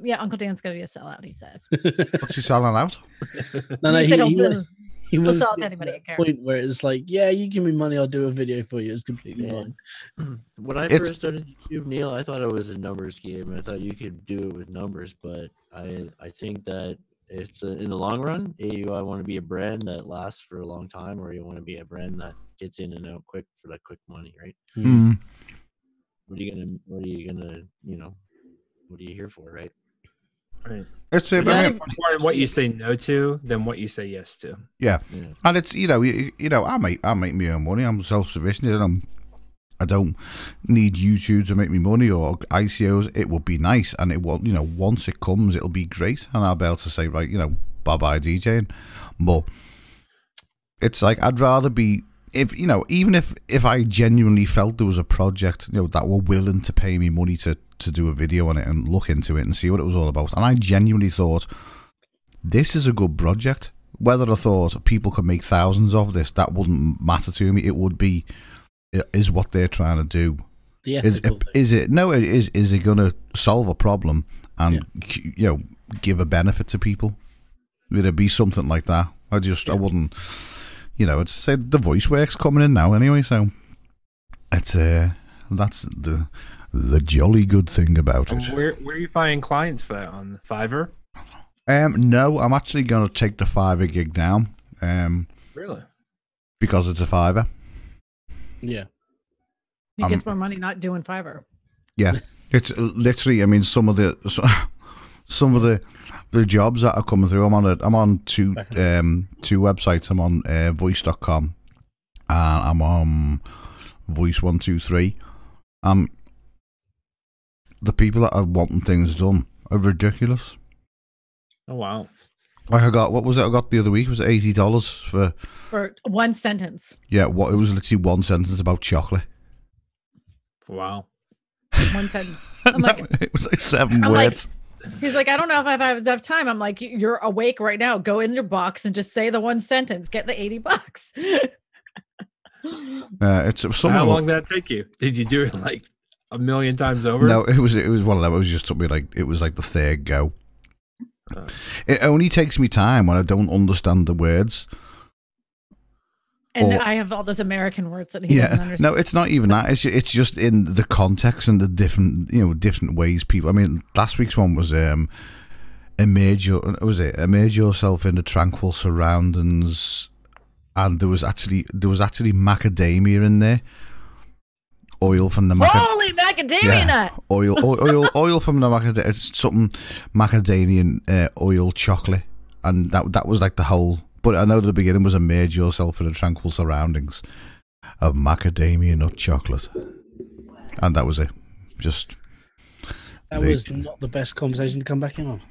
Yeah, Uncle Dan's going to be a sellout, he says. What's he selling out? No, he will was sell to anybody. At the point where it's like, yeah, you give me money, I'll do a video for you. It's completely fine. When I first started YouTube, Neil, I thought it was a numbers game. I thought you could do it with numbers, but I think that it's in the long run. I want to be a brand that lasts for a long time, or you want to be a brand that gets in and out quick for that quick money, right? Mm. What are you gonna what are you here for, right? Right. It's more what you say no to than what you say yes to. Yeah. And it's I make my own money. I'm self-sufficient. I don't need YouTube to make me money or ICOs. It would be nice, and it will. Once it comes, it'll be great, and I'll be able to say, right, bye bye DJing. But it's like I'd rather be even if I genuinely felt there was a project that were willing to pay me money to do a video on it and look into it and see what it was all about, and I genuinely thought this is a good project. Whether I thought people could make thousands of this, that wouldn't matter to me. It would be, is what they're trying to do. Is it going to solve a problem and give a benefit to people? Would it be something like that? I wouldn't. It's say the voice work's coming in now anyway, so it's that's the jolly good thing about it. Where are you finding clients for that, on Fiverr? No, I'm actually going to take the Fiverr gig down. Really? Because it's a Fiverr. Yeah. He gets more money not doing Fiverr. Yeah, it's literally. I mean, some of the jobs that are coming through. I'm on two websites. I'm on voice.com and I'm on voice123. The people that are wanting things done are ridiculous. Oh wow! Like I got the other week? Was it $80 for one sentence? Yeah, it was literally one sentence about chocolate. Wow. One sentence. I'm like, it was like 7 words. He's like, I don't know if I have enough time. I'm like, you're awake right now. Go in your box and just say the one sentence. Get the $80. How long did that take you? Did you do it like a million times over? No, it was one of them. It was just took me it was like the third go. It only takes me time when I don't understand the words. And I have all those American words that he doesn't understand. No, it's not even that. It's just in the context and the different ways people. I mean, last week's one was immerse yourself in the tranquil surroundings, and there was actually macadamia in there. Oil from the holy macadamia nut. Oil from the macadamia. It's something macadamia oil chocolate, and that was like the whole. But I know the beginning was immerse yourself in the tranquil surroundings of macadamia nut chocolate, and that was it. That was not the best conversation to come back in on.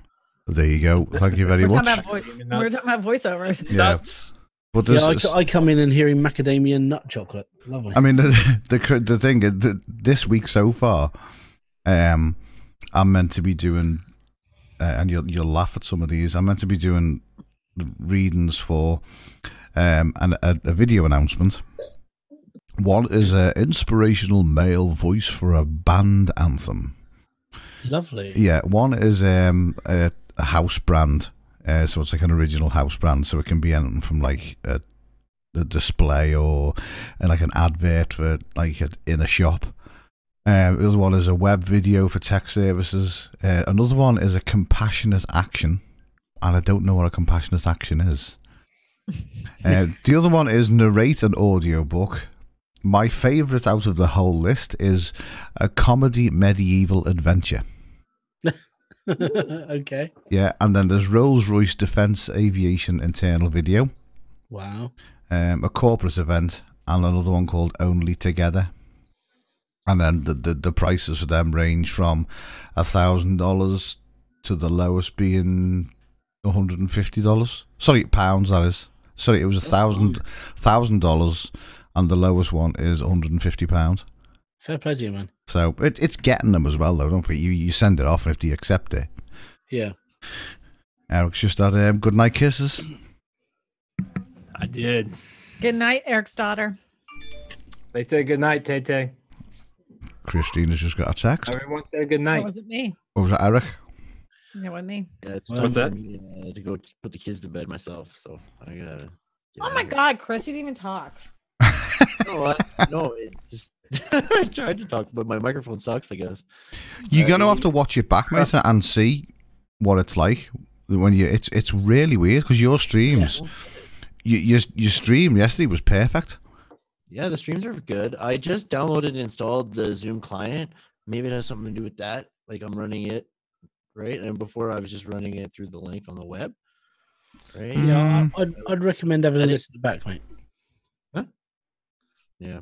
There you go. Thank you very much. We're talking about voiceovers. Yeah. But I come in and hearing macadamia nut chocolate. Lovely. I mean, the thing is, this week so far, I'm meant to be doing, and you'll laugh at some of these. I'm meant to be doing readings for a video announcement. One is an inspirational male voice for a band anthem. Lovely. Yeah, one is a house brand. So it's like an original house brand, so it can be anything from like a display or like an advert for like in a shop. The other one is a web video for tech services. Another one is a compassionate action, and I don't know what a compassionate action is. The other one is narrate an audiobook. My favourite out of the whole list is a comedy medieval adventure. Okay. Yeah, and then there's Rolls-Royce Defence Aviation Internal Video. Wow. A corporate event, and another one called Only Together. And then the prices for them range from $1,000 to the lowest being $150. Sorry, pounds, that is. Sorry, it was $1,000, and the lowest one is £150. Fair play to you, man. So it's getting them as well, though. Don't forget, you send it off if they accept it. Yeah. Eric's just had good night kisses. I did. Good night, Eric's daughter. They say good night, Tay Tay. Christina's just got a text. Everyone say good That night. wasn't me. Oh, was that Eric? That wasn't me. Yeah, it's What's time that? for me, to go put the kids to bed myself. So I gotta. Oh my God, Chris, you didn't even talk. No, it just. I tried to talk, but my microphone sucks. I guess. You're gonna have to watch it back, mate, and see what it's like when you. It's really weird because your streams, your stream yesterday was perfect. Yeah, the streams are good. I just downloaded and installed the Zoom client. Maybe it has something to do with that. Like I'm running it, right? And before I was just running it through the link on the web, right? Yeah, I'd recommend having a listen back, mate. Huh? Yeah.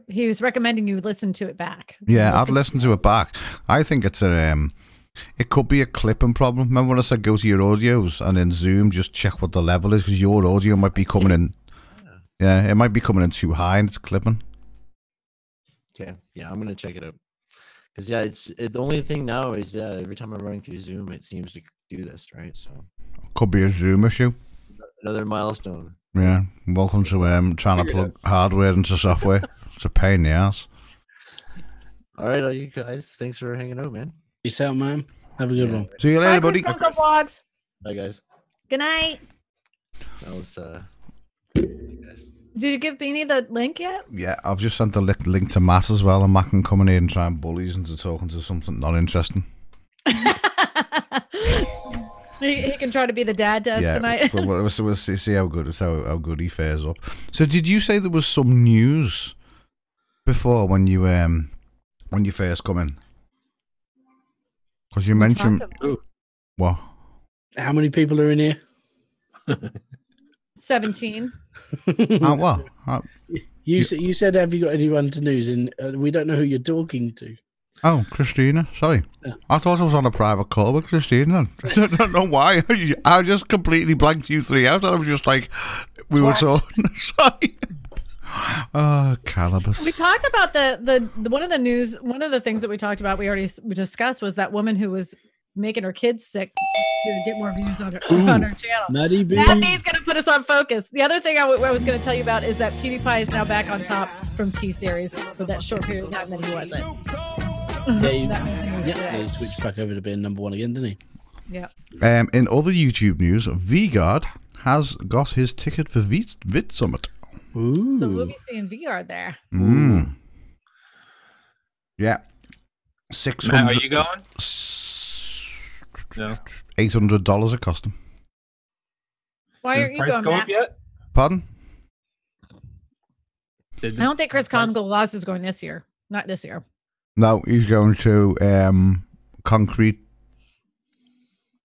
He was recommending you listen to it back. Yeah, I'd listen to it back. I think it's it could be a clipping problem. Remember when I said go to your audios and in Zoom just check what the level is because your audio might be coming in. Yeah, it might be coming in too high and it's clipping. Okay. Yeah, I'm gonna check it out. Because the only thing now is every time I'm running through Zoom, it seems to do this, right? So Could be a Zoom issue. another milestone. Yeah. Welcome to trying to plug hardware into software. It's a pain in the ass. All right, you guys. Thanks for hanging out, man. Peace out, man. Have a good one. See you later, buddy. Go vlogs. Bye, guys. Good night. That was Did you give Beanie the link yet? Yeah, I've just sent the link to Matt as well, and Matt can come in here and try and bully us into talking to something not interesting. He can try to be the dad to us tonight. we'll see how good he fares up. So, did you say there was some news before when you first come in? Because you mentioned what? How many people are in here? 17. What? You said, have you got anyone to news? And we don't know who you're talking to. Oh, Christina. Sorry. Yeah. I thought I was on a private call with Christina. I don't know why. I just completely blanked you three out. I was just like, we were talking. Sorry. Oh, cannabis. We talked about the one of the things that we talked about, we discussed was that woman who was making her kids sick to get more views on her channel. Maddie B. Matt B's going to put us on focus. The other thing I was going to tell you about is that PewDiePie is now back on top from T-Series for that short period of time that he wasn't. He switched back over to being number one again, didn't he? Yeah. In other YouTube news, VGuard has got his ticket for Vid Summit. Ooh. So we'll be seeing VR there. Yeah. 600. Matt, are you going? No. $800 it cost him. Why aren't you Price going, go Matt? up yet? Pardon? I don't think Chris Congolas is going this year. Not this year. No, he's going to Concrete.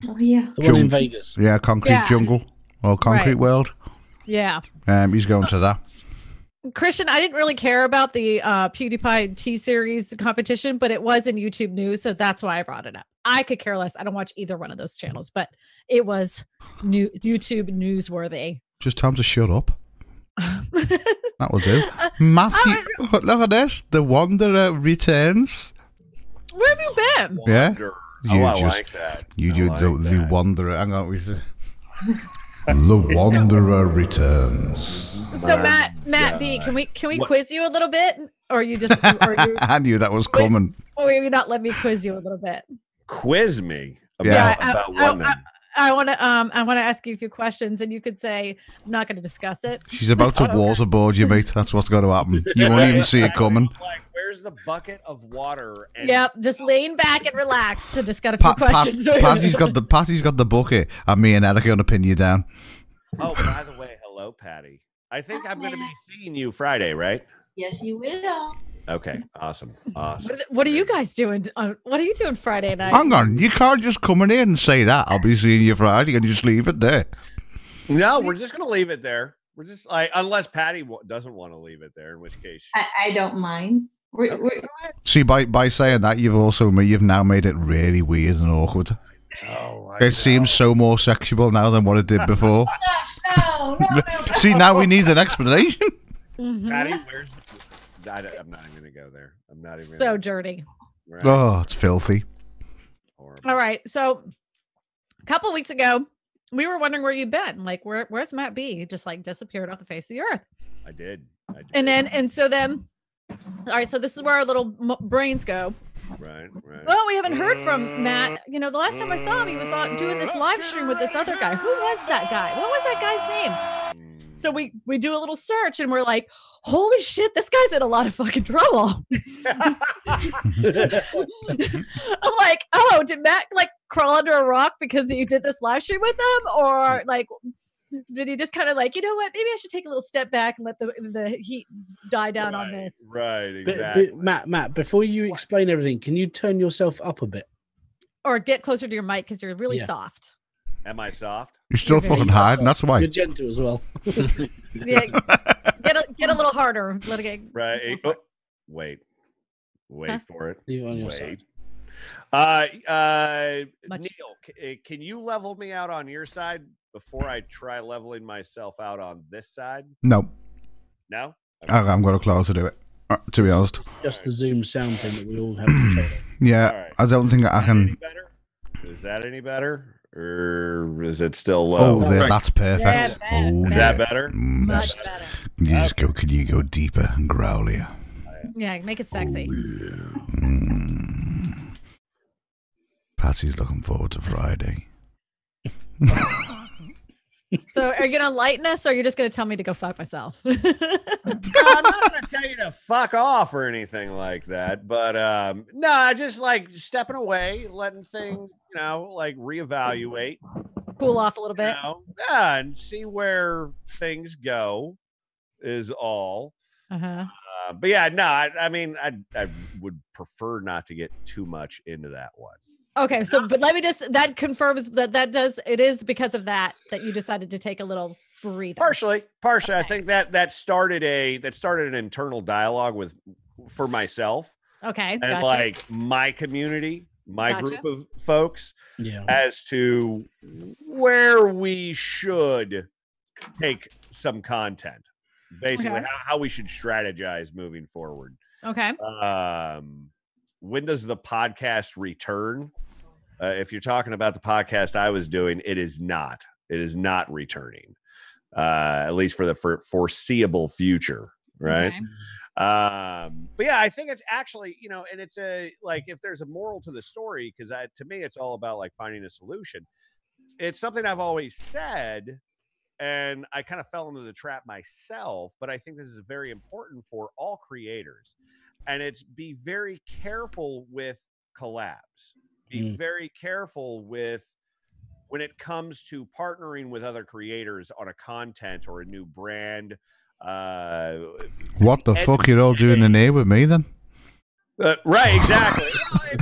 Oh yeah. The one in Vegas. Yeah, Concrete Jungle or Concrete Right. World. Yeah. He's going to that. Christian, I didn't really care about the PewDiePie T-Series competition, but it was in YouTube news, so that's why I brought it up. I could care less. I don't watch either one of those channels, but it was YouTube newsworthy. Just time to shut up. That will do. Matthew, look at this. The Wanderer returns. Where have you been? Yeah. I like that. You do the Wanderer. Hang on, we said. The Wanderer returns. So Matt B, can we quiz you a little bit, or you just? I knew that was coming. Or will you not let me quiz you a little bit? Quiz me about women. I want to ask you a few questions, and you could say I'm not going to discuss it. She's about to waterboard you, mate. That's what's going to happen. You won't even see it coming. Like, where's the bucket of water? And Yep, just lean back and relax. So just got a few questions. Patty's got the bucket, and me and Eric are going to pin you down. Oh, by the way, hello. hello, Patty. I think I'm going to be seeing you Friday, right? Yes, you will. Okay, awesome. Awesome. What are you guys doing? What are you doing Friday night? Hang on, you can't just come in here and say that. I'll be seeing you Friday and just leave it there. No, we're just going to leave it there. We're just like, unless Patty doesn't want to leave it there, in which case. I don't mind. See, by saying that, you've now made it really weird and awkward. Oh, it seems so more sexual now than what it did before. No. See, now we need an explanation. Patty, where's? I'm not even going to go there. I'm not even. So dirty. Right. Oh, it's filthy. Horrible. All right, so a couple weeks ago, we were wondering where you've been. Like, where's Matt B? He just like disappeared off the face of the earth. I did. And so then, all right, so this is where our little brains go. Right. Well, we haven't heard from Matt. You know, the last time I saw him, he was doing this live stream with this other guy. Who was that guy? What was that guy's name? So we do a little search and we're like, holy shit, this guy's in a lot of fucking trouble. I'm like, oh, did Matt like crawl under a rock because you did this live stream with him? Or like, did he just kind of like, you know what, maybe I should take a little step back and let the heat die down on this? Right, exactly. Matt, before you explain everything, can you turn yourself up a bit? Or get closer to your mic because you're really soft. Am I soft? You're still fucking hiding, that's why. You're gentle as well. Yeah, get a little harder. Let it get right. Oh, wait for it. Leave it on your side. Neil, can you level me out on your side before I try leveling myself out on this side? No. No? Okay. I'm going to close to do it, to be honest. Just the Zoom sound thing that we all have control of. Yeah, right. I don't think I can. Is that any better? Or is it still low? Oh, that's perfect. Is that better? Much better. Can you go deeper and growlier? Yeah, make it sexy. Patsy's looking forward to Friday. So are you going to lighten us or are you just going to tell me to go fuck myself? No, I'm not going to tell you to fuck off or anything like that. But no, just like stepping away, letting things, like reevaluate. Cool off a little bit. Yeah, and see where things go is all. Uh-huh. But yeah, no, I mean, I would prefer not to get too much into that one. Okay, so but let me that confirms that it is because of that you decided to take a little breather. Partially. Okay. I think that started an internal dialogue for myself. Okay, and gotcha. like my community, my group of folks, as to where we should take some content, basically how we should strategize moving forward. Okay. When does the podcast return? If you're talking about the podcast I was doing, it is not returning, at least for the foreseeable future. Right. Okay. But yeah, I think it's actually, and it's if there's a moral to the story, because to me, it's all about like finding a solution. It's something I've always said, and I kind of fell into the trap myself, but I think this is very important for all creators. And it's be very careful with collabs. Be very careful with when it comes to partnering with other creators on a content or a new brand. What the fuck you're all doing in here with me then? Right, exactly.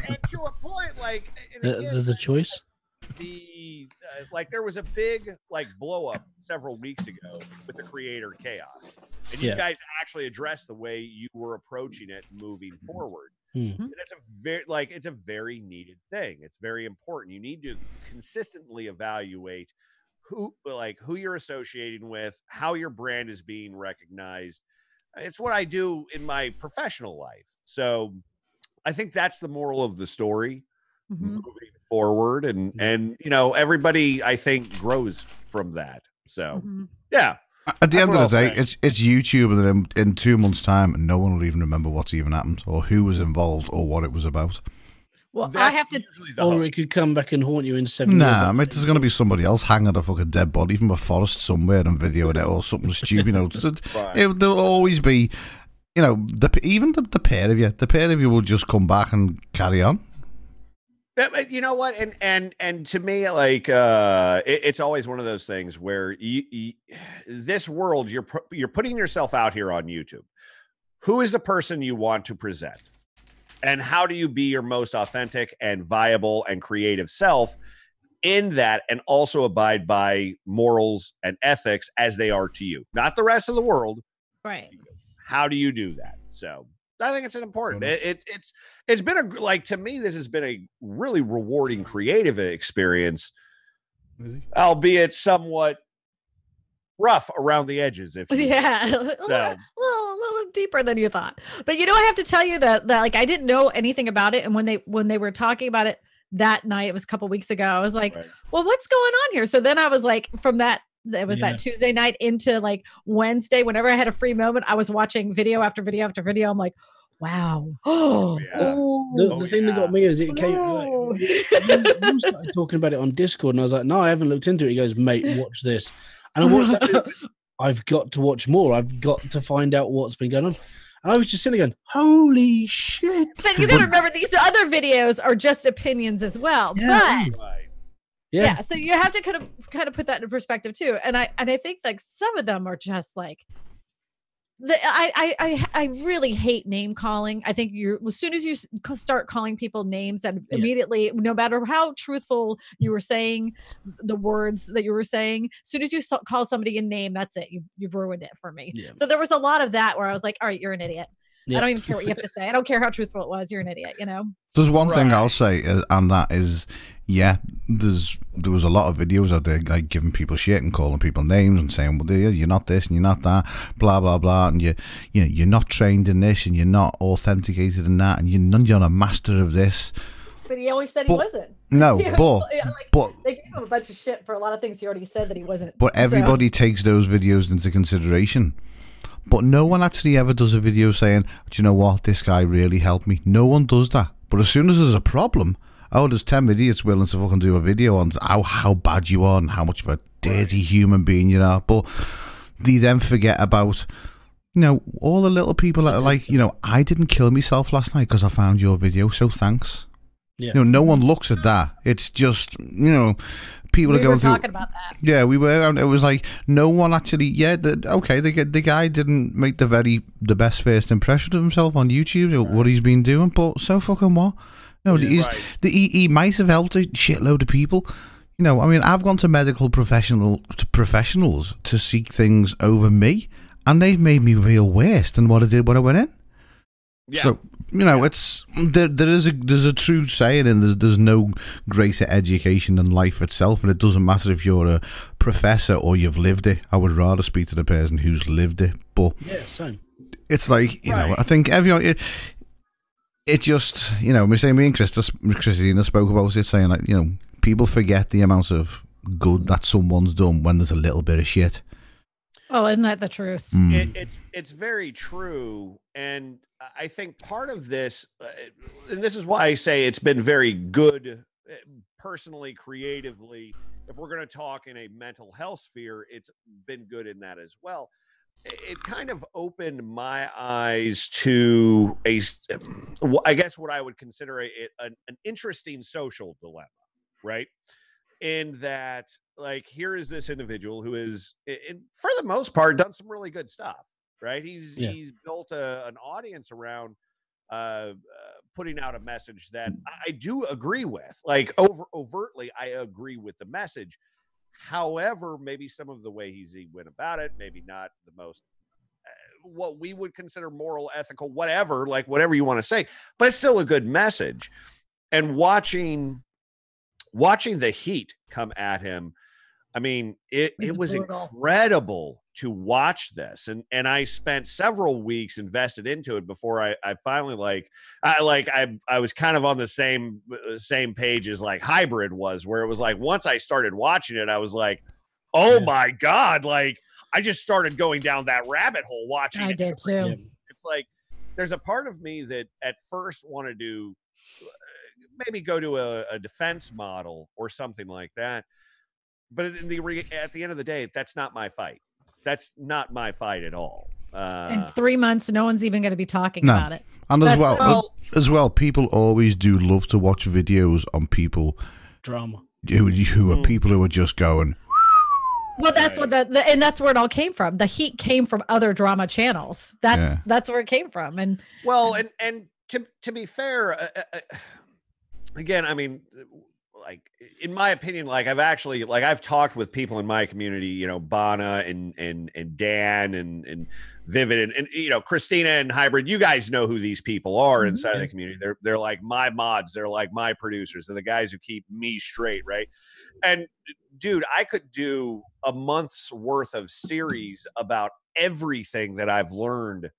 And to a point, like the choice. There was a big blow up several weeks ago with the creator chaos, and you guys actually addressed the way you were approaching it moving forward. And it's a very needed thing. It's very important. You need to consistently evaluate who you're associating with, how your brand is being recognized. It's what I do in my professional life. So I think that's the moral of the story moving forward. And everybody, I think, grows from that. So, yeah. At the end of the day, it's YouTube, and then in 2 months' time, no one will even remember what's even happened or who was involved or what it was about. Well, I have to. Or it could come back and haunt you in 7 years. Nah, I mean, there's going to be somebody else hanging a fucking dead body from a forest somewhere and video it or something stupid. There'll always be, even the pair of you. The pair of you will just come back and carry on. You know what? And to me, like, it's always one of those things where this world, you're putting yourself out here on YouTube. Who is the person you want to present? And how do you be your most authentic and viable and creative self in that, and also abide by morals and ethics as they are to you, not the rest of the world. Right. How do you do that? So I think it's an important. It's been like, to me, this has been a really rewarding creative experience, albeit somewhat rough around the edges. If yeah, a little deeper than you thought. But I have to tell you that like I didn't know anything about it, and when they were talking about it that night, it was a couple weeks ago, I was like, well, what's going on here? So then I was like, from that, it was that Tuesday night into like Wednesday, whenever I had a free moment, I was watching video after video after video. I'm like, wow. The thing that got me is it came. You started talking about it on Discord, and I was like, no, I haven't looked into it. He goes, mate, watch this. And I watched that. I've got to watch more. I've got to find out what's been going on. And I was just sitting there going, holy shit. But you got to remember, these other videos are just opinions as well. Yeah. But yeah, so you have to kind of put that into perspective too. And I think like some of them are just like, I really hate name calling. I think as soon as you start calling people names, and immediately, no matter how truthful you were saying the words that you were saying, as soon as you call somebody a name, that's it. You've ruined it for me. Yeah. So there was a lot of that where I was like, all right, you're an idiot. I don't even care what you have to say. I don't care how truthful it was. You're an idiot, There's one thing I'll say, and that is, there was a lot of videos out there like giving people shit and calling people names and saying, well, you're not this and you're not that, blah blah blah, and you're not trained in this and you're not authenticated in that, and you're not a master of this. But he always said he wasn't. No, but they gave him a bunch of shit for a lot of things he already said that he wasn't. But everybody takes those videos into consideration. But no one actually ever does a video saying, do you know what, this guy really helped me. No one does that. But as soon as there's a problem, there's 10 idiots willing to fucking do a video on how bad you are and how much of a dirty human being you are. But they then forget about, all the little people that are like, I didn't kill myself last night because I found your video, so thanks. Yeah. No one looks at that. It's just, people are going through. Talking about that. Yeah, we were. And it was like no one actually. Yeah, the guy didn't make the best first impression of himself on YouTube or what he's been doing. But so fucking what? He might have helped a shitload of people. I mean, I've gone to medical professionals to seek things over me, and they've made me feel worse than what I did when I went in. Yeah. So it's there's a true saying, and there's no greater education than life itself, and it doesn't matter if you're a professor or you've lived it. I would rather speak to the person who's lived it. But same. It's like I think everyone. It just me and Christina spoke about it, saying like people forget the amount of good that someone's done when there's a little bit of shit. Oh, isn't that the truth? It's very true, and I think part of this, and this is why I say it's been very good, personally, creatively. If we're going to talk in a mental health sphere, it's been good in that as well. It kind of opened my eyes to I guess what I would consider an interesting social dilemma, right? In that, like, here is this individual who is, for the most part, done some really good stuff, right? He's built an audience around putting out a message that I do agree with. Like, overtly, I agree with the message. However, maybe some of the way he went about it, maybe not the most what we would consider moral, ethical, whatever you want to say, but it's still a good message. And watching the heat come at him, I mean, it was brutal. Incredible to watch this. And I spent several weeks invested into it before I finally I was kind of on the same page as like Hybrid was, where it was like, once I started watching it, I was like, oh my God, like I just started going down that rabbit hole watching it. I did too. It's like, there's a part of me that at first wanted to maybe go to a defense model or something like that. But at the end of the day, that's not my fight. That's not my fight at all. In 3 months, no one's even going to be talking about it. And as well, people always do love to watch videos on people drama who are people who are just going. Well, that's what and that's where it all came from. The heat came from other drama channels. That's where it came from. And to be fair, again, I mean, like in my opinion, like I've talked with people in my community, you know, Bana and Dan and Vivid and you know, Christina and Hybrid. You guys know who these people are inside of the community. They're like my mods. They're like my producers. They're the guys who keep me straight, right? And dude, I could do a month's worth of series about everything that I've learned,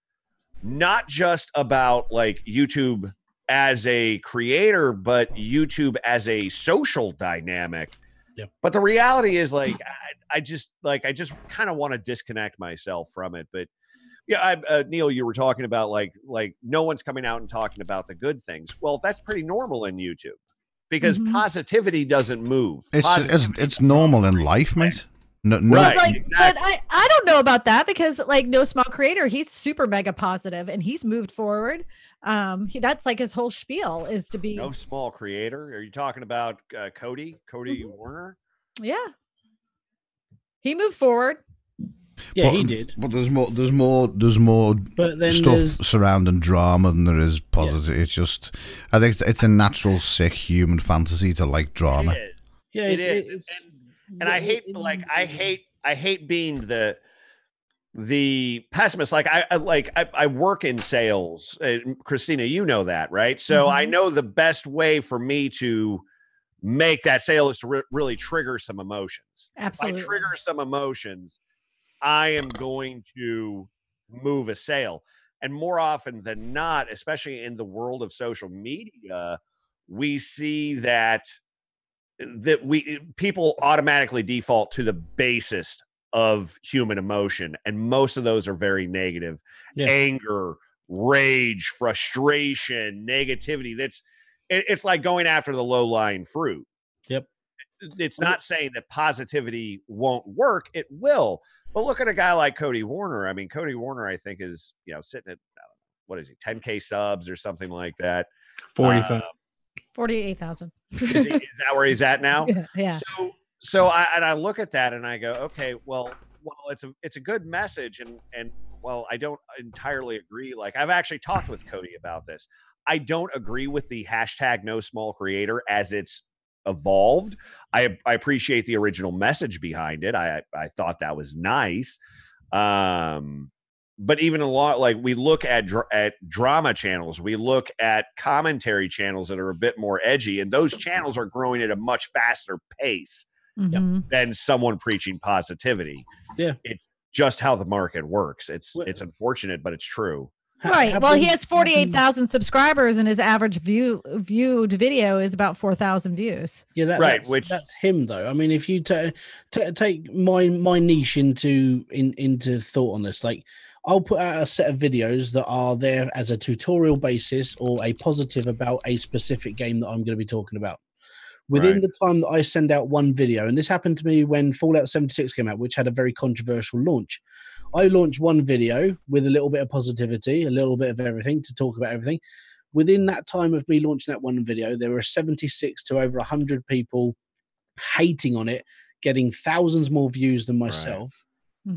not just about like YouTube as a creator, but YouTube as a social dynamic. Yep. But the reality is, like, I just kind of want to disconnect myself from it. But yeah, Neil, you were talking about like no one's coming out and talking about the good things. Well, that's pretty normal in YouTube because positivity doesn't move. It's normal in life, mate. No, right. Like, exactly. But I don't know about that because like No Small Creator, he's super mega positive and he's moved forward. That's like his whole spiel is to be No Small Creator. Are you talking about Cody Warner? Yeah, he moved forward. Yeah, he did. But there's more but then stuff surrounding drama than there is positive. Yeah. It's just, I think it's a natural, sick human fantasy to like drama. It is. And I hate being the pessimist. Like I work in sales. Christina, you know that, right? So I know the best way for me to make that sale is to really trigger some emotions. Absolutely. If I trigger some emotions, I am going to move a sale. And more often than not, especially in the world of social media, we see that people automatically default to the basest of human emotion, and most of those are very negative. Anger, rage, frustration, negativity. It's like going after the low-lying fruit. Yep. It's not saying that positivity won't work. It will. But look at a guy like Cody Warner. I mean, Cody Warner, I think, is, you know, sitting at, what is he, 10K subs or something like that. 45. 48,000. Is that where he's at now? Yeah. So I look at that and I go, okay, well, it's a good message, and well, I don't entirely agree. Like, I've actually talked with Cody about this. I don't agree with the hashtag No Small Creator as it's evolved. I appreciate the original message behind it. I thought that was nice. But even a lot, like, we look at drama channels, we look at commentary channels that are a bit more edgy, and those channels are growing at a much faster pace than someone preaching positivity. Yeah, it's just how the market works. It's unfortunate, but it's true. Right. Well, he has 48,000 subscribers, and his average viewed video is about 4,000 views. Yeah, that's him though. I mean, if you take my niche into thought on this, like, I'll put out a set of videos that are there as a tutorial basis or a positive about a specific game that I'm going to be talking about. Within the time that I send out one video, and this happened to me when Fallout 76 came out, which had a very controversial launch. I launched one video with a little bit of positivity, a little bit of everything to talk about everything. Within that time of me launching that one video, there were 76 to over 100 people hating on it, getting thousands more views than myself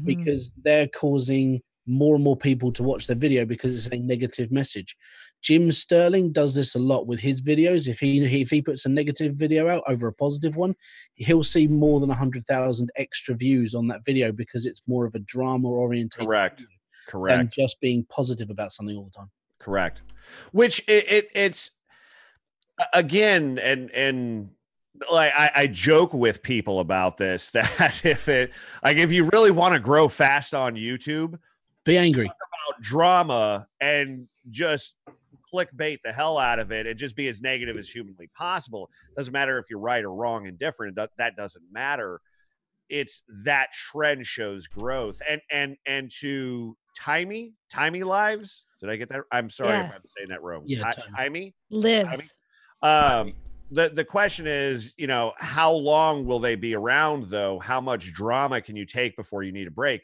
because they're causing more and more people to watch their video because it's a negative message. Jim Sterling does this a lot with his videos. If he puts a negative video out over a positive one, he'll see more than 100,000 extra views on that video because it's more of a drama oriented. Correct. Than just being positive about something all the time. Correct. Which it's again, and like I joke with people about this, that if you really want to grow fast on YouTube, be angry about drama and just clickbait the hell out of it and just be as negative as humanly possible. Doesn't matter if you're right or wrong and different. That doesn't matter. It's that trend shows growth. And to Timey Lives. Did I get that? I'm sorry if I'm saying that wrong. Yeah, Timey Lives. The question is, you know, how long will they be around though? How much drama can you take before you need a break?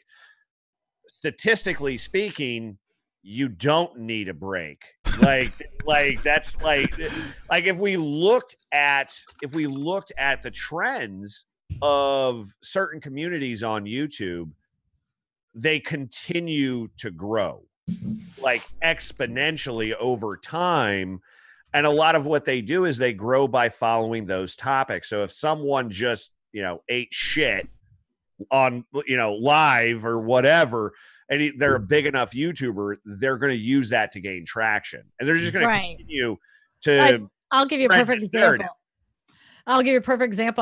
Statistically speaking, you don't need a break. like that's like if we looked at the trends of certain communities on YouTube, they continue to grow like exponentially over time. And a lot of what they do is they grow by following those topics. So if someone just, ate shit on, live or whatever, and they're a big enough YouTuber, they're going to use that to gain traction. And they're just going to continue to. I'll give you a perfect example.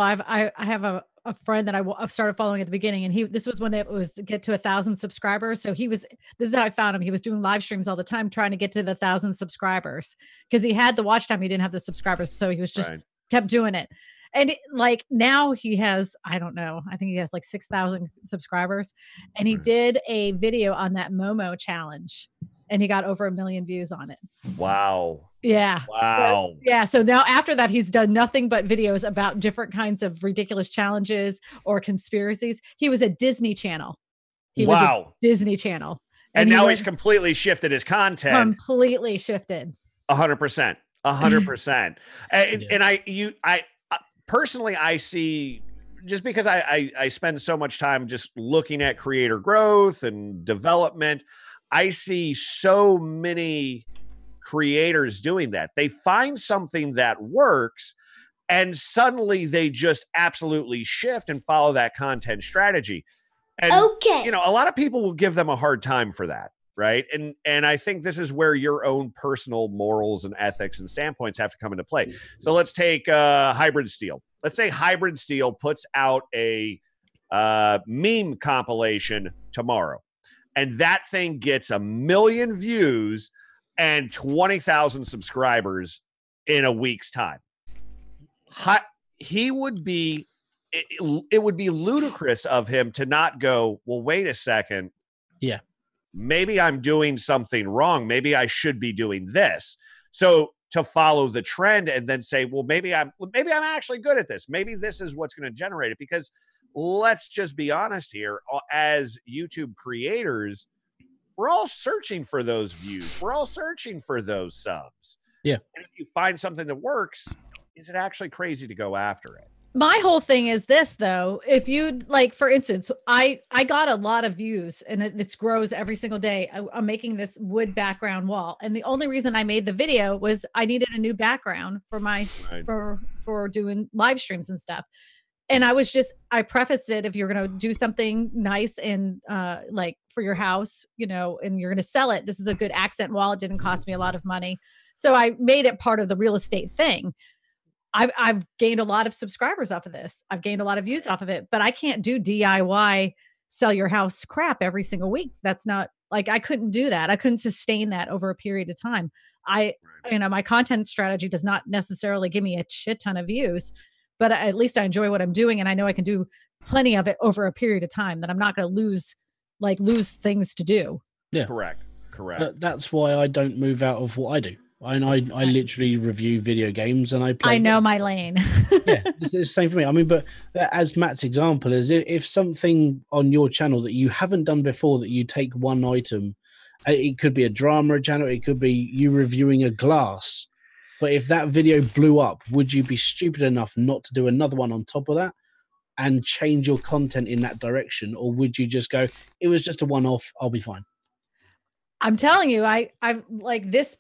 I have a friend that I've started following at the beginning, and this was when it was to get to 1,000 subscribers. So this is how I found him. He was doing live streams all the time, trying to get to the 1,000 subscribers because he had the watch time. He didn't have the subscribers. So he was just kept doing it. And now he has, I don't know, I think he has like 6,000 subscribers, and he did a video on that Momo challenge, and he got over 1 million views on it. Wow. Yeah. Wow. Yeah. So now after that, he's done nothing but videos about different kinds of ridiculous challenges or conspiracies. He was a Disney Channel. Disney Channel. And now he's completely shifted his content. Completely shifted. 100%. 100%. And I personally, I see, just because I spend so much time just looking at creator growth and development, I see so many creators doing that. They find something that works, and suddenly they just absolutely shift and follow that content strategy. And, a lot of people will give them a hard time for that. Right. And I think this is where your own personal morals and ethics and standpoints have to come into play. So let's take Hybrid Steel. Let's say Hybrid Steel puts out a meme compilation tomorrow, and that thing gets 1 million views and 20,000 subscribers in a week's time. It would be ludicrous of him to not go, well, wait a second. Yeah. Maybe I'm doing something wrong. Maybe I should be doing this. So to follow the trend and then say, well, maybe I'm actually good at this. Maybe this is what's going to generate it. Because let's just be honest here, as YouTube creators, we're all searching for those views. We're all searching for those subs. Yeah. And if you find something that works, is it actually crazy to go after it? My whole thing is this, though. If you for instance, I got a lot of views, and it grows every single day. I'm making this wood background wall, and the only reason I made the video was I needed a new background for my for doing live streams and stuff. And I prefaced it, if you're going to do something nice and for your house, and you're going to sell it, this is a good accent wall. It didn't cost me a lot of money. So I made it part of the real estate thing. I've gained a lot of subscribers off of this. I've gained a lot of views off of it, but I can't do DIY sell your house crap every single week. That's not I couldn't do that. I couldn't sustain that over a period of time. My content strategy does not necessarily give me a shit ton of views, but at least I enjoy what I'm doing. And I know I can do plenty of it over a period of time, that I'm not going to lose things to do. Yeah. Correct. That's why I don't move out of what I do. I literally review video games, and I know my lane. Yeah, it's the same for me. I mean, but as Matt's example is, if something on your channel that you haven't done before, that you take one item, it could be a drama channel, it could be you reviewing a glass, but if that video blew up, would you be stupid enough not to do another one on top of that and change your content in that direction? Or would you just go, it was just a one-off, I'll be fine? I'm telling you, I've like this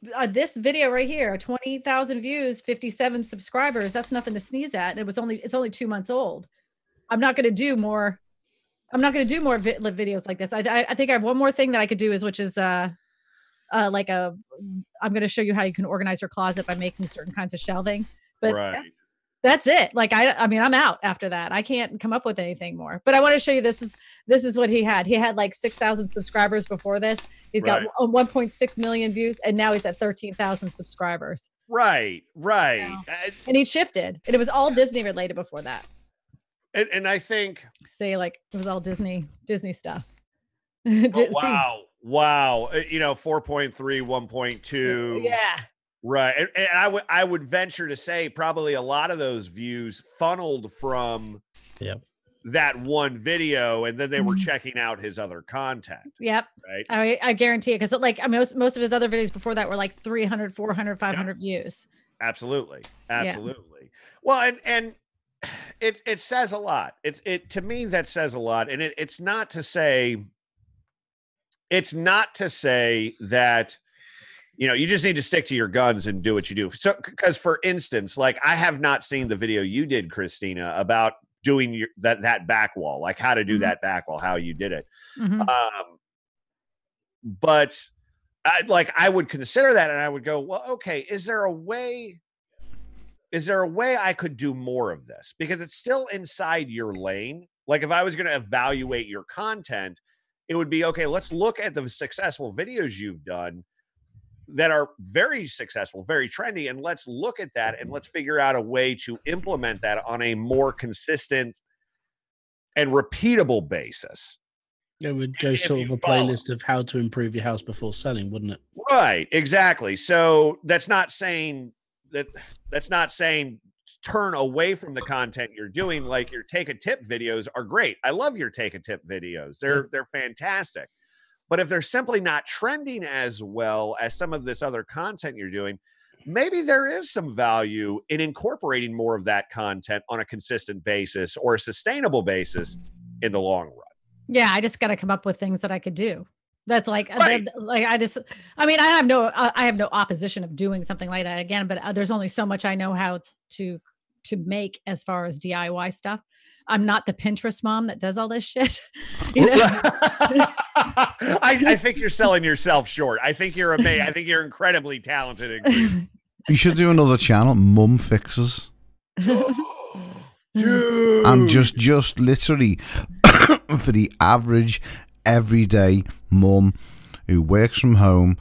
video right here, 20,000 views, 57 subscribers. That's nothing to sneeze at. It's only 2 months old. I'm not going to do more. I'm not going to do more videos like this. I think I have one more thing that I could do which is I'm going to show you how you can organize your closet by making certain kinds of shelving. But that's it. I mean, I'm out after that. I can't come up with anything more. But I want to show you this is what he had. He had 6,000 subscribers before this. He's got 1.6 million views, and now he's at 13,000 subscribers. Right. And he shifted, and it was all Disney related before that. And I think it was all Disney stuff. Wow. 4.3, 1.2. Yeah. Right. And I would venture to say probably a lot of those views funneled from that one video, and then they were checking out his other content. Yep. Right. I guarantee it. Cause like, I mean, most of his other videos before that were like 300, 400, 500 views. Absolutely. Absolutely. Yeah. Well, and it says a lot. To me, that says a lot. And it's not to say that, you just need to stick to your guns and do what you do. So, because for instance, like I have not seen the video you did, Christina, about doing that back wall, like how to do that back wall, how you did it. But I would consider that, and I would go, well, okay, is there a way I could do more of this? Because it's still inside your lane. Like if I was going to evaluate your content, it would be, okay, let's look at the successful videos you've done that are very successful, very trendy. And let's look at that and let's figure out a way to implement that on a more consistent and repeatable basis. It would go sort of a playlist of how to improve your house before selling, wouldn't it? Right. Exactly. So that's not saying turn away from the content you're doing. Like your take a tip videos are great. I love your take a tip videos. They're fantastic. But if they're simply not trending as well as some of this other content you're doing, maybe there is some value in incorporating more of that content on a consistent basis or a sustainable basis in the long run. Yeah, I just got to come up with things that I could do. That's like, I have no opposition of doing something like that again, but there's only so much I know how to make as far as DIY stuff. I'm not the Pinterest mom that does all this shit. I think you're selling yourself short. I think you're amazing. I think you're incredibly talented. You should do another channel, Mum Fixes. Dude. And just literally for the average everyday mum who works from home,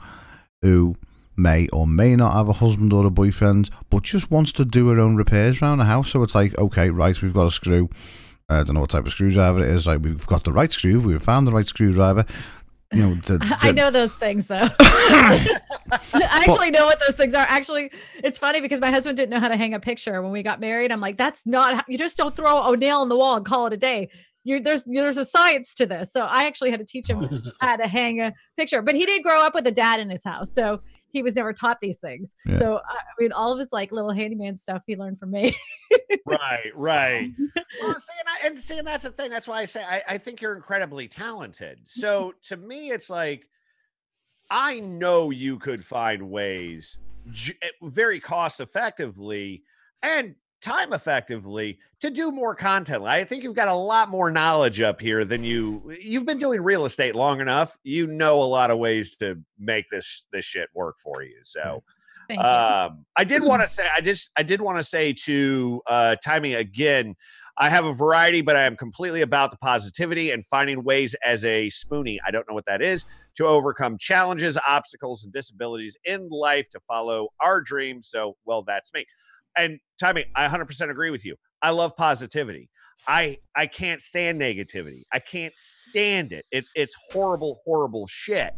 who may or may not have a husband or a boyfriend, but just wants to do her own repairs around the house. So it's like, okay, right, we've got a screw. I don't know what type of screwdriver it is. Like, we've got the right screw. We've found the right screwdriver. I know those things though. I actually know what those things are. Actually, it's funny because my husband didn't know how to hang a picture when we got married. I'm like, that's not how, you just don't throw a nail in the wall and call it a day. There's a science to this. So I actually had to teach him how to hang a picture, but he did grow up with a dad in his house. So he was never taught these things. Yeah. So, I mean, all of his like little handyman stuff he learned from me. Right. Well, and that's the thing. That's why I say I think you're incredibly talented. So to me, it's like, I know you could find ways very cost effectively and time effectively to do more content. I think you've got a lot more knowledge up here than you've been doing real estate long enough. You know a lot of ways to make this shit work for you. So I did want to say to Timmy again, I have a variety, but I am completely about the positivity and finding ways as a spoonie. I don't know what that is, to overcome challenges, obstacles, and disabilities in life to follow our dreams. So, well, that's me. And Tommy, I 100% agree with you. I love positivity. I can't stand negativity. I can't stand it. It's horrible, horrible shit.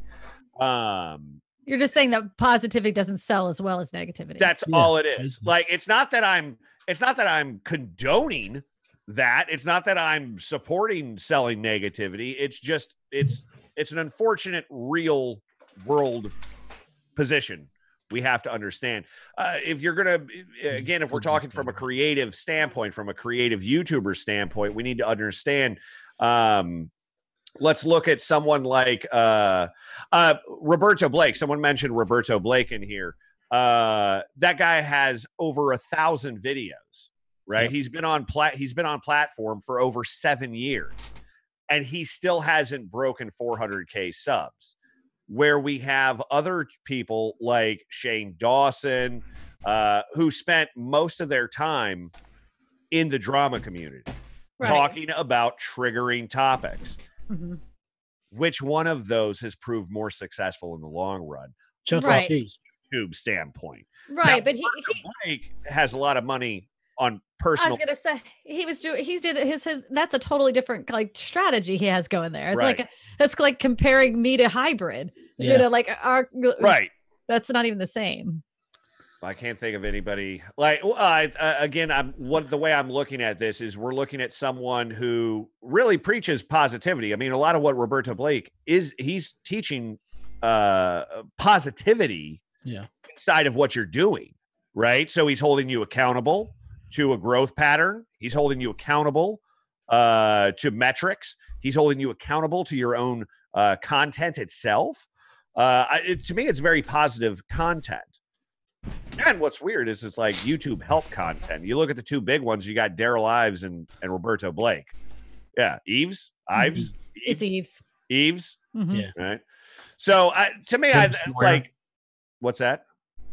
You're just saying that positivity doesn't sell as well as negativity. That's all it is. Like, it's not that I'm condoning that. It's not that I'm supporting selling negativity. It's just it's an unfortunate real world position we have to understand. If you're going to, again, if we're talking from a creative standpoint, from a creative YouTuber standpoint, we need to understand, let's look at someone like Roberto Blake. Someone mentioned Roberto Blake in here. That guy has over 1,000 videos, right? Yep. He's been on platform for over 7 years, and he still hasn't broken 400K subs. Where we have other people like Shane Dawson, who spent most of their time in the drama community, talking about triggering topics. Mm-hmm. Which one of those has proved more successful in the long run? Just from a YouTube standpoint. Right, now, but he Blake has a lot of money on personal. I was gonna say he did his that's a totally different like strategy he has going there. It's that's like comparing me to hybrid. Yeah. Like our right. That's not even the same. I can't think of anybody like again. The way I'm looking at this is we're looking at someone who really preaches positivity. I mean, a lot of what Roberto Blake he's teaching positivity inside of what you're doing, right? So he's holding you accountable to a growth pattern. He's holding you accountable to metrics. He's holding you accountable to your own content itself. To me, it's very positive content. And what's weird is it's like YouTube help content. You look at the two big ones, you got Daryl Ives and Roberto Blake. Yeah. Ives? It's Eves. Mm-hmm. Yeah. Right. So to me, I like, what's that?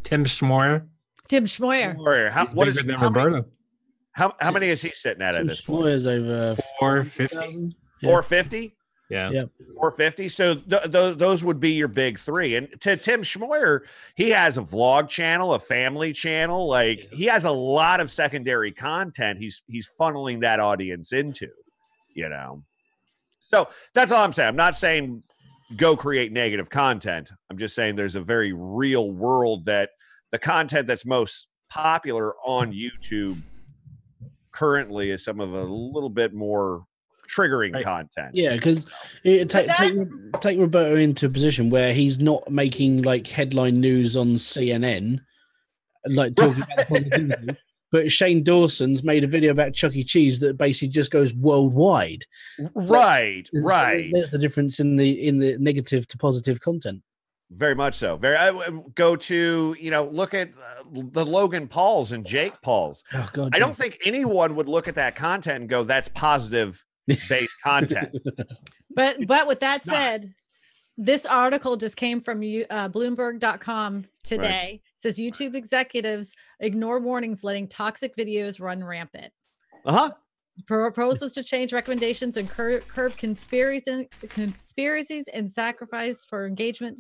Tim Schmoyer. What is Roberto? How many is he sitting at this point? Schmoyer's over 450. 450? Yeah. 450. So those would be your big three. And to Tim Schmoyer, he has a vlog channel, a family channel. Like he has a lot of secondary content. He's funneling that audience into, So that's all I'm saying. I'm not saying go create negative content. I'm just saying there's a very real world that the content that's most popular on YouTube currently is some of a little bit more triggering content. Yeah, because take Roberto into a position where he's not making like headline news on CNN, like talking about positivity. But Shane Dawson's made a video about Chuck E. Cheese that basically just goes worldwide. Right. There's the difference in the negative to positive content. Very much so. Go to, look at the Logan Pauls and Jake Pauls. Oh, God, I don't think anyone would look at that content and go, that's positive based content. But with that said, this article just came from Bloomberg.com today. Right. It says YouTube executives ignore warnings letting toxic videos run rampant. Proposals to change recommendations and curb conspiracies and sacrifice for engagement.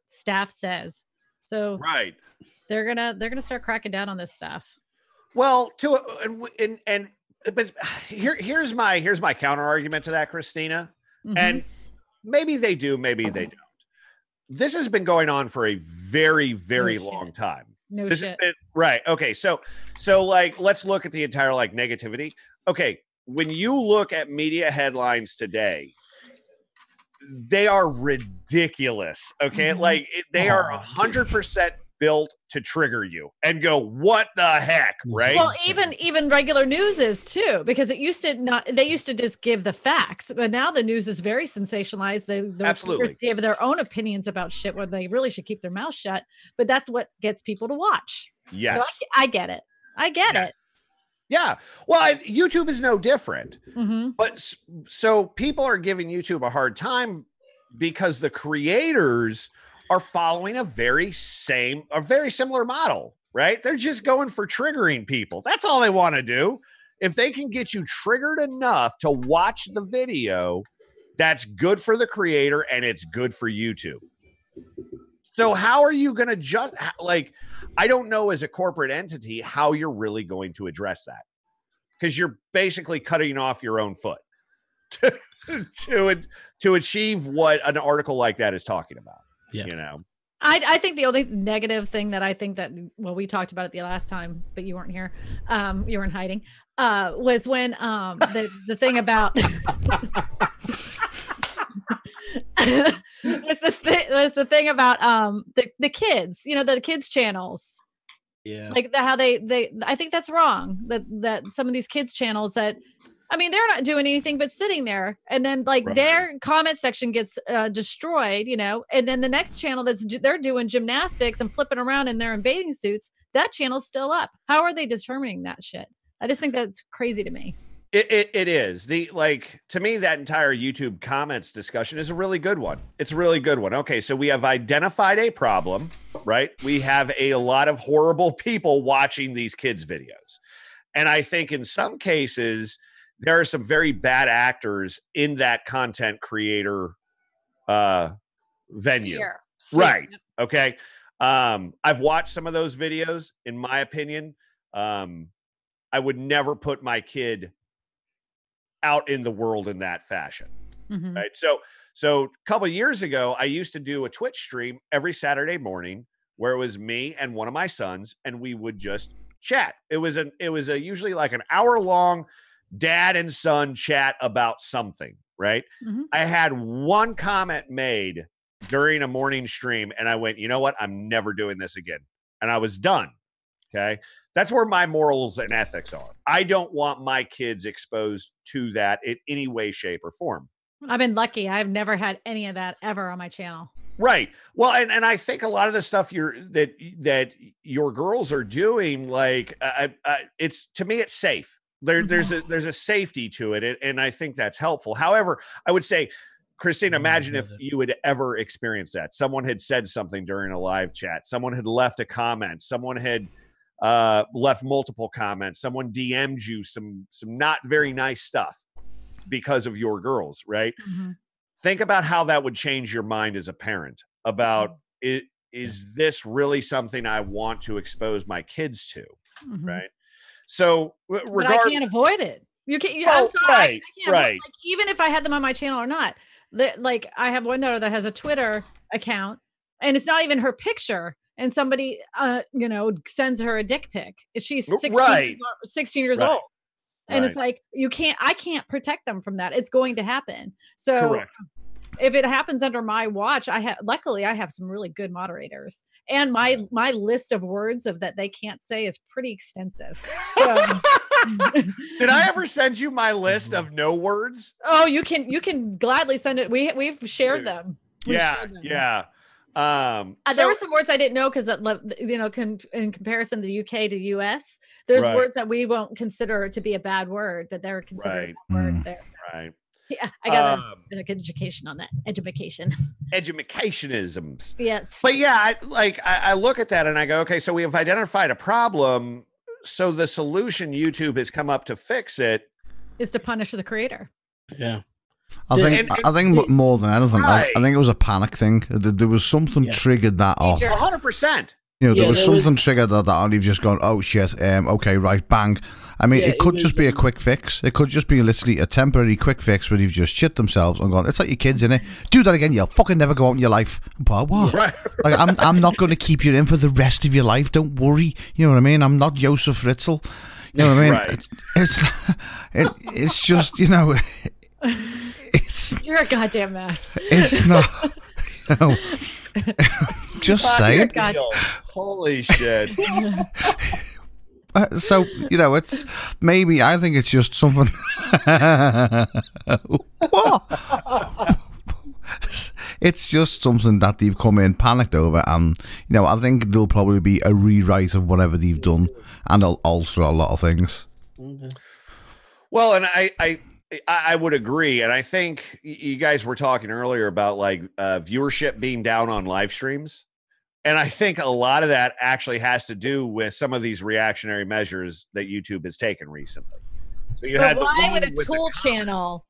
Staff says so. Right. They're gonna start cracking down on this stuff. Well, but here's my counter argument to that, Christina. Mm-hmm. And maybe they do, maybe they don't. This has been going on for a very, very long time. No shit. Right. Okay. So like, let's look at the entire like negativity. Okay. When you look at media headlines today, they are ridiculous. Okay. Mm-hmm. Like they are 100% built to trigger you and go, what the heck? Right. Well, even regular news is too, because they used to just give the facts, but now the news is very sensationalized. The reporters give their own opinions about shit where they really should keep their mouth shut, but that's what gets people to watch. Yes. So I get it. It. Yeah. Well, YouTube is no different, mm-hmm. But so people are giving YouTube a hard time because the creators are following a very similar model, right? They're just going for triggering people. That's all they want to do. If they can get you triggered enough to watch the video, that's good for the creator and it's good for YouTube. So how are you going to I don't know as a corporate entity how you're really going to address that, because you're basically cutting off your own foot to achieve what an article like that is talking about. Yeah. I think the only negative thing that I think that, we talked about it the last time, but you weren't here. You were in hiding. Was when the thing about was the thing about the kids, the kids channels. Yeah. Like how they I think that's wrong. That some of these kids channels that, I mean, they're not doing anything but sitting there, and then their comment section gets destroyed, and then the next channel they're doing gymnastics and flipping around and they're in bathing suits. That channel's still up. How are they determining that shit? I just think that's crazy to me. It is to me, that entire YouTube comments discussion is a really good one. It's a really good one. Okay. So we have identified a problem, right? We have a lot of horrible people watching these kids' videos. And I think in some cases, there are some very bad actors in that content creator venue. Sphere. Right. Okay. I've watched some of those videos. In my opinion, I would never put my kid out in the world in that fashion. Mm-hmm. Right. So a couple of years ago, I used to do a Twitch stream every Saturday morning where it was me and one of my sons, and we would just chat. It was usually like an hour-long dad and son chat about something, right? Mm-hmm. I had one comment made during a morning stream, and I went, you know what? I'm never doing this again. And I was done. Okay. That's where my morals and ethics are. I don't want my kids exposed to that in any way, shape, or form. I've been lucky. I've never had any of that ever on my channel. Right. Well, and I think a lot of the stuff that your girls are doing, like, it's, to me, it's safe. There's a safety to it, and I think that's helpful. However, I would say, Christine, imagine if you had ever experienced that. Someone had said something during a live chat. Someone had left a comment. Someone had left multiple comments. Someone DM'd you some not very nice stuff because of your girls, right? Mm-hmm. Think about how that would change your mind as a parent about it. Is this really something I want to expose my kids to? Mm-hmm. Right. So, but I can't avoid it. You can't. I'm sorry. Right. Like, even if I had them on my channel or not, like I have one daughter that has a Twitter account, and it's not even her picture. And somebody, sends her a dick pic. She's 16 years old. And it's like, I can't protect them from that. It's going to happen. So correct. If it happens under my watch, luckily I have some really good moderators, and my list of words that they can't say is pretty extensive. Did I ever send you my list of no words? Oh, you can gladly send it. We've shared them. Yeah. There were some words I didn't know because, in comparison to the UK to US, there's words that we won't consider to be a bad word, but they're considered a bad word there. Right. Yeah, I got an education on that. Educationisms. Yes. But yeah, I look at that and I go, okay, so we have identified a problem. So the solution YouTube has come up to fix it is to punish the creator. Yeah. I think more than anything, I think it was a panic thing. There was something triggered that off. 100%. There was something triggered that and you've just gone, oh shit, okay, right, bang. I mean, it could just be a quick fix. It could just be literally a temporary quick fix where you've just shit themselves and gone, it's like your kids, innit? Do that again, you'll fucking never go out in your life. But what? Right. Like, I'm not going to keep you in for the rest of your life. Don't worry. You know what I mean? I'm not Joseph Fritzl. You know what I mean? Right. It's just, You're a goddamn mess. It's not, just saying. Holy shit. So, it's maybe, I think it's just something. What? It's just something that they've come in panicked over, and I think there'll probably be a rewrite of whatever they've done, and they'll alter a lot of things. Okay. Well, and I would agree, and I think you guys were talking earlier about viewership being down on live streams. And I think a lot of that actually has to do with some of these reactionary measures that YouTube has taken recently. So you had why would a tool channel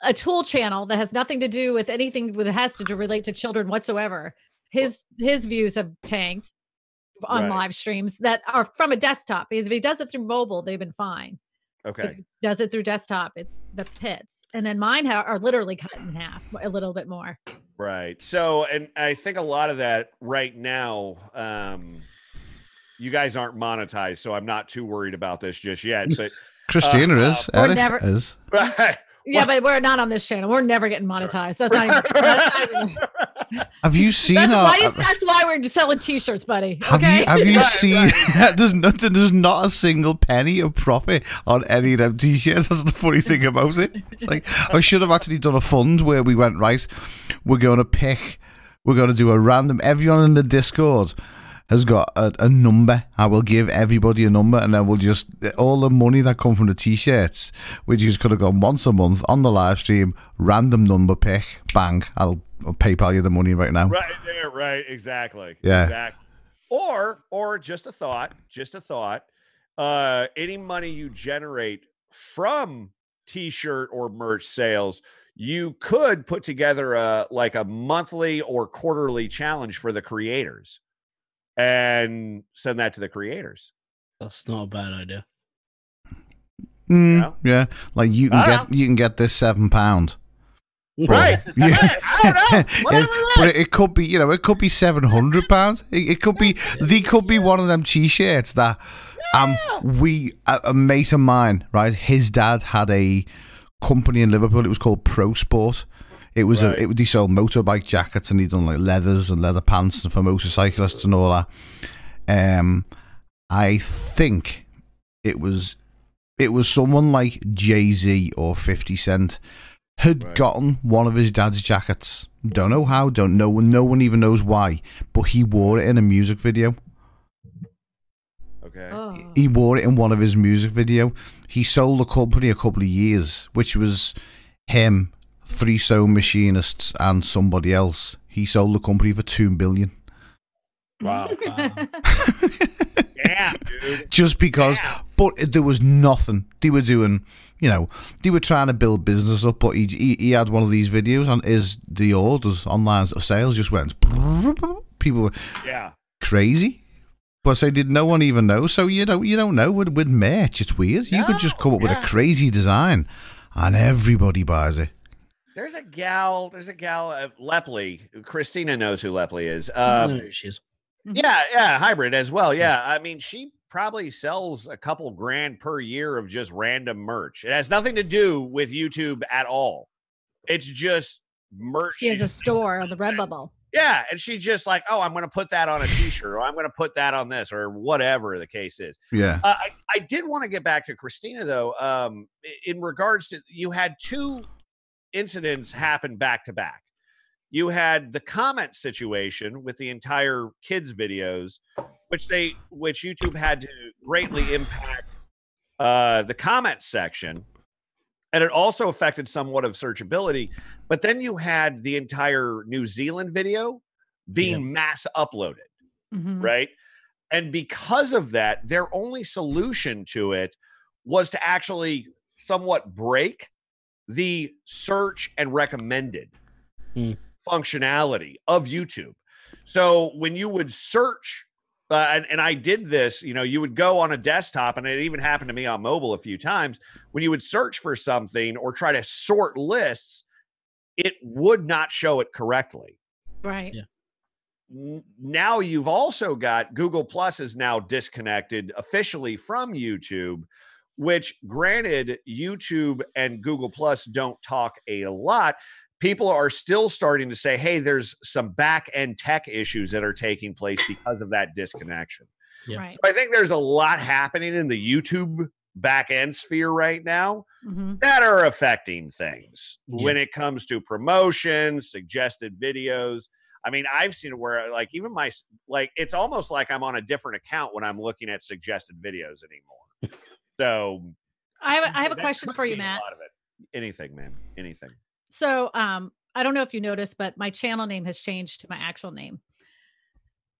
that has nothing to do with anything that has to relate to children whatsoever, his views have tanked on live streams that are from a desktop, because if he does it through mobile, they've been fine. Okay. If he does it through desktop, it's the pits. And then mine are literally cut in half, a little bit more. Right. So, and I think a lot of that right now, you guys aren't monetized, so I'm not too worried about this just yet. But Christina is. Eric is. Right. Yeah, but we're not on this channel. We're never getting monetized. That's not even. Have you seen? That's why we're selling T-shirts, buddy. Okay. Have you seen? There's not a single penny of profit on any of them T-shirts. That's the funny thing about it. It's like I should have actually done a fund where we went, right, we're going to do a random. Everyone in the Discord has got a number. I will give everybody a number, and then we'll just, all the money that come from the T-shirts, we just could have gone once a month on the live stream, random number pick, bang, I'll PayPal you the money right now. Right there, right, exactly. Yeah. Exactly. Or just a thought, any money you generate from T-shirt or merch sales, you could put together a monthly or quarterly challenge for the creators and send that to the creators. That's not a bad idea. Yeah. Like you can get this £7. Right. Yeah. I don't know. Whatever it But is. it could be, it could be £700. It could be, they could be one of them T-shirts that, a mate of mine, right? His dad had a company in Liverpool. It was called Pro Sport. It was they sold motorbike jackets, and he done like leathers and leather pants for motorcyclists and all that. I think it was someone like Jay-Z or 50 Cent had gotten one of his dad's jackets. Don't know how, don't know. No one even knows why, but he wore it in a music video. Okay. Oh. He wore it in one of his music video. He sold the company a couple of years, which was him, 3 sewing machinists, and somebody else. He sold the company for $2 billion. Wow. Damn, dude. Just because, but there was nothing. They were doing, they were trying to build business up, but he had one of these videos, and the orders, online sales just went, people were crazy. But so did no one even know? So you don't know with merch. It's weird. You could just come up with a crazy design, and everybody buys it. There's a gal, Lepley. Christina knows who Lepley is. I know who she is. Yeah, hybrid as well. Yeah, I mean, she probably sells a couple grand per year of just random merch. It has nothing to do with YouTube at all. It's just merch. She has a store on the Redbubble. Yeah, and she's just like, oh, I'm going to put that on a T-shirt, or I'm going to put that on this, or whatever the case is. Yeah. I did want to get back to Christina, though, in regards to, you had 2 incidents happen back to back. You had the comment situation with the entire kids' videos, which YouTube had to greatly impact the comment section. And it also affected somewhat of searchability. But then you had the entire New Zealand video being mass uploaded, right? And because of that, their only solution to it was to actually somewhat break the search and recommended functionality of YouTube. So when you would search, and I did this, you would go on a desktop, and it even happened to me on mobile a few times. When you would search for something or try to sort lists, it would not show it correctly. Right. Yeah. Now you've also got Google Plus is now disconnected officially from YouTube, which, granted, YouTube and Google Plus don't talk a lot. People are still starting to say, hey, there's some back-end tech issues that are taking place because of that disconnection. Yeah. Right. So I think there's a lot happening in the YouTube back-end sphere right now that are affecting things when it comes to promotions, suggested videos. I mean, I've seen it where, like, even it's almost like I'm on a different account when I'm looking at suggested videos anymore. So I have a question for you, Matt. A lot of it. Anything, man. Anything. So, I don't know if you noticed, but my channel name has changed to my actual name.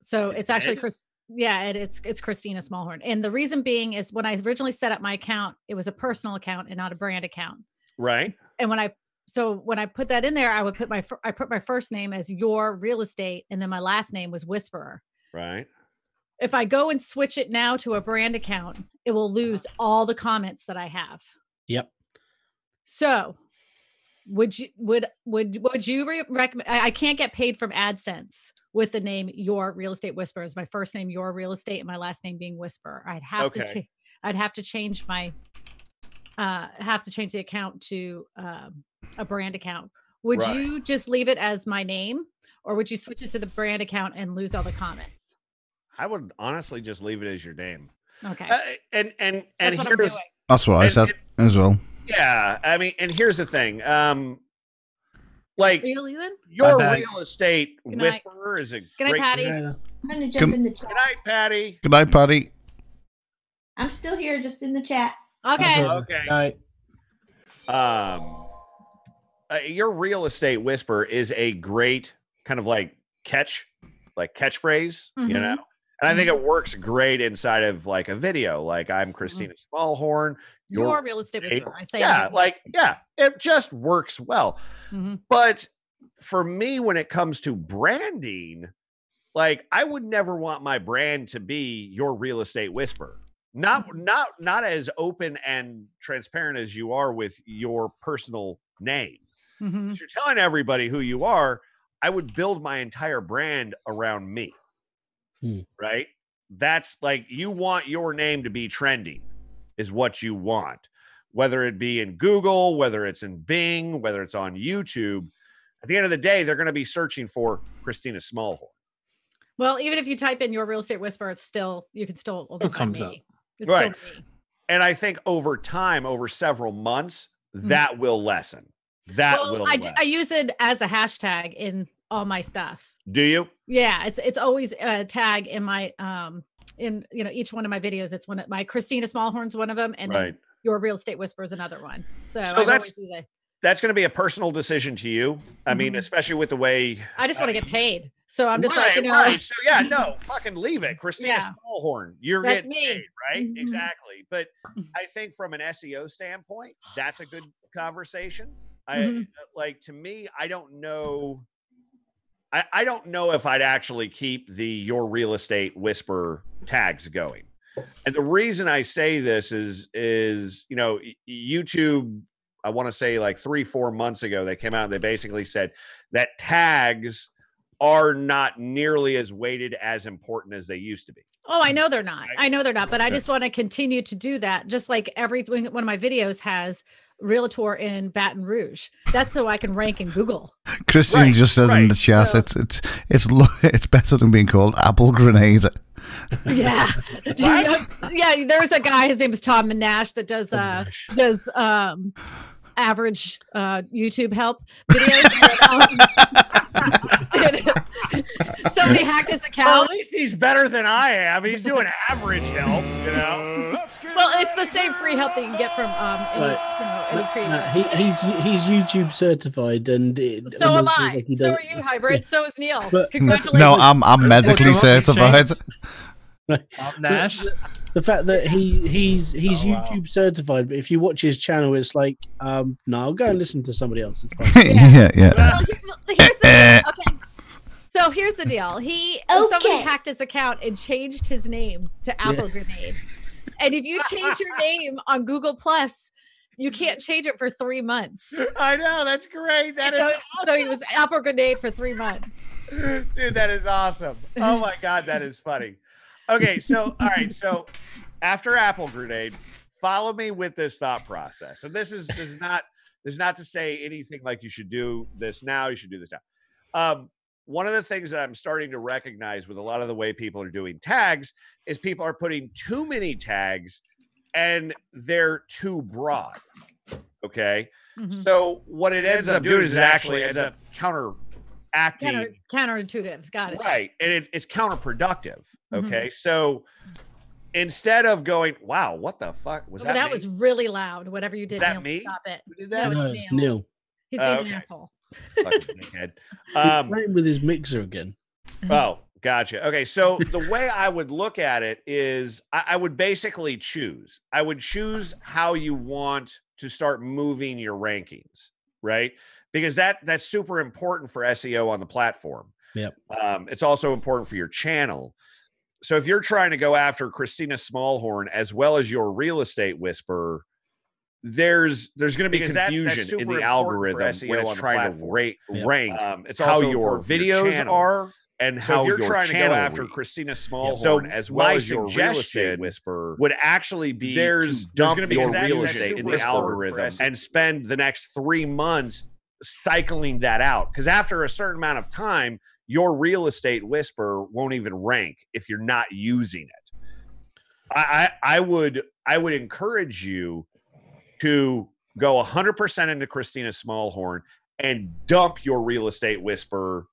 So it's actually it's Christina Smallhorn. And the reason being is when I originally set up my account, it was a personal account and not a brand account. Right. And when I put that in there, I put my first name as Your Real Estate, and then my last name was Whisperer. Right. If I go and switch it now to a brand account, it will lose all the comments that I have. Yep. So would you recommend? I can't get paid from AdSense with the name Your Real Estate Whisperer. Is my first name Your Real Estate and my last name being Whisperer. I'd have to change my the account to a brand account. Would you just leave it as my name, or would you switch it to the brand account and lose all the comments? I would honestly just leave it as your name. Okay. And that's what I'm here's doing. That's what I said as well. Yeah, I mean, and here's the thing. Like, Are you leaving? Your Real Estate Whisperer is a Good night, great Patty. I'm gonna jump in the chat. Good night, Patty. Good night, Patty. I'm still here, just in the chat. Okay. Okay. Your Real Estate Whisper is a great kind of like catchphrase, you know? And I think it works great inside of like a video. Like, I'm Christina Smallhorn. Your Real Estate Whisperer. I say it just works well. But for me, when it comes to branding, like, I would never want my brand to be Your Real Estate Whisperer. Not as open and transparent as you are with your personal name. If you're telling everybody who you are, I would build my entire brand around me. Right? That's like, you want your name to be trending is what you want, whether it be in Google, whether it's in Bing, whether it's on YouTube. At the end of the day, they're going to be searching for Christina Smallhorn. Well, even if you type in Your Real Estate Whisperer, it's still, you can still It comes me. up. It's Right. still me. And I think over time, over several months, that will lessen. I use it as a hashtag in all my stuff. Do you? Yeah, it's always a tag in my in each one of my videos. It's one of my Christina Smallhorn's one of them, and then Your Real Estate Whisperer is another one. So that's going to be a personal decision to you. I mean, especially with the way I just want to get paid. So I'm just like, So yeah, no, fucking leave it. Christina Smallhorn, you're That's getting me. paid, right? Exactly. But I think from an SEO standpoint, that's a good conversation. Like, to me, I don't know. I don't know if I'd actually keep the Your Real Estate Whisperer tags going. And the reason I say this is YouTube, I want to say like 3-4 months ago, they came out and they basically said that tags are not nearly as weighted as important as they used to be. Oh, I know they're not. I know they're not, but I just want to continue to do that. Just like one of my videos has realtor in Baton Rouge. That's so I can rank in Google. Christine just said in the chat, so, it's better than being called Apple Grenade. Yeah. Yeah, there's a guy, his name is Tom Manash, that does average YouTube help videos. Somebody hacked his account. Well, at least he's better than I am. He's doing average help, Well, it's the same free help that you can get from any creator. He's YouTube certified, and so am I. So are you, Hybrid. So is Neil. Congratulations. No, I'm medically certified. Nash. The fact that he's YouTube certified, but if you watch his channel, it's like, no, I'll go and listen to somebody else. It's fine. Yeah. Well, here's the deal. Okay. So here's the deal. Somebody hacked his account and changed his name to Apple Grenade. And if you change your name on Google Plus, you can't change it for 3 months. I know, that's great. So he was Apple Grenade for 3 months. Dude, that is awesome. Oh my God, that is funny. Okay, so all right, so after Apple Grenade, follow me with this thought process. And this is not to say anything like you should do this now, you should do this now. One of the things that I'm starting to recognize with a lot of the way people are doing tags is people are putting too many tags and they're too broad. Okay. So what it ends up doing is it actually ends up counteracting. Counterintuitive. Got it. Right. And it's counterproductive. Okay. So instead of going, wow, what the fuck was that? That was really loud. Whatever you did. Is that Neil, me? Stop it. Who did that? No, it's Neil. He's being an asshole. Fucking dickhead. He's playing with his mixer again. Oh, gotcha. Okay, so the way I would look at it is I would basically choose. I would choose how you want to start moving your rankings, right? Because that's super important for SEO on the platform. Yep. It's also important for your channel. So if you're trying to go after Christina Smallhorn as well as Your Real Estate Whisperer, there's going to be confusion in the algorithm when it's trying to rank. It's how your videos are and how you're trying to go after Christina Smallhorn as well as Your Real Estate Whisperer would actually be there's going to be Your Real Estate in the algorithm and spend the next 3 months cycling that out, because after a certain amount of time, Your Real Estate Whisperer won't even rank if you're not using it. I would encourage you to go 100% into Christina Smallhorn and dump Your Real Estate Whisperer.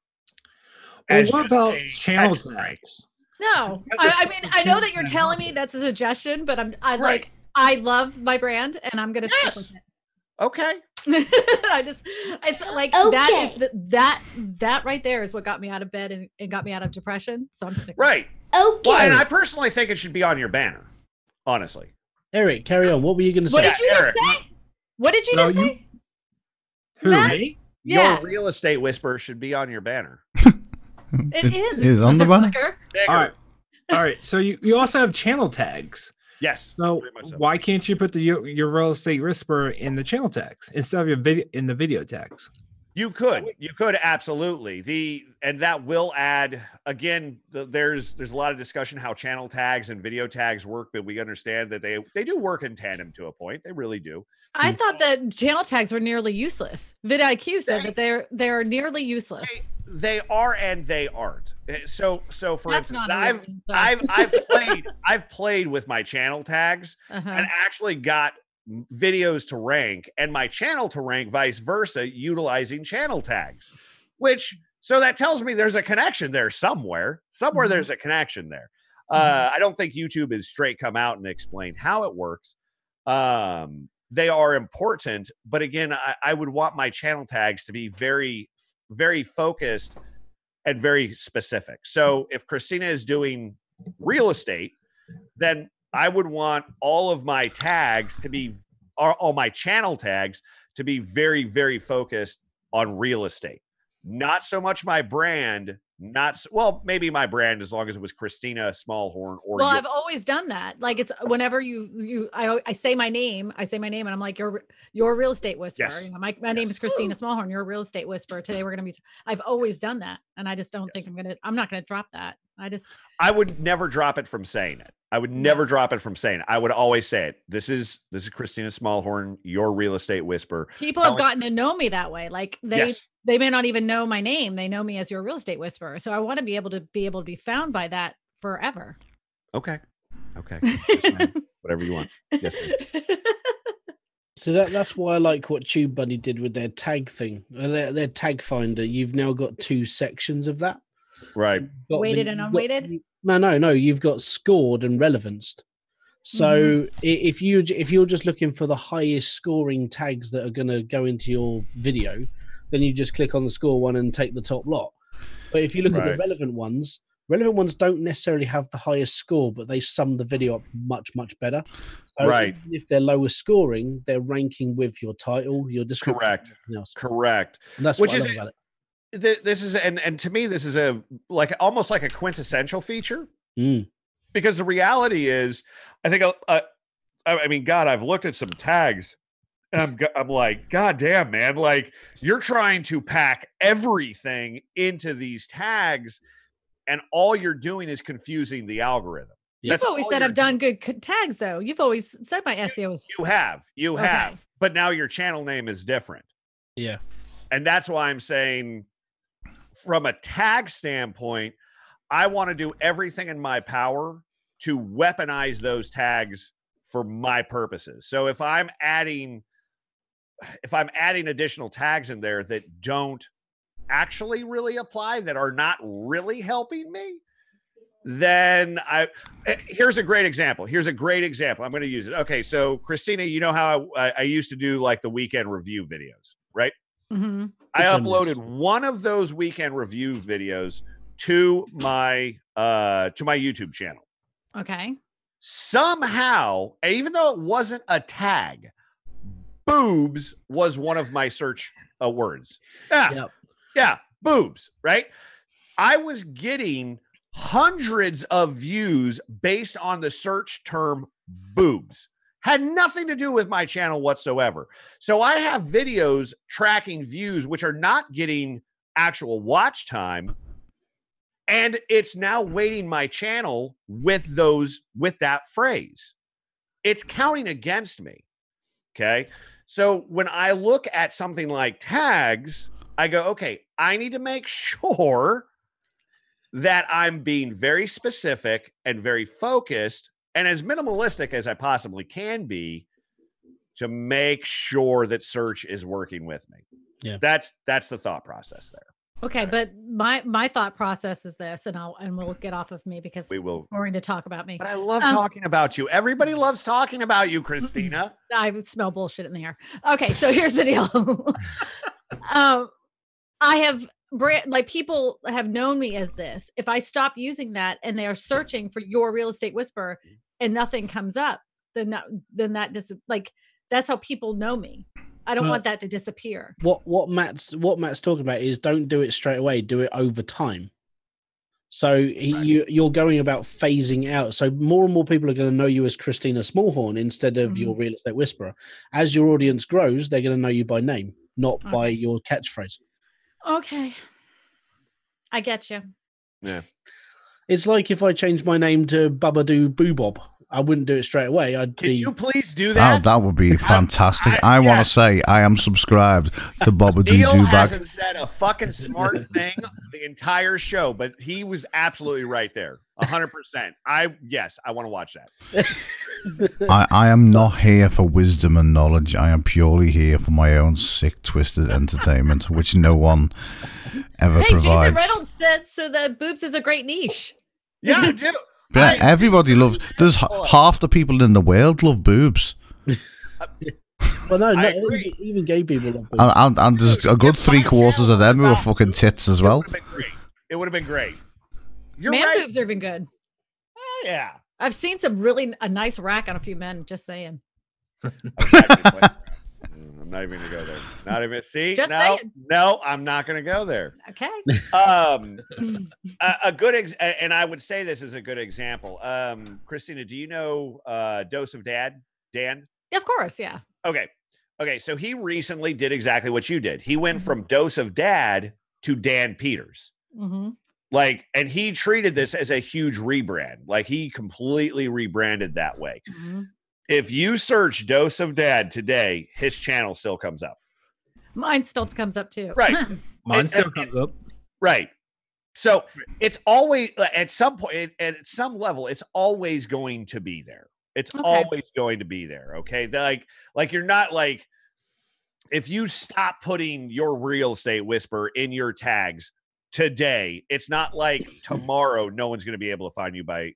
Well, what about channel tags? No, I mean, I know that you're telling me that's a suggestion, but I love my brand and I'm going to stick with it. Okay. It's like that is that right there is what got me out of bed and got me out of depression. So I'm sticking. Right. Okay. Well, and I personally think it should be on your banner, honestly. Eric, carry on. What were you going to say? What did you just say? What did you just say? Who, me? Yeah. Your Real Estate Whisperer should be on your banner. It is. It is on the banner. All right. So you also have channel tags. Yes. So very much so. why can't you put your real estate whisperer in the channel tags instead of your video in the video tags? You could absolutely. And that will add, again, there's a lot of discussion how channel tags and video tags work, but we understand that they do work in tandem to a point. They really do. I thought that channel tags were nearly useless. VidIQ said that they're nearly useless. They are and they aren't. So for That's instance, not I've played with my channel tags and actually got videos to rank and my channel to rank vice versa utilizing channel tags, so that tells me there's a connection there somewhere. There's a connection there. I don't think YouTube is straight come out and explain how it works. They are important, but again, I would want my channel tags to be very, very focused and very specific. So if Christina is doing real estate, then I would want all of my tags to be, all my channel tags to be very, very focused on real estate. Not so much my brand, maybe my brand as long as it was Christina Smallhorn. I've always done that. Like it's whenever I say my name, and I'm like, you're a real estate whisperer. Yes. You know, my name is Christina Smallhorn. You're a real estate whisperer. Today we're going to be, I've always done that. And I just don't think I'm not going to drop that. I would never drop it from saying it. I would never drop it from saying it. I would always say it. This is Christina Smallhorn, your real estate whisperer. People have gotten to know me that way. Like they may not even know my name. They know me as your real estate whisperer. So I want to be able to be found by that forever. Okay. Yes, whatever you want. Yes, so that's why I like what TubeBuddy did with their tag thing, their tag finder. You've now got 2 sections of that. Right. So weighted and unweighted? No. You've got scored and relevanced. So if you're just looking for the highest scoring tags that are going to go into your video, then you just click on the score one and take the top lot. But if you look at the relevant ones don't necessarily have the highest score, but they sum the video up much, much better. So even if they're lower scoring, they're ranking with your title, your description. Correct. And that's what I love about it. This is and to me this is almost like a quintessential feature because the reality is I think I mean God, I've looked at some tags and I'm like, God damn, man, like you're trying to pack everything into these tags and all you're doing is confusing the algorithm. You've always said I've done good tags though. You've always said my SEO is you have, but now your channel name is different. Yeah. And that's why I'm saying from a tag standpoint, I want to do everything in my power to weaponize those tags for my purposes. So if I'm adding additional tags in there that don't actually really apply, that are not really helping me, then here's a great example. I'm going to use it. Okay. So Christina, you know how I used to do like the weekend review videos, right? Mm-hmm. I uploaded one of those weekend review videos to my YouTube channel. Okay. Somehow, even though it wasn't a tag, boobs was one of my search words. Yeah, boobs, right? I was getting hundreds of views based on the search term boobs. Had nothing to do with my channel whatsoever. So I have videos tracking views, which are not getting actual watch time. And it's now weighting my channel with that phrase. It's counting against me. Okay. So when I look at something like tags, I go, okay, I need to make sure that I'm being very specific and very focused and as minimalistic as I possibly can be to make sure that search is working with me. Yeah. That's the thought process there. Okay, but my thought process is this, and we'll get off of me because we will. It's boring to talk about me. But I love talking about you. Everybody loves talking about you, Christina. I smell bullshit in the air. Okay, so here's the deal. I have people have known me as this. If I stop using that and they are searching for your real estate whisperer and nothing comes up, then that just that's how people know me. I don't want that to disappear. What Matt's talking about is don't do it straight away. Do it over time. So you're going about phasing out. So more and more people are going to know you as Christina Smallhorn instead of your real estate whisperer. As your audience grows, they're going to know you by name, not by your catchphrase. Okay. I get you. Yeah. It's like if I changed my name to Babadoo Boobob. I wouldn't do it straight away. Can you please do that? Oh, that would be fantastic. I want to say I am subscribed to Babadoo Neil Dooback. hasn't said a fucking smart thing the entire show, but he was absolutely right there. 100%. I want to watch that. I am not here for wisdom and knowledge. I am purely here for my own sick, twisted entertainment, which no one ever Hey, provides. Jason Reynolds said so that boobs is a great niche. Yeah, I do. Yeah, everybody loves. There's half the people in the world love boobs. Well, no, even gay people love boobs. And there's a good 3/4 of them who are fucking tits as well. It would have been great. Man boobs have been good. Oh, yeah. I've seen some a nice rack on a few men. Just saying. I'm not even gonna go there. Not even Just saying. No, I'm not gonna go there. Okay. A good and I would say this is a good example. Christina, do you know Dose of Dan? Of course, yeah. Okay. So he recently did exactly what you did. He went from Dose of Dad to Dan Peters. Mm-hmm. Like, and he treated this as a huge rebrand. Like, he completely rebranded that way. Mm-hmm. If you search Dose of Dad today, his channel still comes up. Mine still comes up too. Right. Mine still comes up. Right. So it's always at some point, at some level, it's always going to be there. It's always going to be there. Okay. Like you're not like, if you stop putting your real estate whisper in your tags today, it's not like tomorrow no one's going to be able to find you by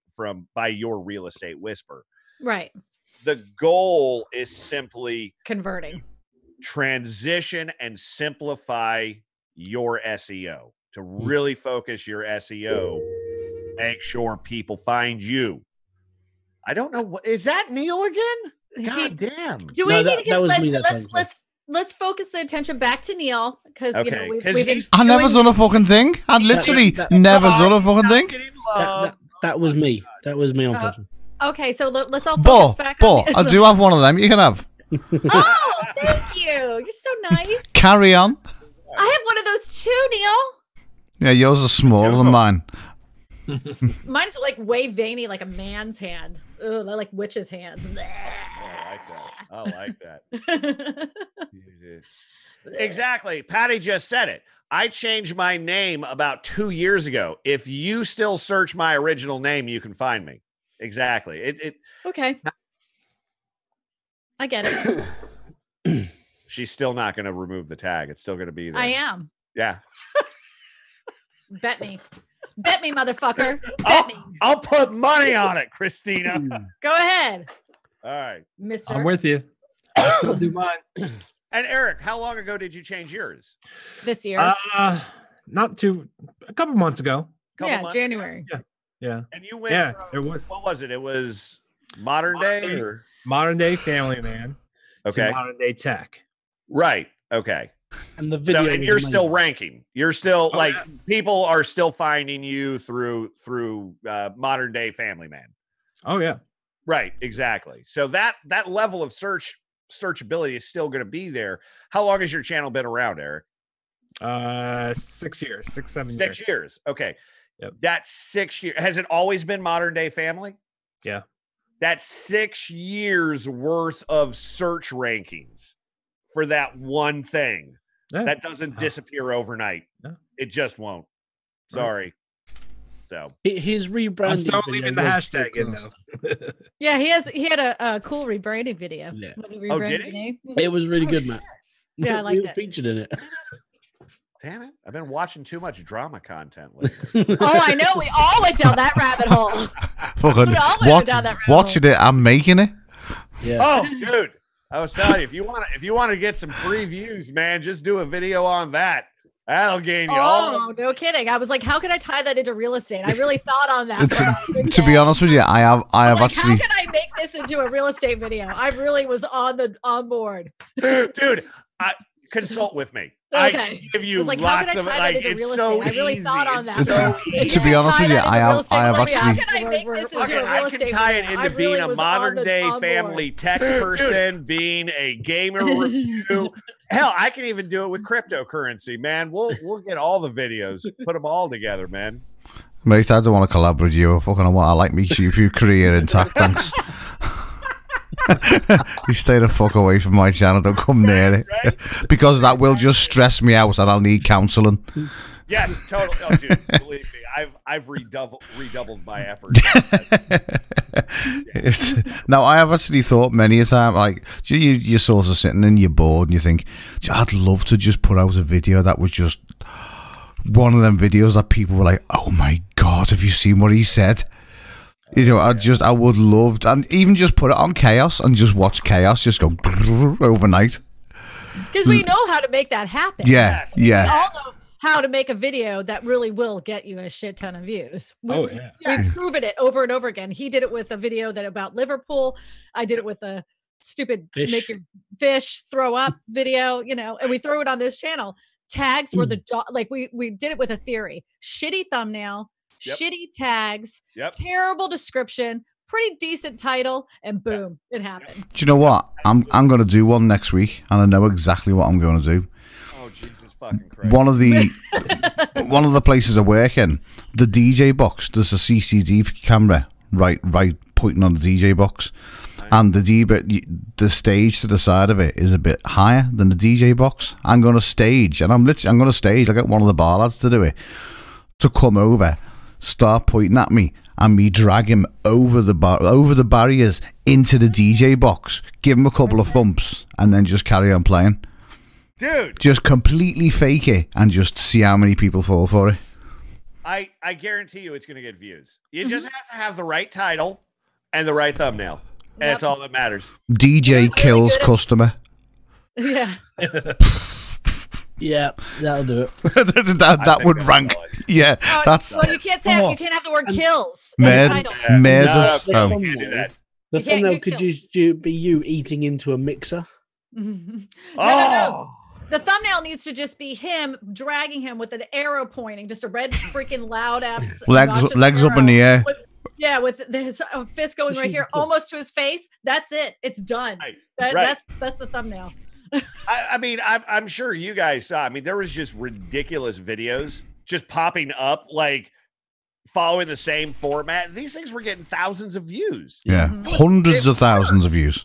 your real estate whisper. Right. The goal is simply converting, transition, and simplify your SEO to really focus your SEO. Make sure people find you. I don't know. Is that Neil again? God damn. Do we need to get let's focus the attention back to Neil because you know we've I never done a fucking thing. I literally never done a fucking thing. That was me. That was me, unfortunately. Okay, so let's all focus back on I do have one of them. You can have. Oh, thank you. You're so nice. Carry on. I have one of those too, Neil. Yeah, yours are smaller than mine. Mine's like way veiny, like a man's hand. Ugh, they're like witches' hands. I like that. Exactly. Patty just said it. I changed my name about 2 years ago. If you still search my original name, you can find me. Exactly. Okay. I get it. She's still not going to remove the tag. It's still going to be there. I am. Yeah. Bet me, motherfucker. Bet me. I'll put money on it, Christina. Go ahead. All right, Mister. I'm with you. I still do mine. And Eric, how long ago did you change yours? This year. A couple months ago. January. Yeah. And you went. Yeah, from, it was. What was it? It was modern day or modern day family man. Okay. Modern day tech. Right. Okay. And the video. And you're still ranking. You're still people are still finding you through modern day family man. Oh yeah. Right. Exactly. So that level of searchability is still going to be there. How long has your channel been around, Eric? 6 years, 7 years. 6 years. Okay. Yep. That's 6 years. Has it always been modern day family? Yeah. That's 6 years worth of search rankings for that one thing. Yeah. That doesn't disappear overnight. No. It just won't. Sorry. So his rebranding. I'm still leaving the hashtag in though. Yeah, he had a cool rebranding video. Yeah. Oh, did he? It was really good, Matt. Yeah, I liked you were it. featured in it. Damn it. I've been watching too much drama content lately. Oh, I know. We all went down that rabbit hole. Fucking watching it, I'm making it. Yeah. Oh, dude. I was telling you, if you want to get some free views, man, just do a video on that. That'll gain you all. Oh, no kidding. I was like, how can I tie that into real estate? I really thought on that. To be honest with you, I have actually. How can I make this into a real estate video? I really was on board. Dude, consult with me. I Okay. can give you It's like, how lots can I of tie that like. into It's real so estate? I really easy. thought on It's that. so If To you be can honest tie with you, that into I real have estate, I'm like, actually- how can I make this into Okay, a real I can estate tie it video? I into really being a was modern on day board. family tech person, being a gamer review. Hell, I can even do it with cryptocurrency, man. We'll get all the videos, put them all together, man. Mate, I don't want to collab with you. I like me YouTube career intact, thanks. You stay the fuck away from my channel. Don't come near it. Right? Because that will just stress me out and I'll need counselling. Yes, totally. Oh, dude, believe me, I've redoubled my efforts. Now, I have actually thought many a time, like, you're sort of sitting and you're bored and you think, I'd love to just put out a video that was just one of them videos that people were like, oh my God, have you seen what he said? You know, I would love to, and even just put it on Chaos and just watch Chaos just go overnight. Because we know how to make that happen. Yeah, We yeah. all know how to make a video that really will get you a shit ton of views. We've proven it over and over again. He did it with a video that about Liverpool. I did it with a stupid make your fish throw up video, you know, and we throw it on this channel. Tags were the like we did it with a theory. Shitty thumbnail, shitty tags, terrible description, pretty decent title, and boom, it happened. Do you know what? I'm going to do one next week, and I know exactly what I'm going to do. Oh, Jesus fucking Christ. One of the places I work in, the DJ box, there's a CCD camera right pointing on the DJ box, and the stage to the side of it is a bit higher than the DJ box. I'm going to stage, and I'm going to stage. I get one of the bar lads to do it, to come over, start pointing at me, and me drag him over the barriers into the DJ box, give him a couple of thumps, and then just carry on playing. Dude, just completely fake it and just see how many people fall for it. I guarantee you it's going to get views. You just have to have the right title and the right thumbnail. And that's all that matters. DJ kills customer. Yeah. Yeah, that'll do it. that would rank. Yeah, that's. Well, you can't say you can't have the word kills. Murders. The thumbnail could be you eating into a mixer. No. The thumbnail needs to just be him dragging him with an arrow pointing, just a red freaking loud ass legs up in the air. With his fist going right here, almost to his face. That's it. It's done. Right. That's the thumbnail. I mean, I'm sure you guys saw. I mean, there was just ridiculous videos just popping up, like following the same format. These things were getting thousands of views. Yeah, hundreds of thousands of views.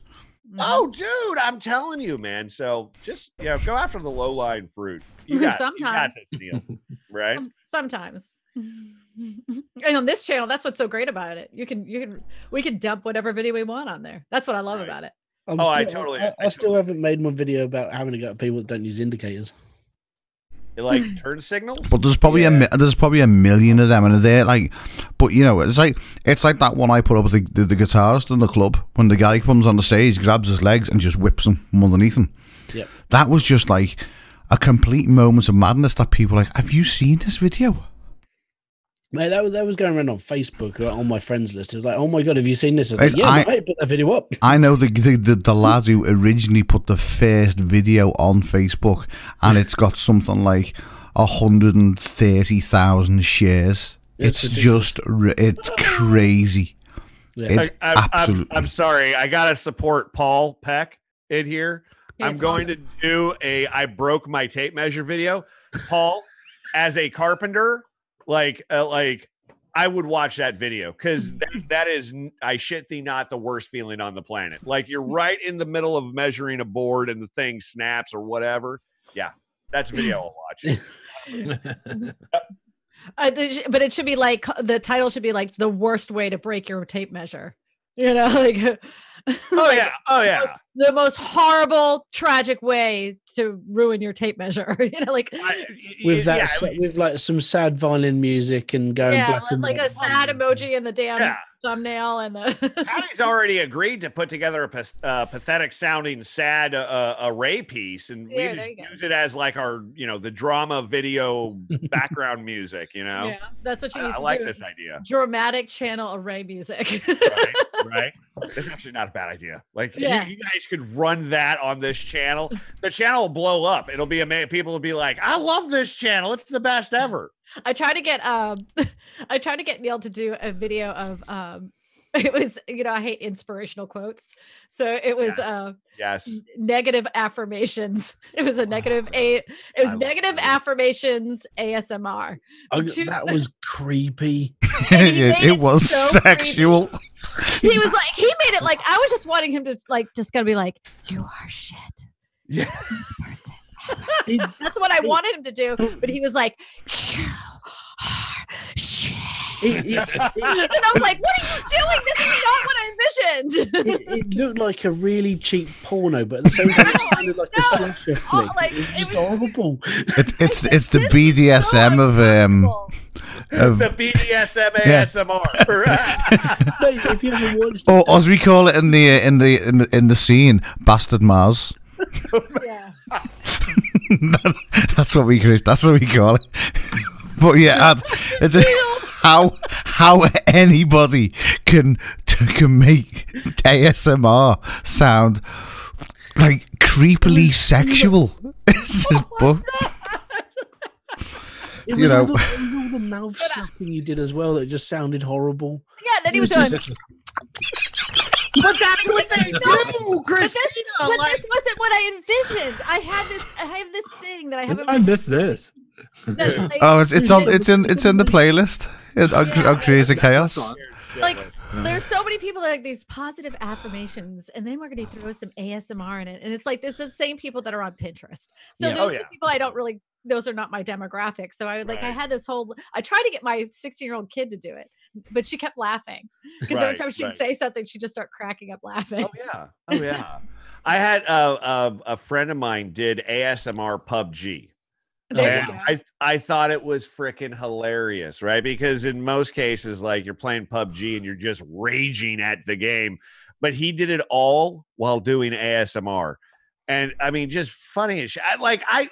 Oh, dude, I'm telling you, man. So just go after the low lying fruit. You got this deal, right? Sometimes. And on this channel, that's what's so great about it. We can dump whatever video we want on there. That's what I love about it. I still haven't made my video about having to go at people that don't use indicators. Like turn signals. But there's probably a million of them, and they're like, but you know, it's like that one I put up with the guitarist in the club when the guy comes on the stage, grabs his legs, and just whips him from underneath him. Yep. That was just like a complete moment of madness that people were like, have you seen this video? Mate, that was going around on Facebook on my friends list. It was like, oh my God, have you seen this? I was like, I put that video up. I know the lad who originally put the first video on Facebook, and it's got something like 130,000 shares. It's crazy. Yeah. I'm sorry. I gotta support Paul Peck in here. I'm going to do I broke my tape measure video. Paul, as a carpenter, like I would watch that video because that is, I shit thee not, the worst feeling on the planet. Like you're right in the middle of measuring a board and the thing snaps or whatever. Yeah, that's a video I'll watch. But it should be like, the title should be like the worst way to break your tape measure. You know, like the most horrible, tragic way to ruin your tape measser. You know, like with like some sad violin music and going black and like a sad emoji in the damn thumbnail and the. Patty's already agreed to put together a pathetic sounding sad array piece, and we just use it as like our the drama video background music. That's what you need. I like this idea. Dramatic channel array music. Right. It's actually not a bad idea. Like Yeah. you guys could run that on this channel. The channel will blow up. It'll be amazing. People will be like, "I love this channel. It's the best ever." I try to get I try to get Neil to do a video of it was, you know, I hate inspirational quotes. So it was Yes. negative affirmations. It was a negative affirmations ASMR. That was creepy. It was so sexual. He was like, he made it like I was just wanting him to like just gonna be like, you are shit. Yeah. This person ever. That's what I wanted him to do, but he was like, you are shit. And I was like, what are you doing? This is not what I envisioned. It looked like a really cheap porno, but at the same time, it sounded like a slasher flick. Like, it was horrible. It's the BDSM of the BDSM ASMR. Mate, if you ever watched or as we call it in the scene, Bastard Mars. Yeah. That's what we call it. But yeah, it's how anybody can make ASMR sound like creepily sexual. It's just it was all the mouth slapping you did as well that just sounded horrible. Yeah, then he was doing. But that's what they do, Christina. But this wasn't what I envisioned. I have this thing that I haven't. I missed this. Like, it's in the playlist on Crazy Chaos. Like there's so many people that are like these positive affirmations, and then we're going to throw some ASMR in it, and it's like this is the same people that are on Pinterest. So those are the people I don't really. Those are not my demographic. So I I had this whole. I tried to get my 16-year-old kid to do it, but she kept laughing because every time she'd say something, she'd just start cracking up laughing. Oh yeah. I had a friend of mine did ASMR PUBG. And I thought it was freaking hilarious, right? Because in most cases, like you're playing PUBG and you're just raging at the game, but he did it all while doing ASMR. And I mean, just funny as shit. I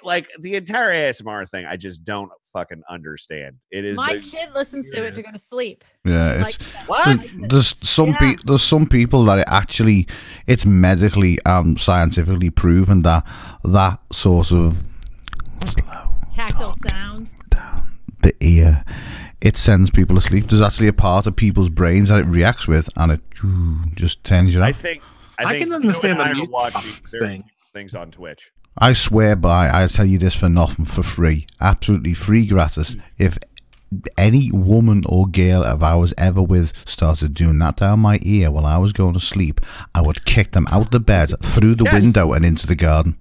like the entire ASMR thing. I just don't fucking understand. It is my kid listens to it to go to sleep. Yeah, what? There's some people that it's medically scientifically proven that sort of tactile sound down the ear, it sends people to sleep. There's actually a part of people's brains that it reacts with, and it just turns you off. I think I can understand the watching things on Twitch. I swear by, I tell you this for nothing, for free, absolutely free, gratis. If any woman or girl of ours ever with started doing that down my ear while I was going to sleep, I would kick them out the bed, through the window, and into the garden.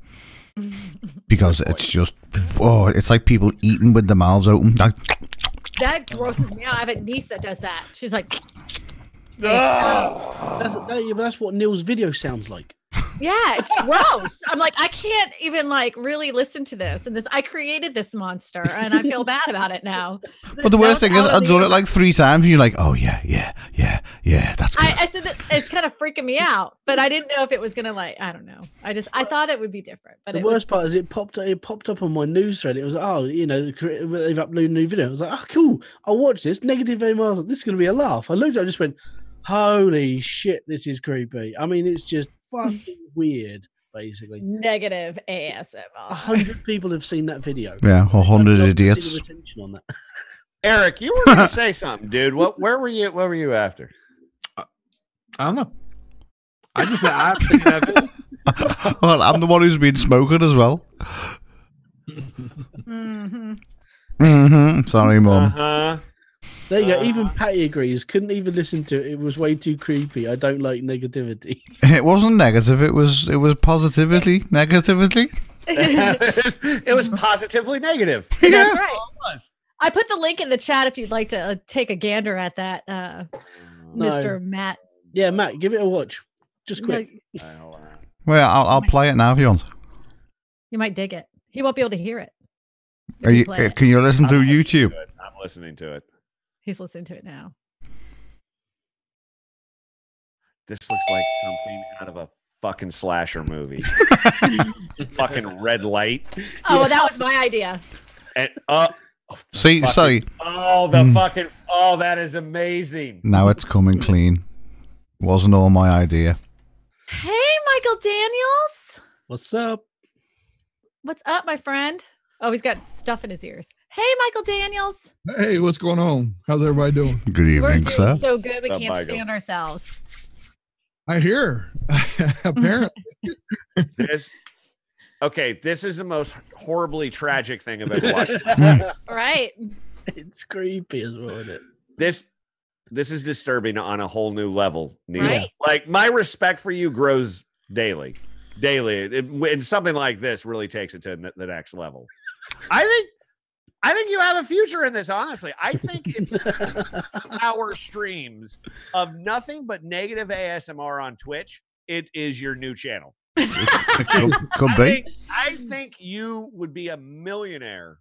Because it's just, it's like people eating with their mouths open. That grosses me out. I have a niece that does that. She's like, that's what Neil's video sounds like. Yeah, it's gross. I'm like, I can't even like really listen to this. And I created this monster, and I feel bad about it now. But the worst thing is, I've done it like 3 times, and you're like, oh yeah, that's good. I said that it's kind of freaking me out, but I didn't know if it was gonna I don't know. I thought it would be different. But the worst part is it popped up on my news thread. It was like, they've uploaded a new video. I was like, oh cool, I'll watch this. Negative AMR. This is gonna be a laugh. I looked at it, I just went, holy shit, this is creepy. I mean, it's just fucking weird, basically. Negative ASMR. 100 people have seen that video. Yeah, 100 idiots. On that. Eric, you were going to say something, dude. Where were you? What were you after? I don't know. I just I've seen that video. Well, I'm the one who's been smoking as well. Sorry, Mum. There you go. Even Patty agrees. Couldn't even listen to it. It was way too creepy. I don't like negativity. It wasn't negative. It was positively negativity. It was positively negative. Yeah. That's right. I put the link in the chat if you'd like to take a gander at that, Mr. Matt. Yeah, Matt, give it a watch. Just quick. Well, I'll play it now if you want. You might dig it. He won't be able to hear it. Can you listen to YouTube? I'm listening to it. He's listening to it now. This looks like something out of a fucking slasher movie. Fucking red light. Oh, well, that was my idea. And sorry. Oh, the fucking. Oh, that is amazing. Now it's coming clean. Wasn't all my idea. Hey, Michael Daniels. What's up? What's up, my friend? Oh, he's got stuff in his ears. Hey, Michael Daniels. Hey, what's going on? How's everybody doing? Good evening, We're doing sir. so good we What's up, can't Michael? stand ourselves. I hear. Apparently. This is the most horribly tragic thing I've ever watched. Right. It's creepy as well, isn't it? This is disturbing on a whole new level, Neil. Right. Like, my respect for you grows daily. And something like this really takes it to the next level. I think you have a future in this, honestly. I think if our streams of nothing but negative ASMR on Twitch, it is your new channel. Could be. I think you would be a millionaire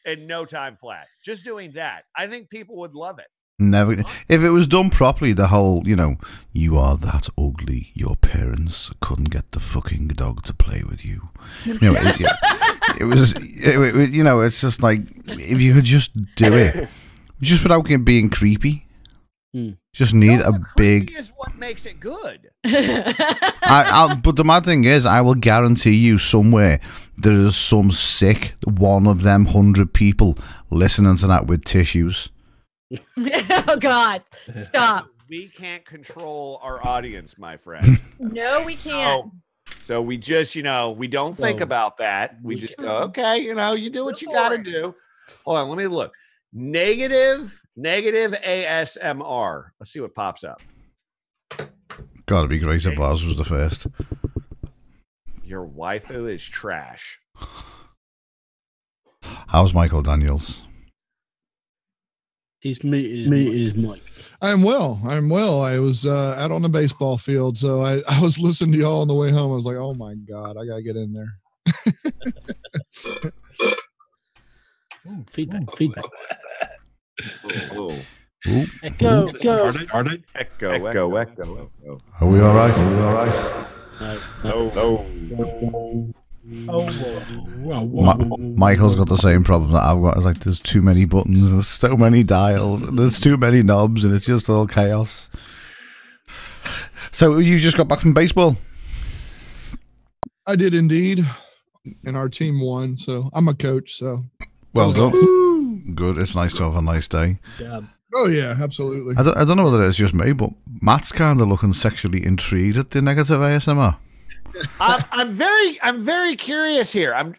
in no time flat. Just doing that. I think people would love it. Never. If it was done properly, the whole, you are that ugly. Your parents couldn't get the fucking dog to play with you. It was. It's just like if you could just do it, just without it being creepy. Just need a big. Is what makes it good. But the mad thing is, I will guarantee you somewhere there is some sick one of them 100 people listening to that with tissues. Oh God! Stop. We can't control our audience, my friend. No, we can't. So we just, we don't think about that. We just go, okay, you do what you got to do. Hold on, let me look. Negative ASMR. Let's see what pops up. Gotta be great if ours was the first. Your waifu is trash. How's Michael Daniels? He's muted his mic. I'm well. I was out on the baseball field, so I was listening to y'all on the way home. I was like, oh my God, I got to get in there. Feedback. Oh. Echo. Echo. Are we all right? No. Michael's got the same problem that I've got. It's like there's too many buttons, there's so many dials, there's too many knobs, and it's just all chaos. So you just got back from baseball? I did indeed, and our team won. So I'm a coach. So well done. Good. It's nice to have a nice day. Oh yeah, absolutely. I don't know whether it's just me, but Matt's kind of looking sexually intrigued at the negative ASMR. I'm very curious here. I'm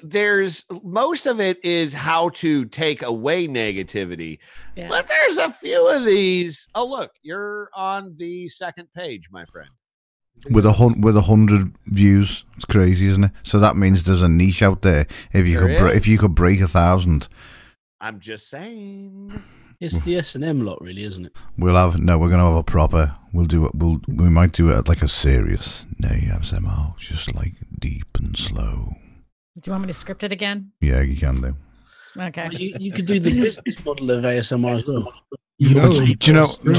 there's most of it is how to take away negativity, but there's a few of these. Oh, look, you're on the second page, my friend. With 100 views, it's crazy, isn't it? So that means there's a niche out there. If you could break 1,000, I'm just saying. It's the S&M lot, really, isn't it? We're gonna have a proper. We might do it at like a serious ASMR, just like deep and slow. Do you want me to script it again? Yeah, you can do. Okay. Well, you could do the business model of ASMR as well. Do you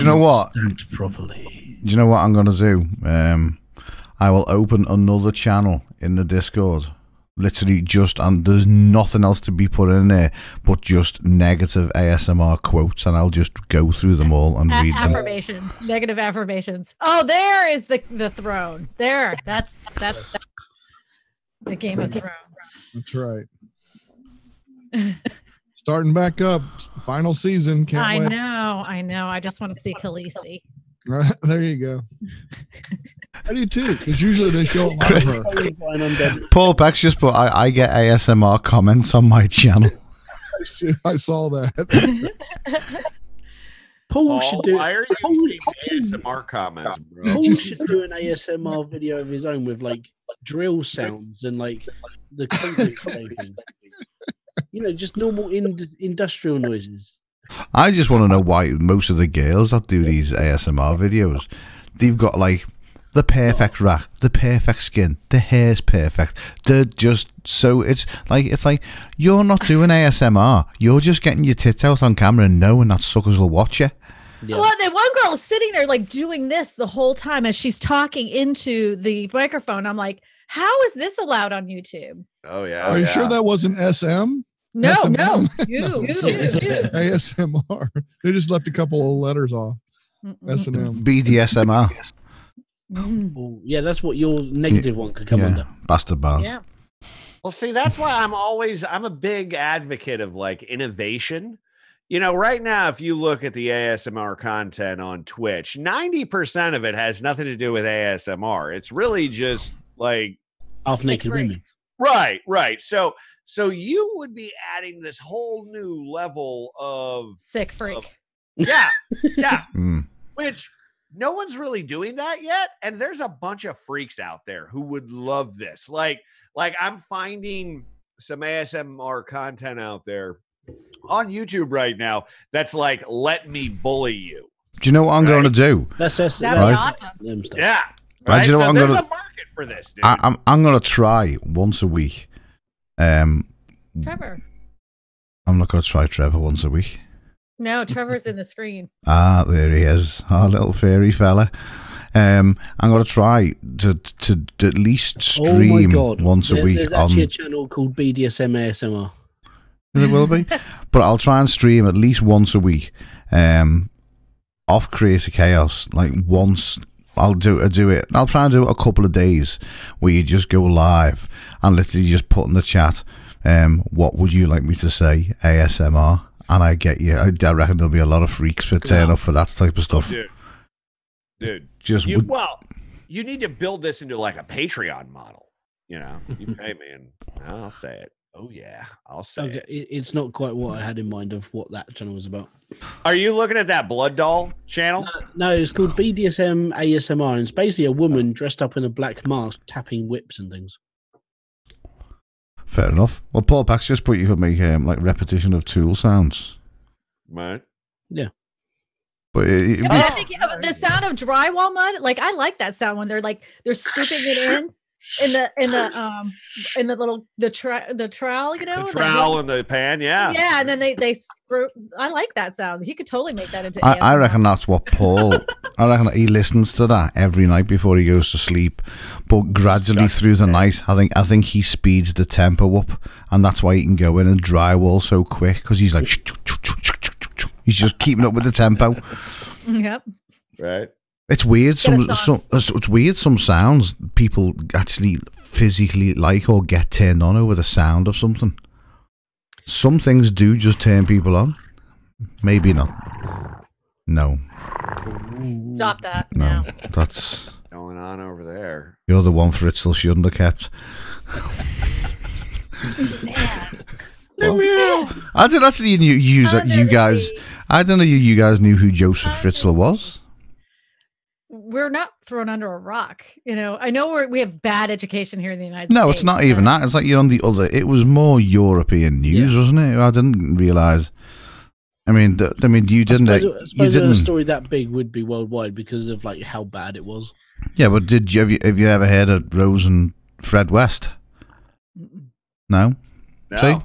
know what? Properly. Do you know what I'm gonna do? I will open another channel in the Discord. Literally and there's nothing else to be put in there but just negative ASMR quotes, and I'll just go through them all and read them. Affirmations, negative affirmations. Oh, there is the throne. There, that's the Game of Thrones. That's right. Starting back up, final season. Can't wait. I know. I just want to see Khaleesi. There you go. I do too, because usually they show a lot of her. Paul Beck's just put, I get ASMR comments on my channel. I saw that. Paul should do. Why are you doing ASMR comments, bro? Paul should do an ASMR video of his own with like drill sounds and like the concrete scraping. Just normal industrial noises. I just want to know why most of the girls that do these ASMR videos, they've got like the perfect rack, the perfect skin, the hair's perfect. They're just so it's like you're not doing ASMR. You're just getting your tits out on camera and knowing that suckers will watch you. Yeah. Well, the one girl is sitting there like doing this the whole time as she's talking into the microphone. I'm like, how is this allowed on YouTube? Oh yeah. Are you sure that wasn't SM? No, S&M? no, you. ASMR. They just left a couple of letters off. S&M. BDSMR. Oh, yeah, that's what your negative one could come under. Bastard bars. Yeah. Well, see, that's why I'm a big advocate of like innovation. You know, right now, if you look at the ASMR content on Twitch, 90% of it has nothing to do with ASMR. It's really just like half naked women. Right. So you would be adding this whole new level of sick freak. Yeah. Which no one's really doing that yet. And there's a bunch of freaks out there who would love this. Like I'm finding some ASMR content out there on YouTube right now that's like, let me bully you. Do you know what I'm going to do? That'd be awesome. Yeah. Right? Do you know what I'm there's going a market for this, dude. I'm going to try once a week. Trevor. I'm not going to try Trevor once a week. No, Trevor's in the screen. Ah, there he is. Our little fairy fella. I'm going to try to at least stream once a week. There's actually a channel called BDSM ASMR. There will be. But I'll try and stream at least once a week off Creator Chaos. Like once I'll do it. I'll try and do it a couple of days where you just go live and literally just put in the chat, what would you like me to say? ASMR. And I get you. I reckon there'll be a lot of freaks for turn up for that type of stuff. Dude. You need to build this into like a Patreon model. You know, you pay me and I'll say it. Oh yeah, I'll say it. It's not quite what I had in mind of what that channel was about. Are you looking at that Blood Doll channel? No, it's called BDSM ASMR, and it's basically a woman dressed up in a black mask tapping whips and things. Fair enough. Well, Paul Pax just put you could make like repetition of tool sounds. Right. Yeah. But I think the sound of drywall mud, like I like that sound when they're scooping it in the little trowel, you know, the trowel in the pan, yeah, and then they screw. I like that sound. He could totally make that into. I reckon that's what Paul. I reckon he listens to that every night before he goes to sleep, but gradually through the night, I think he speeds the tempo up, and that's why he can go in and drywall so quick because he's like, he's just keeping up with the tempo. Yep. Right. It's weird. It's weird. Some sounds people actually physically like or get turned on over the sound of something. Some things do just turn people on. Maybe not. No. Stop that. No. That's going on over there. You're the one Fritzl shouldn't have kept. I didn't actually you guys. I don't know you guys knew who Joseph Fritzl was. We're not thrown under a rock, you know. I know we have bad education here in the United States. No, it's not even that. It's like you're on the other. It was more European news, wasn't it? I didn't realize. I mean, you didn't. I suppose a story that big would be worldwide because of like how bad it was. Yeah, but have you ever heard of Rose and Fred West? No. See?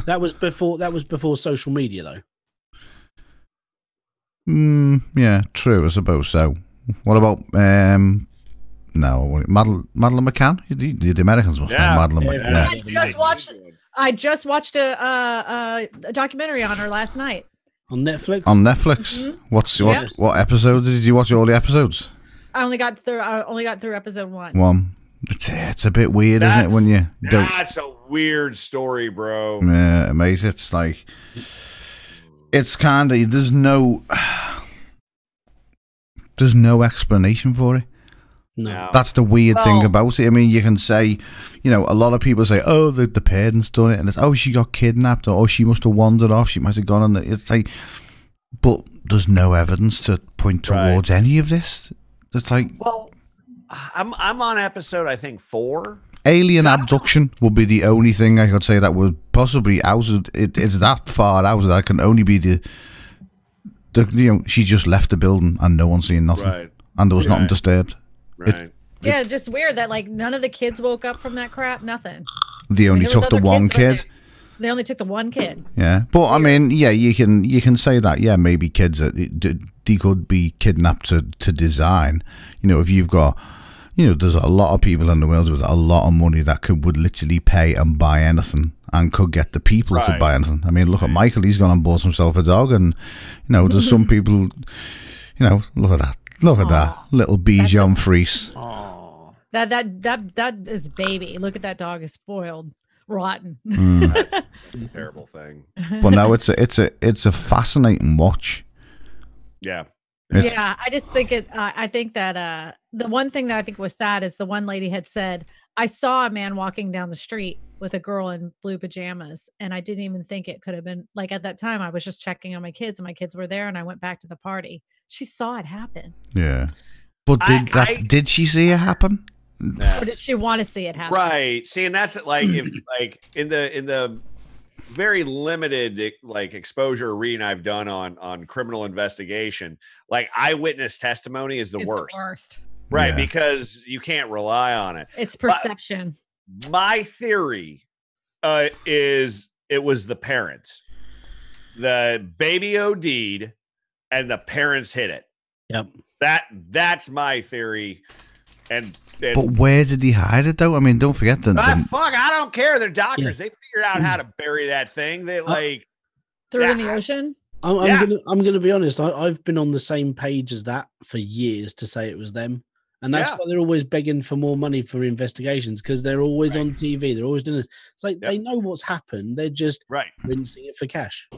That was before social media, though. Yeah, true. I suppose so. What about Madeline McCann? The Americans must know Madeline McCann. I just watched a documentary on her last night on Netflix. Mm-hmm. What episodes did you watch? All the episodes? I only got through episode one. It's a bit weird, isn't it? When you don't. That's a weird story, bro. Yeah, mate. It's like it's kind of there's no explanation for it. No. That's the weird thing about it. I mean, you can say, you know, a lot of people say, oh, the parents done it, and it's, oh, she got kidnapped, or oh, she must have wandered off, she might have gone on. It's like, but there's no evidence to point towards any of this. It's like, well, I'm on episode, I think 4. Alien abduction would be the only thing I could say that would possibly out. It's that far out that it can only be the she just left the building and no one seen nothing, and there was nothing disturbed. Right. Yeah, just weird that like none of the kids woke up from that crap. Nothing. They only took the one kid. They only took the one kid. Yeah, but I mean, yeah, you can say that. Yeah, maybe kids they could be kidnapped to design. You know, if you've got, you know, there's a lot of people in the world with a lot of money that would literally pay and buy anything and could get the people to buy anything. I mean, look at Michael. He's gone and bought himself a dog, and you know, there's some people. You know, look at that. Look at that. Little Bichon Frise. Oh, That is baby. Look at that dog is spoiled, rotten. That's a terrible thing. But no, it's a fascinating watch. Yeah. Yeah, I just think I think that the one thing that I think was sad is the one lady had said, I saw a man walking down the street with a girl in blue pajamas, and I didn't even think it could have been like at that time. I was just checking on my kids, and my kids were there, and I went back to the party. She saw it happen. Yeah, but did she see it happen? Or did she want to see it happen? Right. See, and that's like if like in the very limited like exposure reading I've done on criminal investigation, like eyewitness testimony is the worst. Right, Yeah. because you can't rely on it. It's perception. But my theory is it was the parents. The baby OD'd and the parents hit it. Yep. That's my theory. And But where did he hide it though? I mean, don't forget fuck, I don't care. They're doctors. They figured out how to bury that thing. They like threw it in the ocean. I'm gonna be honest. I've been on the same page as that for years to say it was them, and that's why they're always begging for more money for investigations because they're always on TV. They're always doing this. It's like they know what's happened. They're just rinsing it for cash.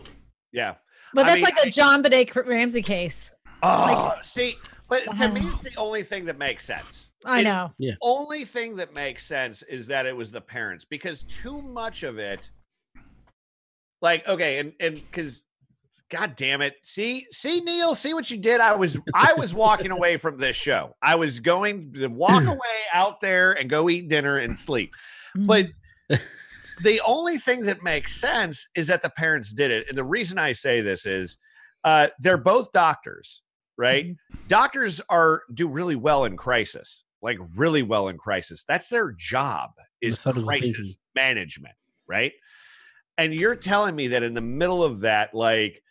Yeah, But that's like the John Benet Ramsey case. Oh, see, but to me, it's the only thing that makes sense. I know. Yeah. Only thing that makes sense is that it was the parents because too much of it, like, okay, and because, God damn it, see, Neil, see what you did. I was walking away from this show. I was going to walk away out there and go eat dinner and sleep, but the only thing that makes sense is that the parents did it, and the reason I say this is, they're both doctors, right? Doctors do really well in crisis. Like really well in crisis. That's their job is crisis management, right? And you're telling me that in the middle of that, like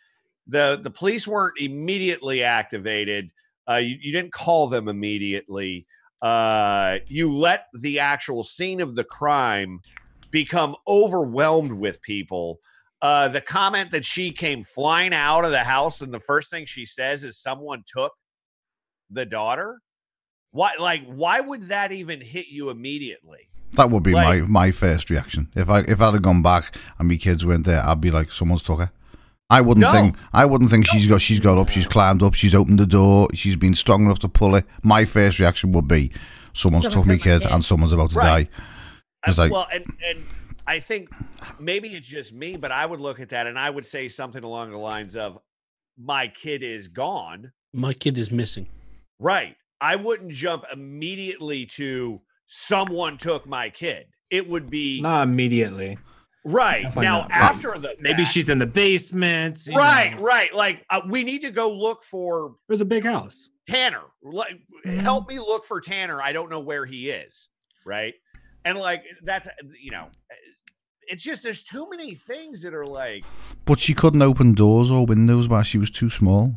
the police weren't immediately activated. You didn't call them immediately. You let the actual scene of the crime become overwhelmed with people. The comment that she came flying out of the house and the first thing she says is someone took the daughter. Why would that even hit you immediatly? That would be my first reaction. If I'd have gone back and my kids weren't there, I'd be like, someone's took her. I wouldn't think she's got up, she's climbed up, she's opened the door, she's been strong enough to pull it. My first reaction would be, someone's took my kid and someone's about to die. It's like, well, and I think maybe it's just me, but I would look at that and I would say something along the lines of, my kid is gone. My kid is missing. Right. I wouldn't jump immediately to someone took my kid. It would be not immediately. Right. Definitely Now, not. after maybe she's in the basement. Right. Like we need to go look for. There's a big house. Tanner. Help me look for Tanner. I don't know where he is. Right. And like, that's, it's just, there's too many things that are like. But she couldn't open doors or windows while she was too small.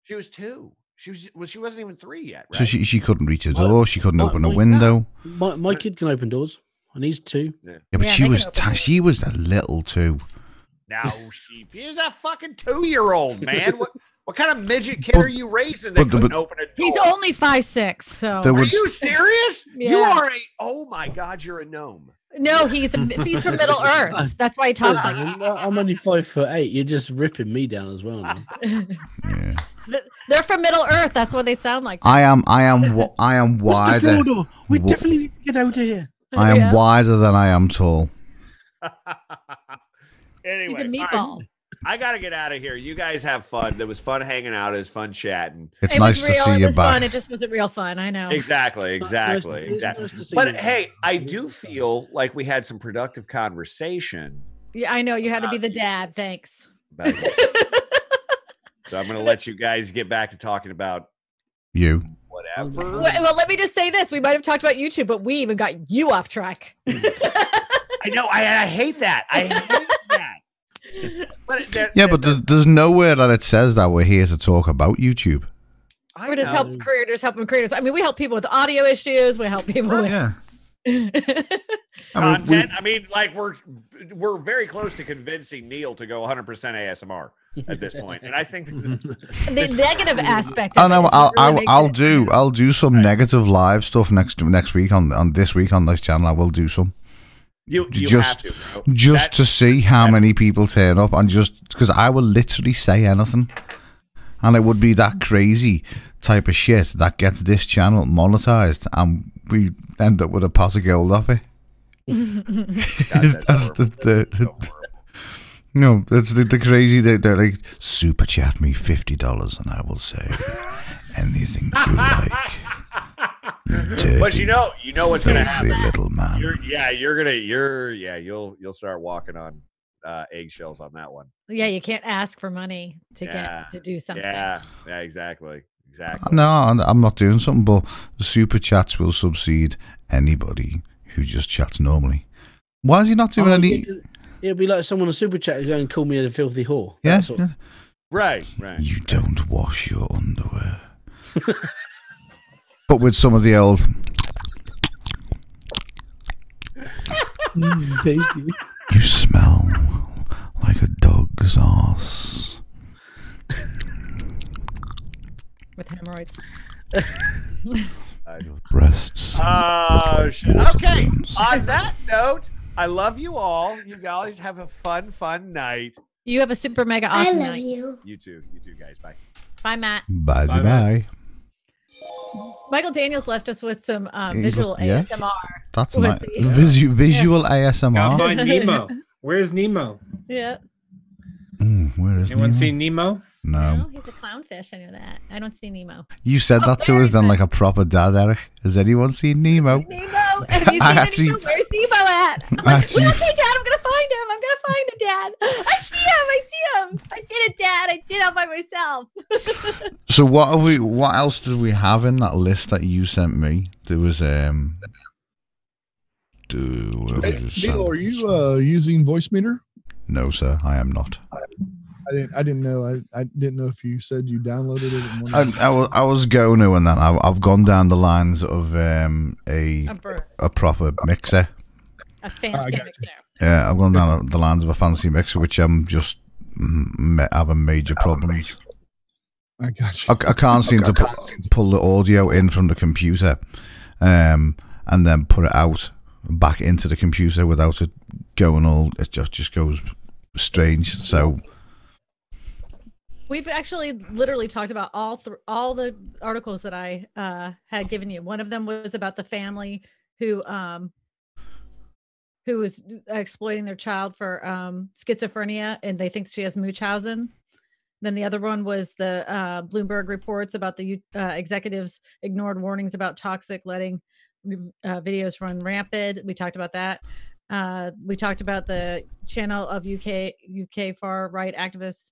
She was 2. She wasn't even 3 yet, right? So she couldn't reach a door. She couldn't open a window. My kid can open doors, and he's 2. Yeah, but she was a little too. Now she's a fucking 2-year-old, man. What kind of midget kid are you raising that couldn't open a door? He's only 5'6", so. Are you serious? Yeah. You are oh my God, you're a gnome. No, he's from Middle Earth. That's why he talks like that. I'm only 5'8". You're just ripping me down as well now. Yeah. They're from Middle Earth. That's what they sound like. I am wider. We definitely need to get out of here. I am wider than I am tall. Anyway, he's a meatball. I got to get out of here. You guys have fun. It was fun hanging out. It was fun chatting. It's nice to see you back. Fun. It just wasn't real fun. I know. Exactly. Nice to see but you. hey, I do feel like we had some productive conversation. Yeah, I know. You had to be the dad. Thanks. So I'm going to let you guys get back to talking about you. Whatever. Well, let me just say this. We might have talked about you two, but we even got you off track. I know. I hate that. I hate that. But there's nowhere that it says that we're here to talk about YouTube. We're just helping creators. I mean, we help people with audio issues. We help people with content. I mean, like we're very close to convincing Neil to go 100% ASMR. at this point. And I think The negative aspect. Oh Of no, it is what really makes it- I'll do some negative live stuff next week on this week on this channel. I will do some. you just have to, bro. just That's- to see how many people turn up, and just because I will literally say anything, and it would be that crazy type of shit that gets this channel monetized, and we end up with a pot of gold off it. That's no, that's the crazy. They're like, super chat me $50 and I will say anything you like. You But you know what's gonna filthy happen. little man. You'll start walking on eggshells on that one. Yeah, you can't ask for money to Yeah. get to do something. Yeah, exactly. No, I'm not doing something, but the super chats will succeed anybody who just chats normally. Why is he not doing any? It'll be like someone on super chat going and call me a filthy whore. Yeah, That's all. yeah. Right. You don't wash your underwear. But with some of the old. Tasty. You smell like a dog's ass. With hemorrhoids. Breasts. Oh, shit. water Okay. balloons. On that note, I love you all. You guys have a fun night. You have a super mega awesome night. you. You too, guys. Bye. Bye, Matt. Bye Bye, bye. Michael Daniels left us with some visual Yeah. ASMR. That's with nice. the- Visual Gotta ASMR. find Nemo. Where's Nemo? Yeah. Where is Anyone Nemo? seen Nemo? No. No, he's a clownfish. I know that. I don't see Nemo. You said that to us then like a proper dad, Eric. Has anyone seen Nemo? Nemo. Have you seen I Nemo? actually- Where's Nemo at? I'm I like, actually- well, okay, Dad. I'm gonna find him. I'm gonna find him, Dad. I see him. I did it, Dad. I did it by myself. So what else did we have in that list that you sent me? There was Neil, are you using voice meter? No, sir, I am not. I didn't know. I didn't know if you said you downloaded it. And wanted I was going to, and then I've gone down the lines of a proper mixer. A fancy mixer. Yeah, I've gone down the lines of a fancy mixer, which I'm just having major problems. I got you. I can't seem to pull the audio in from the computer, and then put it out back into the computer without it going all. It just goes strange. So We've actually literally talked about all the articles that I had given you. One of them was about the family who was exploiting their child for schizophrenia, and they think she has Munchausen. Then the other one was the Bloomberg reports about the executives ignored warnings about toxic, letting videos run rampant. We talked about that. We talked about the channel of UK far right activists.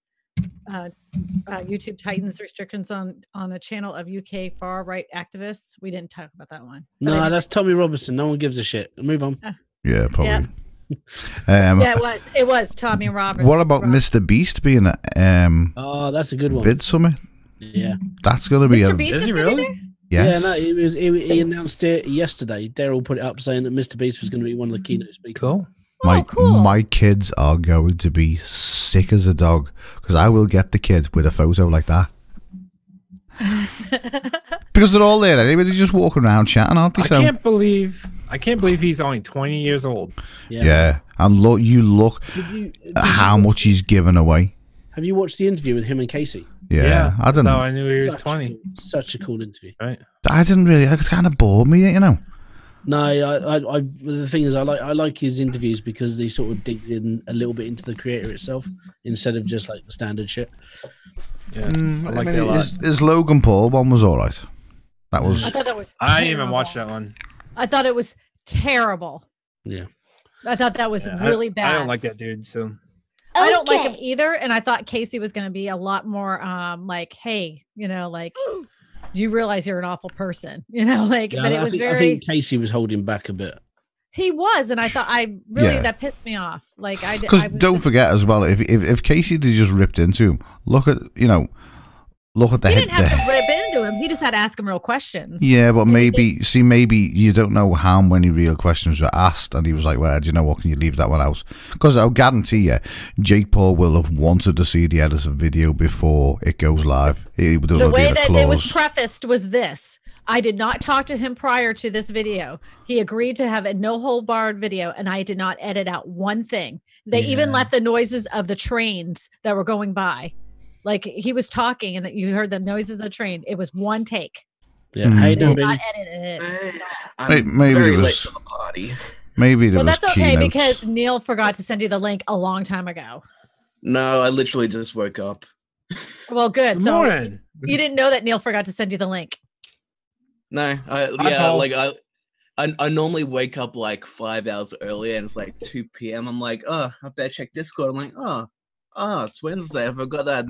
YouTube tightens restrictions on a channel of UK far right activists. We didn't talk about that one. No, that's Tommy Robinson. No one gives a shit. Move on. yeah, probably. Yeah. Yeah, it was Tommy Roberts. What about Mr. Beast being at Oh, that's a good one. Vid Summit? Yeah. That's gonna be Mr. Beast Is he gonna be really? there? Yes. Yeah, no, he announced it yesterday. Daryl put it up saying that Mr. Beast was going to be one of the keynote speakers. Cool. My kids are going to be sick as a dog because I will get the kid with a photo like that. Because they're all there anyway. They're just walking around chatting, aren't they? I can't believe he's only 20 years old. Yeah. And look Did at how much he's given away. Have you watched the interview with him and Casey? Yeah, I That's didn't. how I knew he was 20. Such a cool interview. Right. I didn't really. It kind of bored me, you know. No, I the thing is, I like his interviews because they sort of dig in a little bit into the creator itself instead of just like the standard shit. Yeah, I like that a lot. His Logan Paul one was all right. That was. I thought that was. I didn't even terrible. watch that one. I thought it was terrible. Yeah. I thought that was really bad. I don't like that dude. So I don't like him either. And I thought Casey was going to be a lot more like, hey, like, do you realize you're an awful person? Like, Yeah, but it was I think Casey was holding back a bit. He was, and I thought that pissed me off. Like Because don't forget as well, if Casey had just ripped into him, look at look at the He head. didn't have to rip into him. He just had to ask him real questions. Yeah, but maybe you don't know how many real questions were asked, and he was like, "Well, do you know what? Can you leave that one out?" Because I'll guarantee you, Jake Paul will have wanted to see the edited video before it goes live. The way that it was prefaced was this. I did not talk to him prior to this video. He agreed to have a no hold barred video, and I did not edit out one thing. They even left the noises of the trains that were going by. Like he was talking, and you heard the noises of the train. It was one take. Yeah, I did not edit it. Maybe very it was late for the party. Maybe there well, was that's okay keynotes. because Neil forgot to send you the link a long time ago. No, I literally just woke up. Well, good. Good So morning. you didn't know that Neil forgot to send you the link. No, I normally wake up like 5 hours earlier, and it's like 2 p.m. I'm like, oh, I better check Discord. I'm like, oh, it's Wednesday. I forgot that.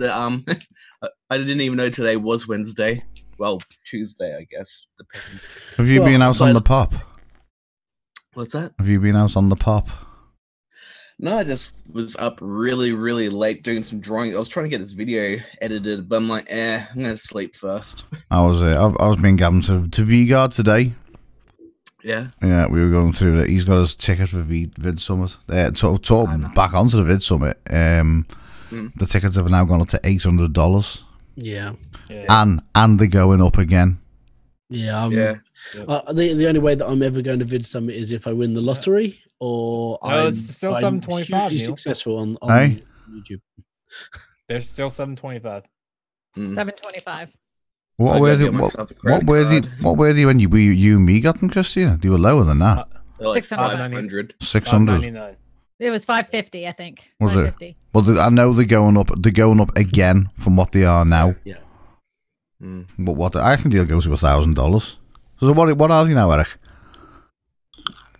I didn't even know today was Wednesday. Well, Tuesday, I guess. Depends. Have you been out on the pop? What's that? Have you been out on the pop? No, I just was up really, really late doing some drawing. I was trying to get this video edited, but I'm like, I'm gonna sleep first. I was being given to V-Guard today. Yeah. Yeah, we were going through it. He's got his ticket for Vid Summit. Talking back onto the Vid Summit. The tickets have now gone up to $800. Yeah. And they're going up again. Yeah. The only way that I'm ever going to Vid Summit is if I win the lottery or it's still $725. hugely successful on YouTube. There's still $725. $725. What were they when you and me got them, Christina? They were lower than that. Like 600. 600. It was 550, I think. Was it? Well, I know they're going up. They're going up again from what they are now. Yeah. But I think they'll go to $1,000. So what are they now, Eric?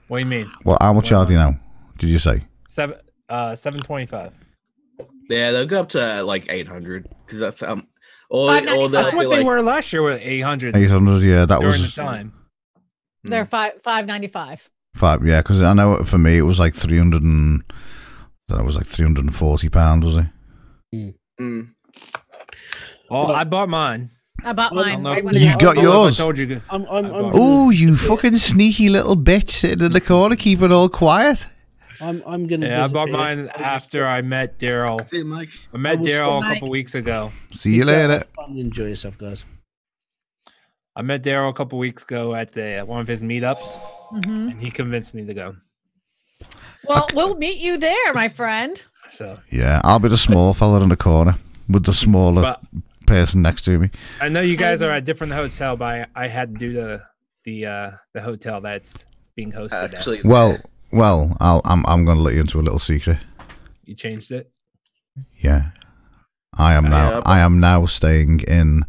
What do you mean? Well, how much are they now? Did you say? $725. Yeah, they'll go up to like 800 because that's that's what they were last year with 800. 800, yeah, that during was the time. They're $595. Yeah, because I know for me it was like 300 and that was like £340, was it? Oh, I bought mine. I bought mine. You got yours. I told you. Oh, you fucking sneaky little bitch sitting in the corner, keep it all quiet. I'm gonna. Yeah, I bought mine after I met Daryl. See you, Mike. I met Daryl a couple weeks ago. See you later. Enjoy yourself, guys. I met Daryl a couple weeks ago at one of his meetups, and he convinced me to go. Well, we'll meet you there, my friend. So yeah, I'll be the small fella in the corner with the smaller person next to me. I know you guys are at a different hotel, but I had to do the hotel that's being hosted. Actually, well, I'm going to let you into a little secret. You changed it? Yeah, I am now staying in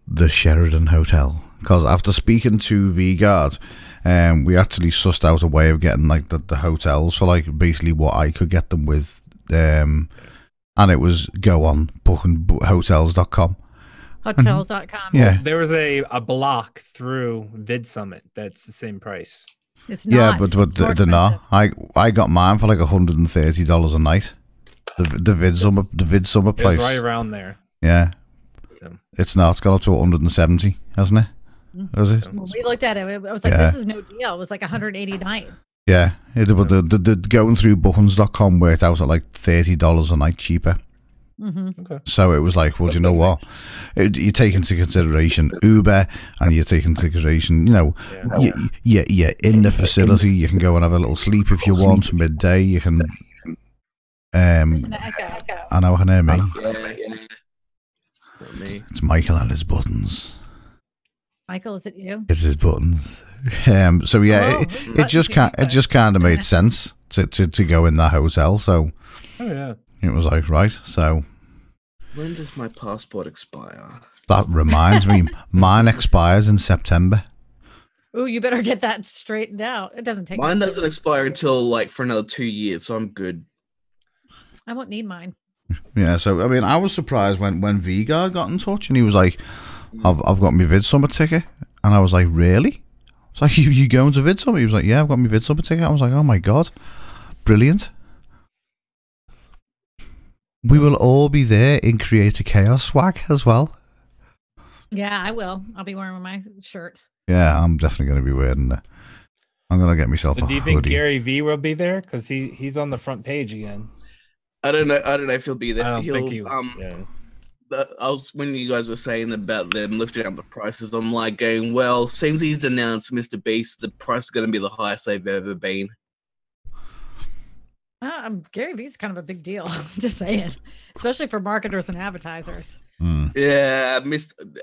the Sheridan Hotel because after speaking to V-Guard, we actually sussed out a way of getting like the hotels for like basically what I could get them with, and it was go on hotels.com. Hotels.com. Yeah, there was a block through Vid Summit that's the same price. It's not. Yeah, but they're not. I got mine for like $130 a night. The Vid Summit price. It's right around there. Yeah. It's not. It's gone up to 170, hasn't it? Has it? When we looked at it, I was like, this is no deal. It was like $189. Yeah. But the going through buttons.com worked out at like $30 a night cheaper. Okay. So it was like, well, do you know what? You take into consideration Uber, and you take into consideration, you're in the facility. You can go and have a little sleep if you want. Midday, you can. I know I can hear me. It's Michael and his buttons. Michael, is it you? It's his buttons. So yeah, it just kind of made sense to go in that hotel. So it was like right. So when does my passport expire? That reminds me, mine expires in September. Oh, you better get that straightened out. It doesn't take. Mine doesn't expire until like for another 2 years, so I'm good. I won't need mine. Yeah, so I mean, I was surprised when V-Guard got in touch and he was like, "I've got my Vid Summit ticket," and I was like, "Really?" It's like, "You going to Vid Summit?" He was like, "Yeah, I've got my Vid Summit ticket." I was like, "Oh my god, brilliant!" We will all be there in Creator Chaos swag as well. Yeah, I will. I'll be wearing my shirt. Yeah, I'm definitely going to be wearing it. I'm going to get myself So a do you think hoodie. Gary V will be there? Because he's on the front page again. I don't know if he'll be there. I don't think he. I was when you guys were saying about them lifting up the prices. I'm like going, well, since he's announced Mr. Beast, the price is going to be the highest they've ever been. Gary Vee's kind of a big deal. I'm just saying, especially for marketers and advertisers. Yeah,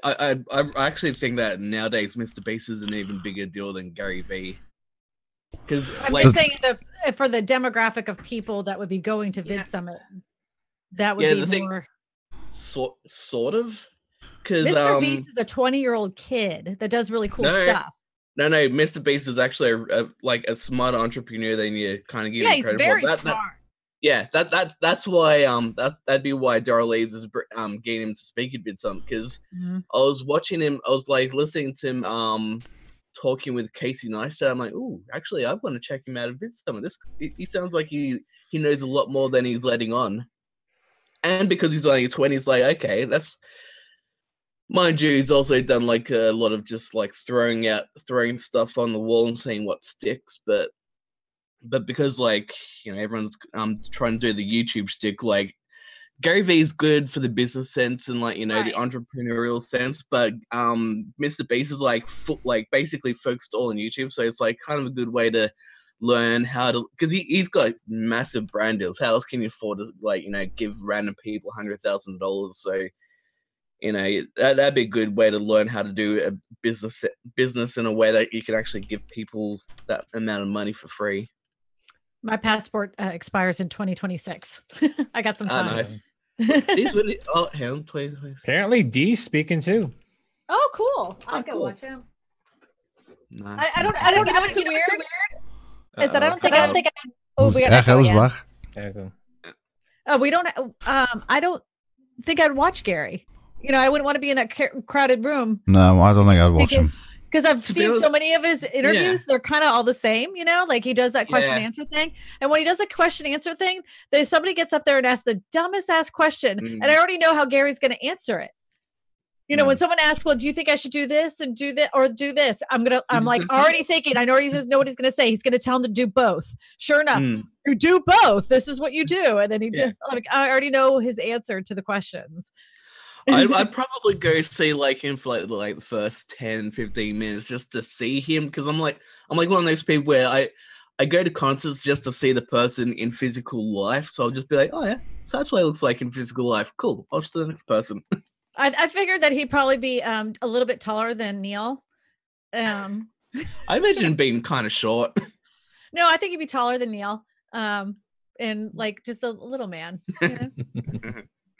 I actually think that nowadays Mr. Beast is an even bigger deal than Gary Vee. Because I'm just saying for the demographic of people that would be going to Vid Summit, that would be more. Sort of, because Mr. Beast is a 20-year-old kid that does really cool stuff. No, Mr. Beast is actually a smarter entrepreneur than you kind of give him credit for. Yeah, he's very smart. Yeah, that's why that'd be why Daryl Leaves is getting him to speak at Vid Summit, because I was watching him, I was like listening to him talking with Casey Neistat. I'm like, ooh, actually, I want to check him out at Vid Summit. He sounds like he knows a lot more than he's letting on. And because he's only 20, it's like, okay, that's... Mind you, he's also done like a lot of just like throwing stuff on the wall and seeing what sticks. But because like, everyone's trying to do the YouTube stick, like Gary Vee is good for the business sense and like, the entrepreneurial sense. But Mr. Beast is like basically focused all on YouTube. So it's like kind of a good way to learn how to, because he's got massive brand deals. How else can you afford to give random people $100,000? So that'd be a good way to learn how to do a business in a way that you can actually give people that amount of money for free. My passport expires in 2026. I got some time. Nice. Him 2026. Apparently D's speaking too. Oh, cool. I'll go watch him. Nice. I don't know what's weird. Is that I don't think we got Echo's back. Echo. We don't. I don't think I'd watch Gary. I wouldn't want to be in that crowded room. No, I don't think I'd watch him. Because I've seen so many of his interviews, they're kind of all the same. Like he does that question answer thing, and when he does a question answer thing, somebody gets up there and asks the dumbest ass question, and I already know how Gary's going to answer it. When someone asks, well, do you think I should do this and do that or do this? I'm like already thinking, I already know what he's going to say. He's going to tell him to do both. Sure enough, you do both. This is what you do. And then I already know his answer to the questions. I'd probably go see him for the first 10, 15 minutes just to see him. Cause I'm like one of those people where I go to concerts just to see the person in physical life. So I'll just be like, oh yeah, so that's what it looks like in physical life. Cool. I'll just do the next person. I figured that he'd probably be a little bit taller than Neil. I imagine him being kind of short. No, I think he'd be taller than Neil. And just a little man.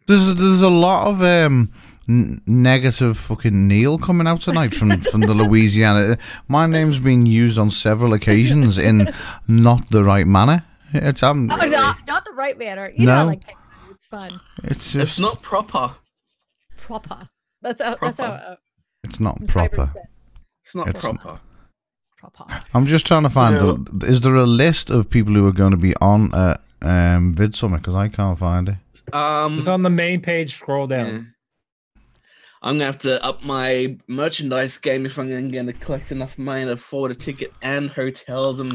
There's a lot of negative fucking Neil coming out tonight from the Louisiana. My name's been used on several occasions in not the right manner. Not the right manner. It's fun. It's not proper. That's how it's not proper. It's not proper. I'm just trying to find is there a list of people who are going to be on Vid Summit, because I can't find it. It's on the main page. Scroll down. Yeah. I'm gonna have to up my merchandise game if I'm going to collect enough money to afford a ticket and hotels. And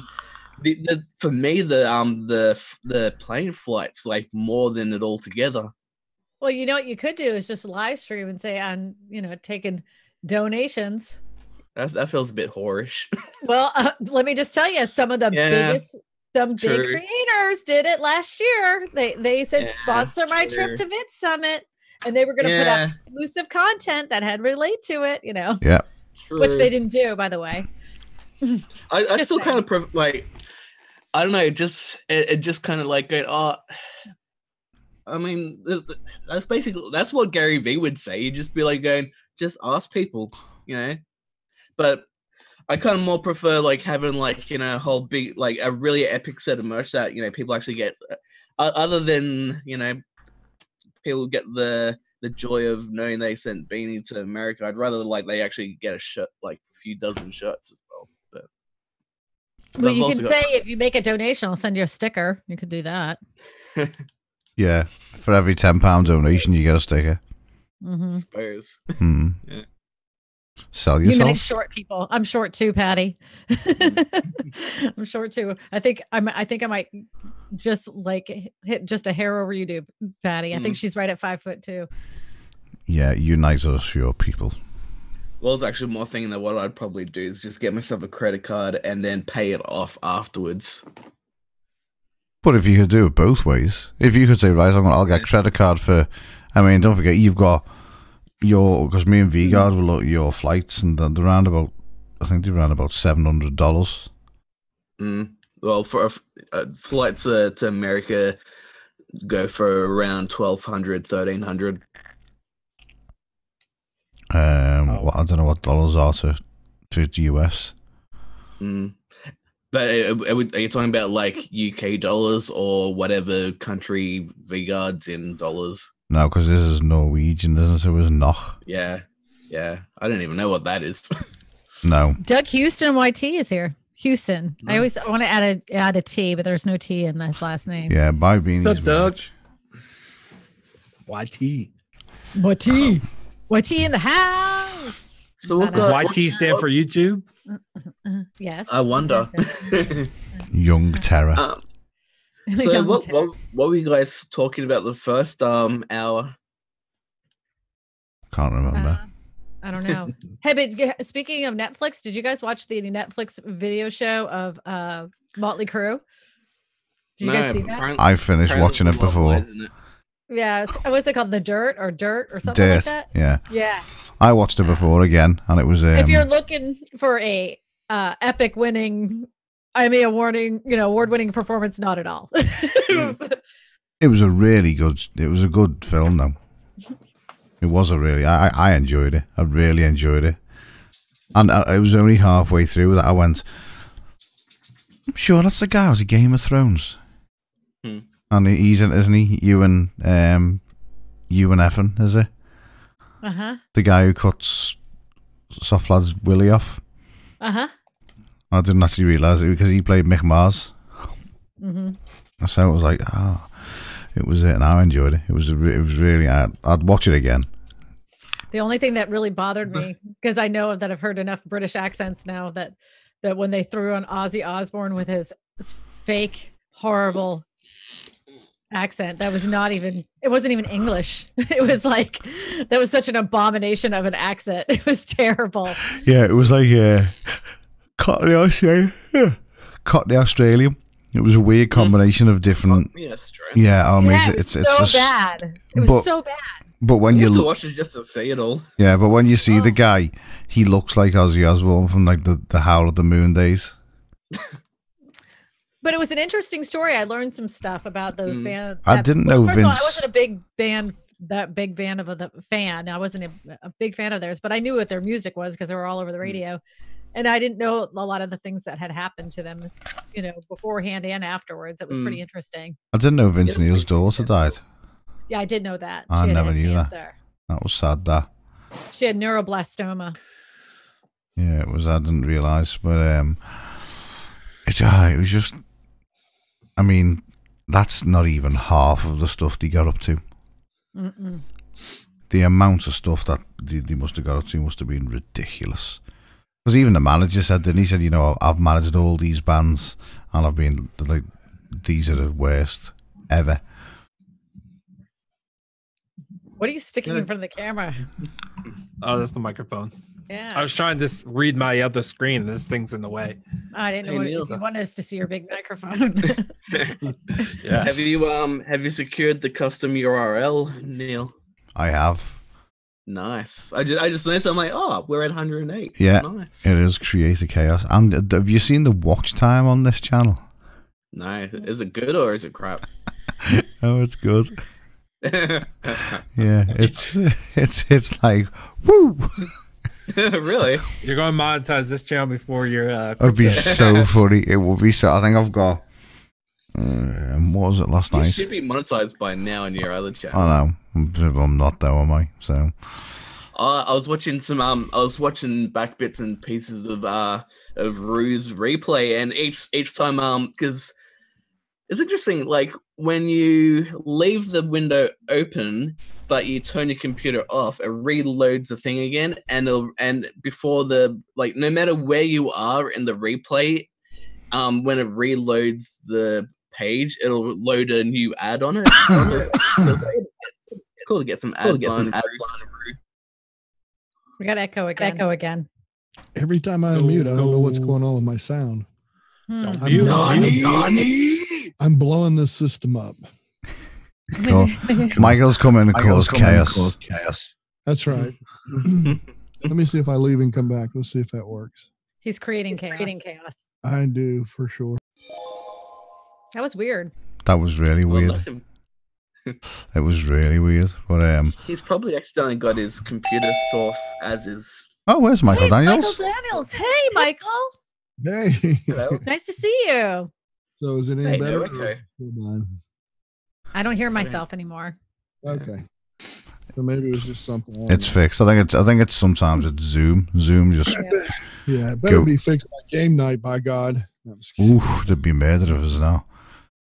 for me, the plane flight's more than it all together. Well, what you could do is just live stream and say I'm taking donations. That feels a bit whorish. Well, let me just tell you, some of the biggest. Some big creators did it last year. They said, sponsor my trip to Vid Summit. And they were going to put out exclusive content that had relate to it, Yeah. Which they didn't do, by the way. I still kind of I don't know, it just kind of going, I mean, that's what Gary Vee would say. He'd just be going, just ask people, But I kind of more prefer having a whole big a really epic set of merch that people actually get, other than people get the joy of knowing they sent Beanie to America. I'd rather they actually get a shirt, a few dozen shirts as well. But you can say if you make a donation, I'll send you a sticker. You could do that. Yeah, for every £10 donation, you get a sticker. Suppose. Yeah. Sell You yourself. nice short people. I'm short too, Patty. I'm short too. I think I might just like hit just a hair over you, do, Patty. I think she's right at 5'2". Yeah, unite us short people. Well, it's actually more thinking that what I'd probably do is just get myself a credit card and then pay it off afterwards. But if you could do it both ways, if you could say, right, I'll get a credit card for, I mean, don't forget, you've got because me and V-Guard will look at your flights, and they're around about, I think they're around about $700. Well, for flights to America go for around 1,200, 1,300. Well, I don't know what dollars are to the US. But are you talking about like UK dollars or whatever country V-Guard's in dollars? No, because this is Norwegian, isn't it? So it was NOK. Yeah. I don't even know what that is. No. Doug Houston YT is here. Houston. Nice. I always want to add a T, but there's no T in his last name. Yeah, bye beanies. What's up, Doug? YT. YT in the house. So what does YT stand for YouTube? Yes. I wonder. Young Terror. So what were you guys talking about the first hour? Can't remember. I don't know. Hey, but speaking of Netflix, did you guys watch the Netflix video show of Motley Crue? Did you guys see that? I finished watching it before. Yeah, what's it called? The Dirt or something like that? Yeah. I watched it before again, and it was. If you're looking for a epic winning, award-winning performance, not at all. It was a really good. It was a good film, though. It was a really. I enjoyed it. I really enjoyed it, and it was only halfway through that I went, I'm sure that's the guy who's a Game of Thrones. And he's in, isn't he? Ewan Effin, is it? The guy who cuts Soft Lad's Willie off. I didn't actually realise it because he played Mick Mars. So it was like, it was it, and I enjoyed it. It was really. I'd watch it again. The only thing that really bothered me, because I know that I've heard enough British accents now that when they threw on Ozzy Osbourne with his fake horrible accent, that was it wasn't even English. It was like, that was such an abomination of an accent. It was terrible. Yeah, it was like Cockney Australian. It was a weird combination of different. Yeah, it's so just bad. It was so bad. But when you you have to watch it just to say it all. Yeah, but when you see the guy, he looks like Ozzy Osbourne from like the Howl of the Moon days. But it was an interesting story. I learned some stuff about those bands. I didn't know First Vince. of all, I wasn't a big fan of the fan. I wasn't a big fan of theirs, but I knew what their music was because they were all over the radio. And I didn't know a lot of the things that had happened to them, beforehand and afterwards. It was pretty interesting. I didn't know Vince Neil's daughter died. Yeah, I did know that. I She had never knew cancer. that. That was sad, that. She had neuroblastoma. Yeah, it was. I didn't realise. But it was just, I mean, that's not even half of the stuff they got up to. The amount of stuff that they must have got up to must have been ridiculous. Because even the manager said, didn't he? Said, I've managed all these bands, and I've been like, these are the worst ever. What are you sticking in front of the camera? Oh, that's the microphone. Yeah. I was trying to read my other screen. This thing's in the way. I didn't know if you wanted us to see your big microphone. Yeah. Have you secured the custom URL, Neil? I have. Nice. I just noticed. I'm like, we're at 108. Yeah, nice. It is Create a Chaos. And have you seen the watch time on this channel? No, is it good or is it crap? Oh, it's good. Yeah, it's like woo. Really? You're going to monetize this channel before you're. It'd be so funny. It would be so. I think I've got. What was it last night? You should be monetized by now on your other channel. I know. I'm not though, am I? So. I was watching some. I was watching back bits and pieces of Rue's replay, and each time, because It's interesting, like when you leave the window open, but you turn your computer off, it reloads the thing again, and before the no matter where you are in the replay, when it reloads the page, it'll load a new ad on it. It's cool to get some ads on. We got echo again. Every time I unmute, I don't know what's going on with my sound. I'm blowing this system up. Cool. Michael's coming to cause chaos. That's right. Let me see if I leave and come back. Let's see if that works. He's creating chaos. I do, for sure. That was weird. That was really weird. It was really weird. But he's probably accidentally got his computer source as his. Oh, where's Michael Daniels? Michael Daniels. Hey, Michael. Hey. Hello. Nice to see you. So is it any better? Okay. I don't hear myself anymore. Okay. So maybe it was just something. It's fixed. I think it's sometimes it's Zoom. Zoom just. Yeah, it better be fixed by game night, by God. Oof, there'd be murder of us now.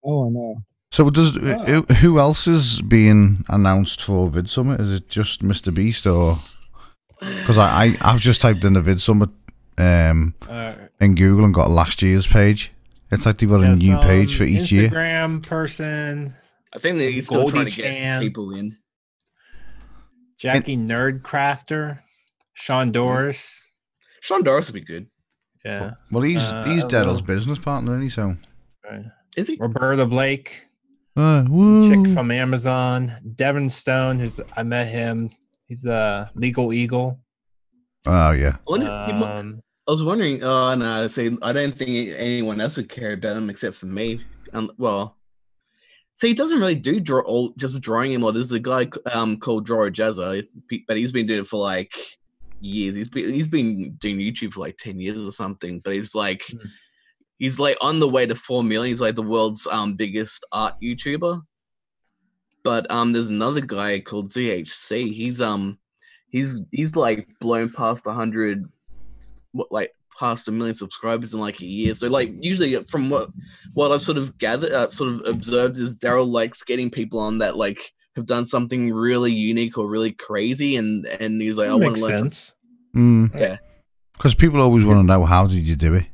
Oh, I know. So who else is being announced for Vid Summit? Is it just Mr. Beast or? Because I've just typed in the Vid Summit in Google and got last year's page. It's like they've got a new page for each year. Instagram person. I think that he's still trying to get people in. Jackie Nerdcrafter, Sean Doris. Sean Doris would be good. Yeah. Well, he's Daryl's business partner, isn't he? So. Right. Is he? Roberta Blake. Woo. Chick from Amazon. Devin Stone, I met him. He's a Legal Eagle. Oh yeah. I was wondering. Oh no, I don't think anyone else would care about him except for me. Well, so he doesn't really do just drawing anymore. There's a guy called Drawer Jazza, but he's been doing it for like years. He's been doing YouTube for like 10 years or something. But he's like on the way to 4 million. He's like the world's biggest art YouTuber. But there's another guy called ZHC. He's like blown past 100, past 1 million subscribers in like a year. So like usually from what I've sort of gathered, sort of observed, is Daryl likes getting people on that like have done something really unique or really crazy, and he's like, I want to learn. Sense. Yeah, because people always want to know, how did you do it?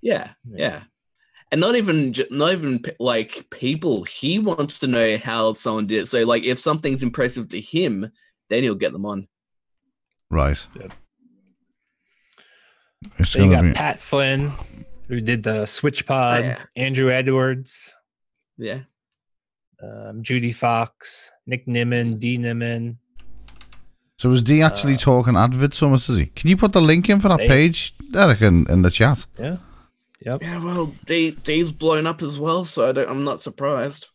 Yeah. And not even like people. He wants to know how someone did it. So like, if something's impressive to him, then he'll get them on. Right. Yep. So you got Pat Flynn, who did the Switch Pod. Oh, yeah. Andrew Edwards. Yeah. Judy Fox, Nick Nimmin, D Nimmin. So was D actually talking at Vid Summit, is he? Can you put the link in for that page, Derek, in the chat? Yeah. Yep. Yeah, well, D's blown up as well, so I'm not surprised.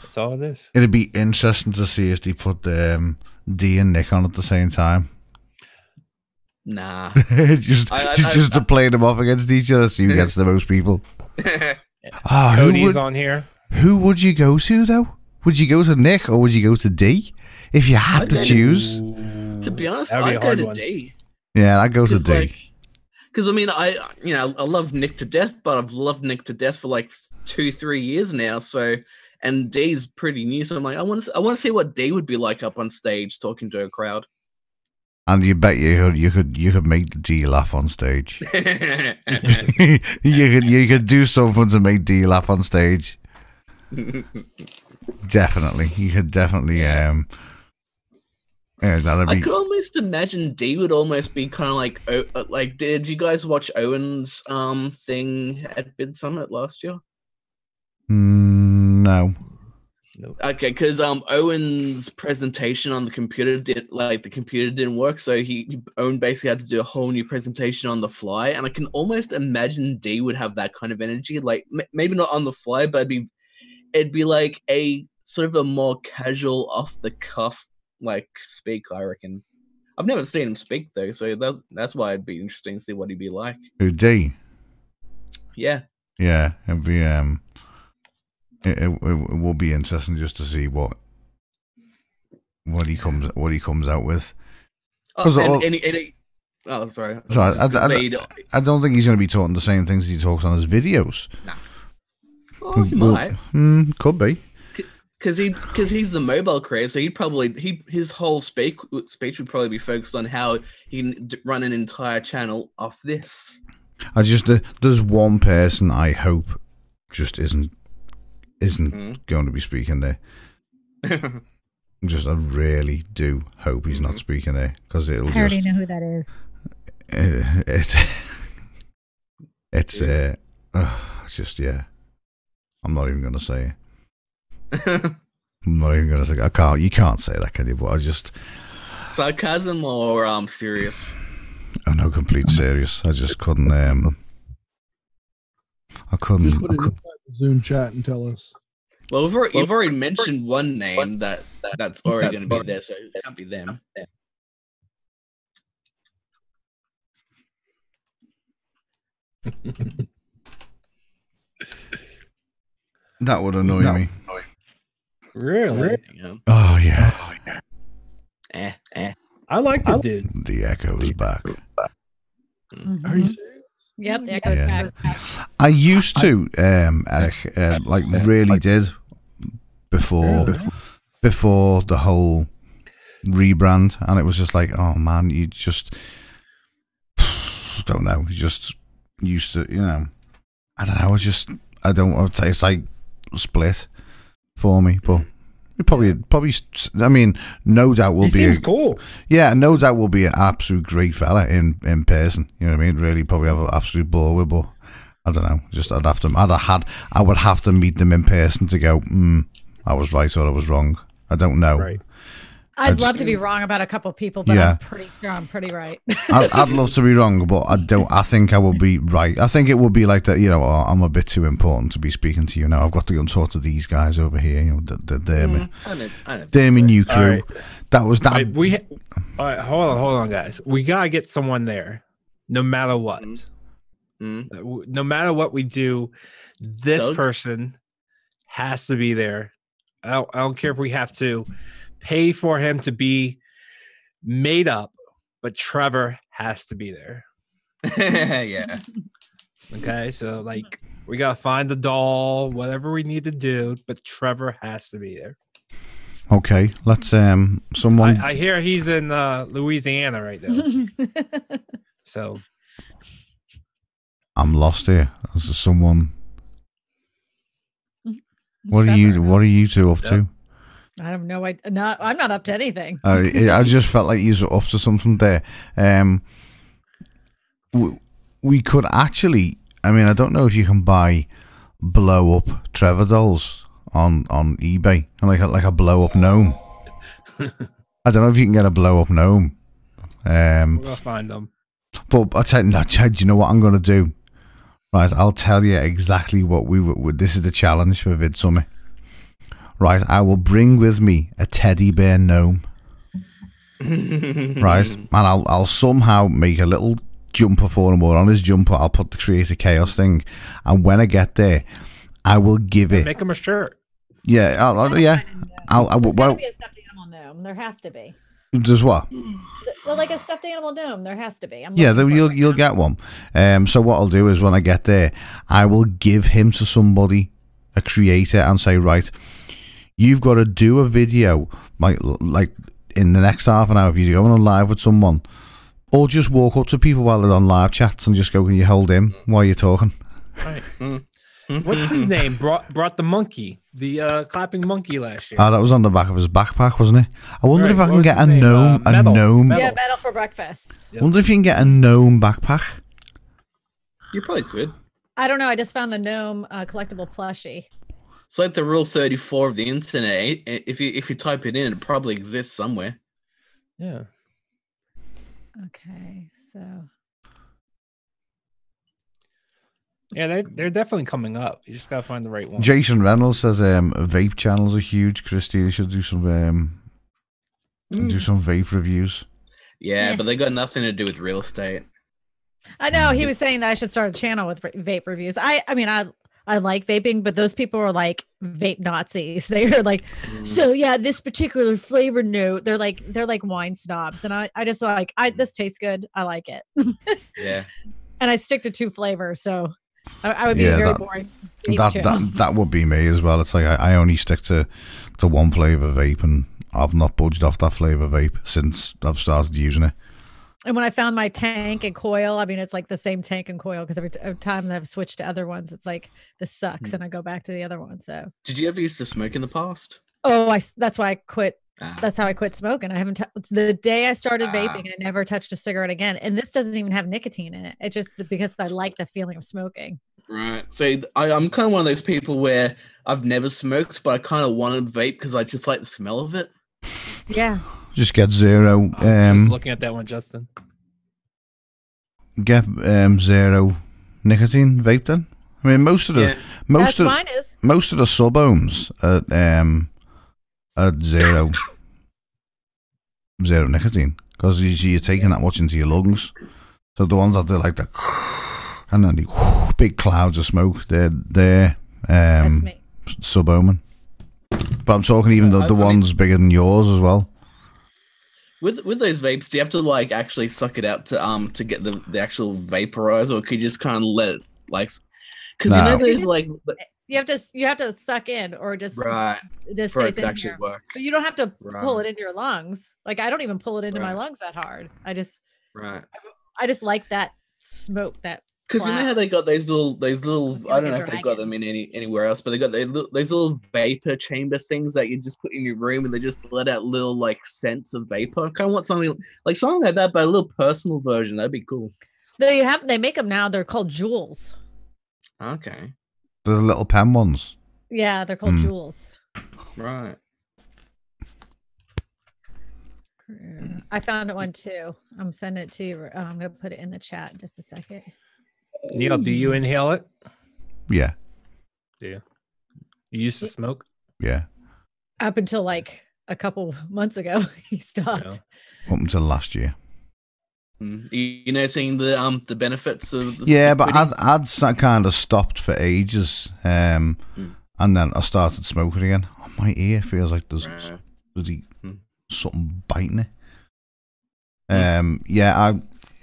That's all it is. It'd be interesting to see if they put D and Nick on at the same time. Nah. just to play them off against each other, see who gets the most people. Cody's on here. Who would you go to, though? Would you go to Nick or would you go to D? If you had to choose. To be honest, I'd go to D. Yeah, I'd go to D. Because I mean, I love Nick to death, but I've loved Nick to death for like 2-3 years now. So, and D's pretty new, so I'm like, I want to see what D would be like up on stage talking to a crowd. And you bet you could make D laugh on stage. you could do something to make D laugh on stage. Definitely, you could definitely. Yeah, that'd be. I could almost imagine D would almost be kind of like. Did you guys watch Owen's thing at Vid Summit last year? No. Okay, because Owen's presentation on the computer didn't work, so Owen basically had to do a whole new presentation on the fly, and I can almost imagine D would have that kind of energy, like maybe not on the fly, but it'd be like a sort of a more casual, off the cuff like speak. I reckon. I've never seen him speak though, so that's why it'd be interesting to see what he'd be like. Who, D? Yeah. Yeah, it'd be It will be interesting just to see what he comes out with. Oh, sorry. So I don't think he's going to be talking the same things he talks on his videos. Nah. Oh, he might. Could be. Because he's the mobile creator, so his whole speech would probably be focused on how he can run an entire channel off this. There's one person I hope just isn't going to be speaking there. I really do hope he's not speaking there, because it'll I already know who that is. I'm not even going to say it. I'm not even gonna say. I can't. You can't say that, can you? But I just sarcasm or serious. Oh no, complete serious. I just couldn't. I couldn't. Just put it in the Zoom chat and tell us. Well, you've already mentioned one name that's already going to be there, so it can't be them. That would annoy me. Really? Oh yeah. I like the dude. The echo's back. Are you serious? Yep, the echo's back. I used to, Eric, really did before the whole rebrand, and it was just like, oh man, you just don't know. You just used to, I don't know. I would say it's like split for me, but it probably. I mean, no doubt will be. Seems cool. Yeah, no doubt will be an absolute great fella in person. You know what I mean? Really, probably have an absolute ball with. But I don't know. I would have to meet them in person to go. I was right or I was wrong. I don't know. Right. I'd love to be wrong about a couple people, but I'm pretty sure I'm pretty right. I'd love to be wrong, but I don't. I think I will be right. I think it will be like that. I'm a bit too important to be speaking to you now. I've got to go and talk to these guys over here. They're my new crew. Right. That was that. All right, hold on, guys. We gotta get someone there, no matter what. No matter what we do, this person has to be there. I don't care if we have to pay for him to be made up, but Trevor has to be there. Yeah. Okay, so we gotta find the doll, whatever we need to do, but Trevor has to be there. Okay, let's someone. I hear he's in Louisiana right now. So I'm lost here. Is there someone? What are you two up to? I have no idea. I'm not up to anything. I just felt like you were up to something there. We could actually. I mean, I don't know if you can buy blow up Trevor dolls on eBay, like a blow up gnome. I don't know if you can get a blow up gnome. We're gonna find them. But I tell you, no, Chad, you know what I'm gonna do? Right, I'll tell you exactly what we would. This is the challenge for Vid Summit. Right, I will bring with me a teddy bear gnome. Right, and I'll somehow make a little jumper for him, or on his jumper I'll put the Create a Chaos thing, and when I get there, I will give it. Make him a shirt. Yeah, I'll There's gotta be a stuffed animal gnome. There has to be. Does what? Well, like a stuffed animal gnome, there has to be. You'll get one. So what I'll do is when I get there, I will give him to somebody, a creator, and say, right, you've got to do a video like in the next half an hour. If you're going on live with someone, or just walk up to people while they're on live chats and just go, can you hold him while you're talking? Right. What's his name? Brought the monkey, the clapping monkey last year. Oh, that was on the back of his backpack, wasn't it? I wonder if I can get a gnome. Yeah, metal for breakfast. I wonder if you can get a gnome backpack. You probably could. I don't know. I just found the gnome collectible plushie. It's like the Rule 34 of the internet. If you type it in, it probably exists somewhere. Yeah. Okay, so. Yeah, they're definitely coming up. You just gotta find the right one. Jason Reynolds says vape channels are huge. Christy, they should do some vape reviews. Yeah, but they got nothing to do with real estate. I know he was saying that I should start a channel with vape reviews. I mean, I I like vaping, but those people are like vape Nazis. They are like, so yeah, this particular flavor note. They're like wine snobs, and I just like this tastes good. I like it. Yeah, and I stick to 2 flavors, so I would be very boring. That would be me as well. It's like I only stick to 1 flavor vape, and I've not budged off that flavor vape since I've started using it. And when I found my tank and coil, I mean, it's like the same tank and coil because every time that I've switched to other ones, it's like this sucks, and I go back to the other one. So, did you ever used to smoke in the past? Oh, that's why I quit. That's how I quit smoking. I haven't. The day I started vaping, I never touched a cigarette again. And this doesn't even have nicotine in it. It's just because I like the feeling of smoking. Right. So I'm kind of one of those people where I've never smoked, but I kind of wanted vape because I just like the smell of it. Yeah. Just get zero. Just looking at that one, Justin. Get zero nicotine vape then. I mean, most of the sub ohms are zero nicotine because you're taking that much into your lungs. So the ones that do like the and then the big clouds of smoke, they're sub ohming. But I'm talking even the ones bigger than yours as well. With those vapes, do you have to like actually suck it out to get the actual vaporizer, or could you just kind of let it like? Because you know there's like you have to suck in or just just for it stays to in actually here. work. But you don't have to pull it into your lungs. Like I don't even pull it into my lungs that hard. I just like that smoke that. Because you know how they got those little I don't know if they've got them in anywhere else, but they got those little vapor chamber things that you just put in your room, and they just let out little like scents of vapor. I kind of want something like that, but a little personal version. That'd be cool. They make them now. They're called Juuls. Okay. They're the little pen ones. Yeah, they're called Juuls. Right. I found one too. I'm sending it to you. I'm gonna put it in the chat in just a second. Neil, do you inhale it? Yeah. Do you? You used to smoke? Yeah. Up until like a couple months ago, he stopped. Up until last year. You know, seeing the benefits of but I'd kind of stopped for ages, and then I started smoking again. Oh, my ear feels like there's something biting it.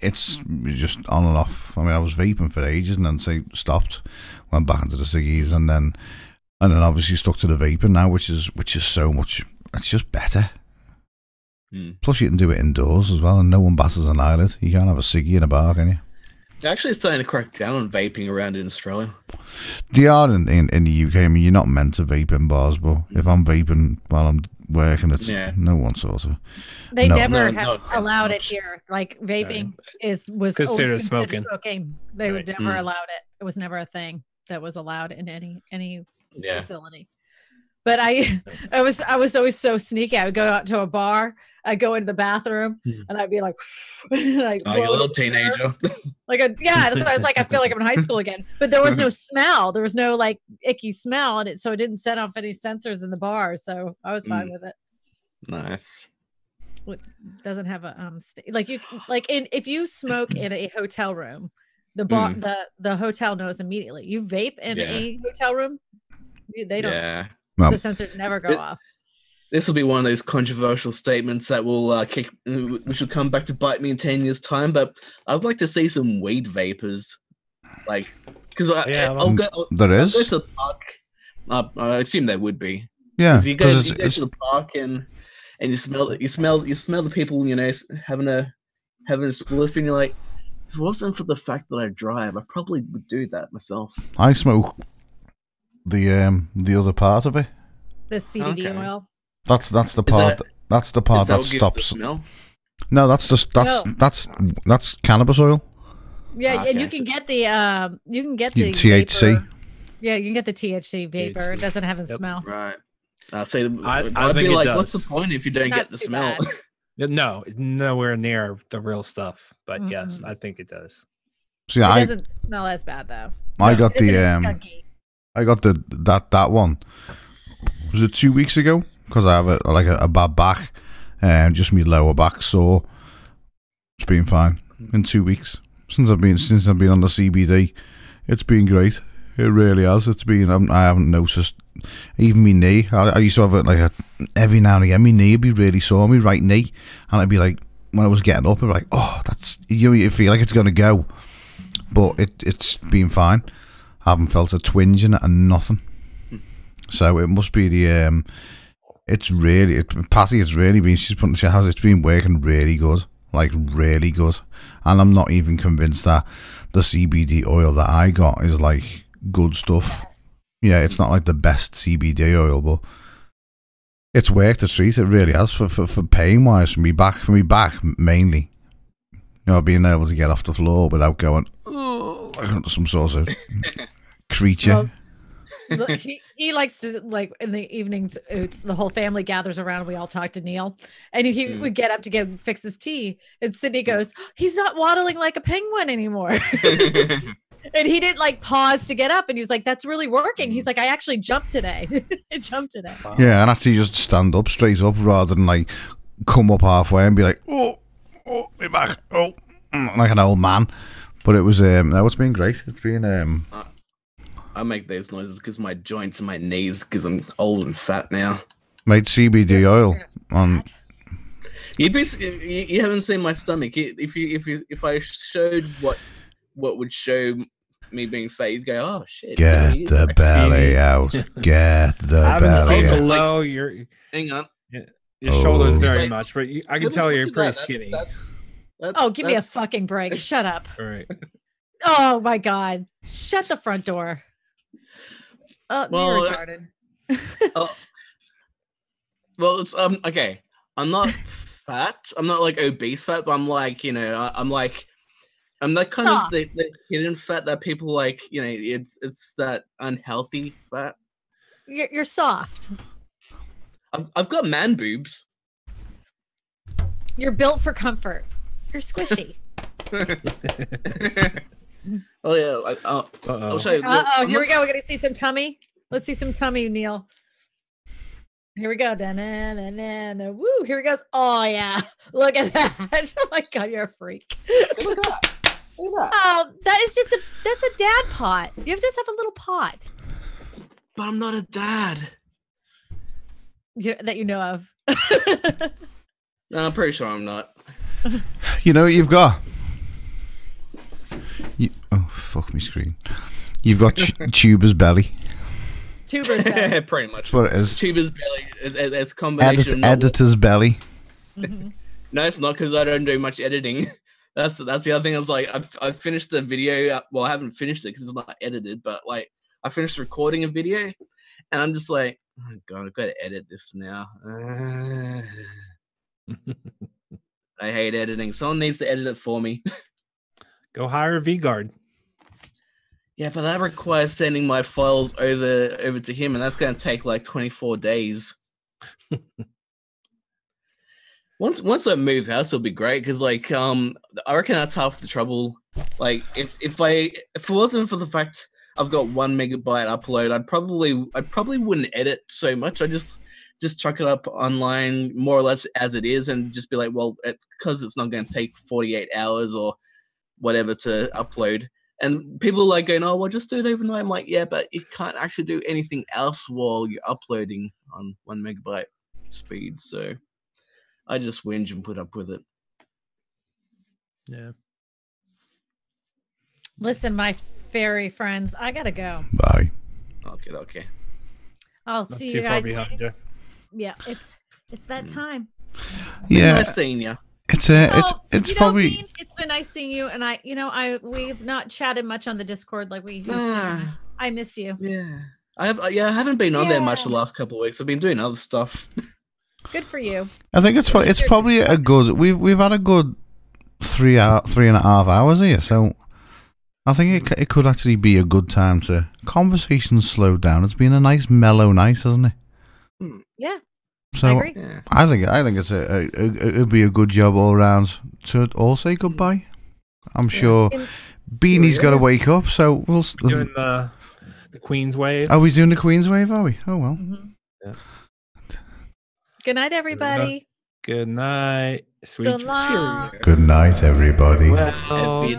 It's just on and off. I mean, I was vaping for ages, and then stopped, went back into the ciggies, and then obviously stuck to the vaping now, which is so much. It's just better. Plus, you can do it indoors as well, and no one basses an eyelid. You can't have a ciggy in a bar, can you? They're actually starting to crack down on vaping around in Australia. They are in the UK. I mean, you're not meant to vape in bars, but if I'm vaping while I'm working, it's no one sort of. They never have allowed it here. Like vaping was considered smoking. They would never allowed it. It was never a thing that was allowed in any facility. But I was always so sneaky. I would go out to a bar, I'd go into the bathroom, and I'd be like, like a little teenager. That's what I was like. I feel like I'm in high school again. But there was no smell. There was no like icky smell, and so it didn't set off any sensors in the bar. So I was fine with it. Nice. It doesn't have a if you smoke in a hotel room, the bar the hotel knows immediately. You vape in a hotel room, they don't. Yeah. The sensors never go off. This will be one of those controversial statements that will which will come back to bite me in 10 years' time. But I'd like to see some weed vapors, like because I'll go to the park. I assume there would be. Yeah, because you go to the park and you smell the people, you know, having a spliff, and you're like, if it wasn't for the fact that I drive, I probably would do that myself. I smoke the other part of it. The CBD oil. That's the part. That's the part that stops. No, that's cannabis oil. Yeah, and you can get the THC. Vapor. Yeah, you can get the THC vapor. It doesn't have a smell. Right. I'd say I'd be like, what's the point if you don't get the smell? No, nowhere near the real stuff. But yes, I think it does. So, it doesn't smell as bad though. I got that one. Was it 2 weeks ago? Because I have a bad back, and just my lower back sore. It's been fine in 2 weeks since I've been on the CBD. It's been great. It really has. It's been. I haven't noticed. Even my knee. I used to have it like every now and again. My knee would be really sore. My right knee, and I'd be like, when I was getting up, I'd be like, oh, that's you feel like it's gonna go, but it's been fine. I haven't felt a twinge in it and nothing. So it must be the it's really Patty has really been. It's been working really good, like really good, and I'm not even convinced that the CBD oil that I got is like good stuff. Yeah, it's not like the best CBD oil, but it's worked a treat. It really has for pain wise for me back mainly. You know, being able to get off the floor without going like some sort of creature. Well, he likes to, like, in the evenings, the whole family gathers around. We all talk to Neil, and he would get up to fix his tea, and Sydney goes, "He's not waddling like a penguin anymore." And he didn't like pause to get up, and he was like, "That's really working." He's like, "I actually jumped today." I jumped today. Yeah, and actually just stand up straight up rather than like come up halfway and be like, "Oh, my back, oh," like an old man. But it was no, it's been great. It's been I make those noises because my joints and my knees, because I'm old and fat now. Made CBD oil on. You haven't seen my stomach. If I showed what would show me being fat, you'd go, "Oh shit!" Get the belly out. Get the belly out. Below hang on. Your shoulders very much, but I can tell you're pretty skinny. Give me a fucking break. Shut up. All right. Oh my god! Shut the front door. Well, you're retarded. Well, it's okay. I'm not fat. I'm not like obese fat, but I'm like, you know, I'm that kind of the hidden fat that people like. You know, it's that unhealthy fat. You're soft. I've got man boobs. You're built for comfort. You're squishy. Oh yeah. I'll show you. Here we go. We're gonna see some tummy. Let's see some tummy, Neil. Here we go. Woo! Here he goes. Oh yeah! Look at that! Oh my god, you're a freak. Look at that. Look at that. Oh, that's a dad pot. You have to just have a little pot. But I'm not a dad. That you know of. No, I'm pretty sure I'm not. You know what you've got? Oh, fuck me screen. You've got Tuber's belly. Tuber's belly. Pretty much. That's what it is. Tuber's belly. It's a combination. Editor's belly. Mm-hmm. No, it's not, because I don't do much editing. That's the other thing. I was like, I've finished the video. Well, I haven't finished it because it's not edited, but like I finished recording a video, and I'm just like, oh god, I've got to edit this now. I hate editing. Someone needs to edit it for me. Go hire V-Guard. Yeah, but that requires sending my files over to him, and that's going to take like 24 days. Once I move house, it'll be great, because like I reckon that's half the trouble. Like if it wasn't for the fact I've got 1 megabyte upload, I probably wouldn't edit so much. I just chuck it up online more or less as it is, and just be like, well, because it's not going to take 48 hours or whatever to upload. And people are like going, "Oh, well, just do it overnight." I'm like, yeah, but you can't actually do anything else while you're uploading on 1 megabyte speed. So I just whinge and put up with it. Yeah. Listen, my fairy friends, I gotta go. Bye. Okay. I'll Not see too you far guys behind later. Yeah, it's that time. Yeah. Nice seeing you. It's you probably. know, Bean, it's been nice seeing you, and we've not chatted much on the Discord like we used to. I miss you. Yeah, I haven't been on there much the last couple of weeks. I've been doing other stuff. Good for you. I think it's probably a good. We've had a good 3.5 hours here, so I think it could actually be a good time to conversations slow down. It's been a nice mellow night, hasn't it? Yeah. So I agree. I think it's it'd be a good job all around to all say goodbye. I'm sure Beanie's got to wake up, so we'll doing the Queen's Wave. Are we doing the Queen's Wave? Are we? Oh well. Mm-hmm. Yeah. Good night, everybody. Good night. Sweet. So long. Good night, everybody. Well,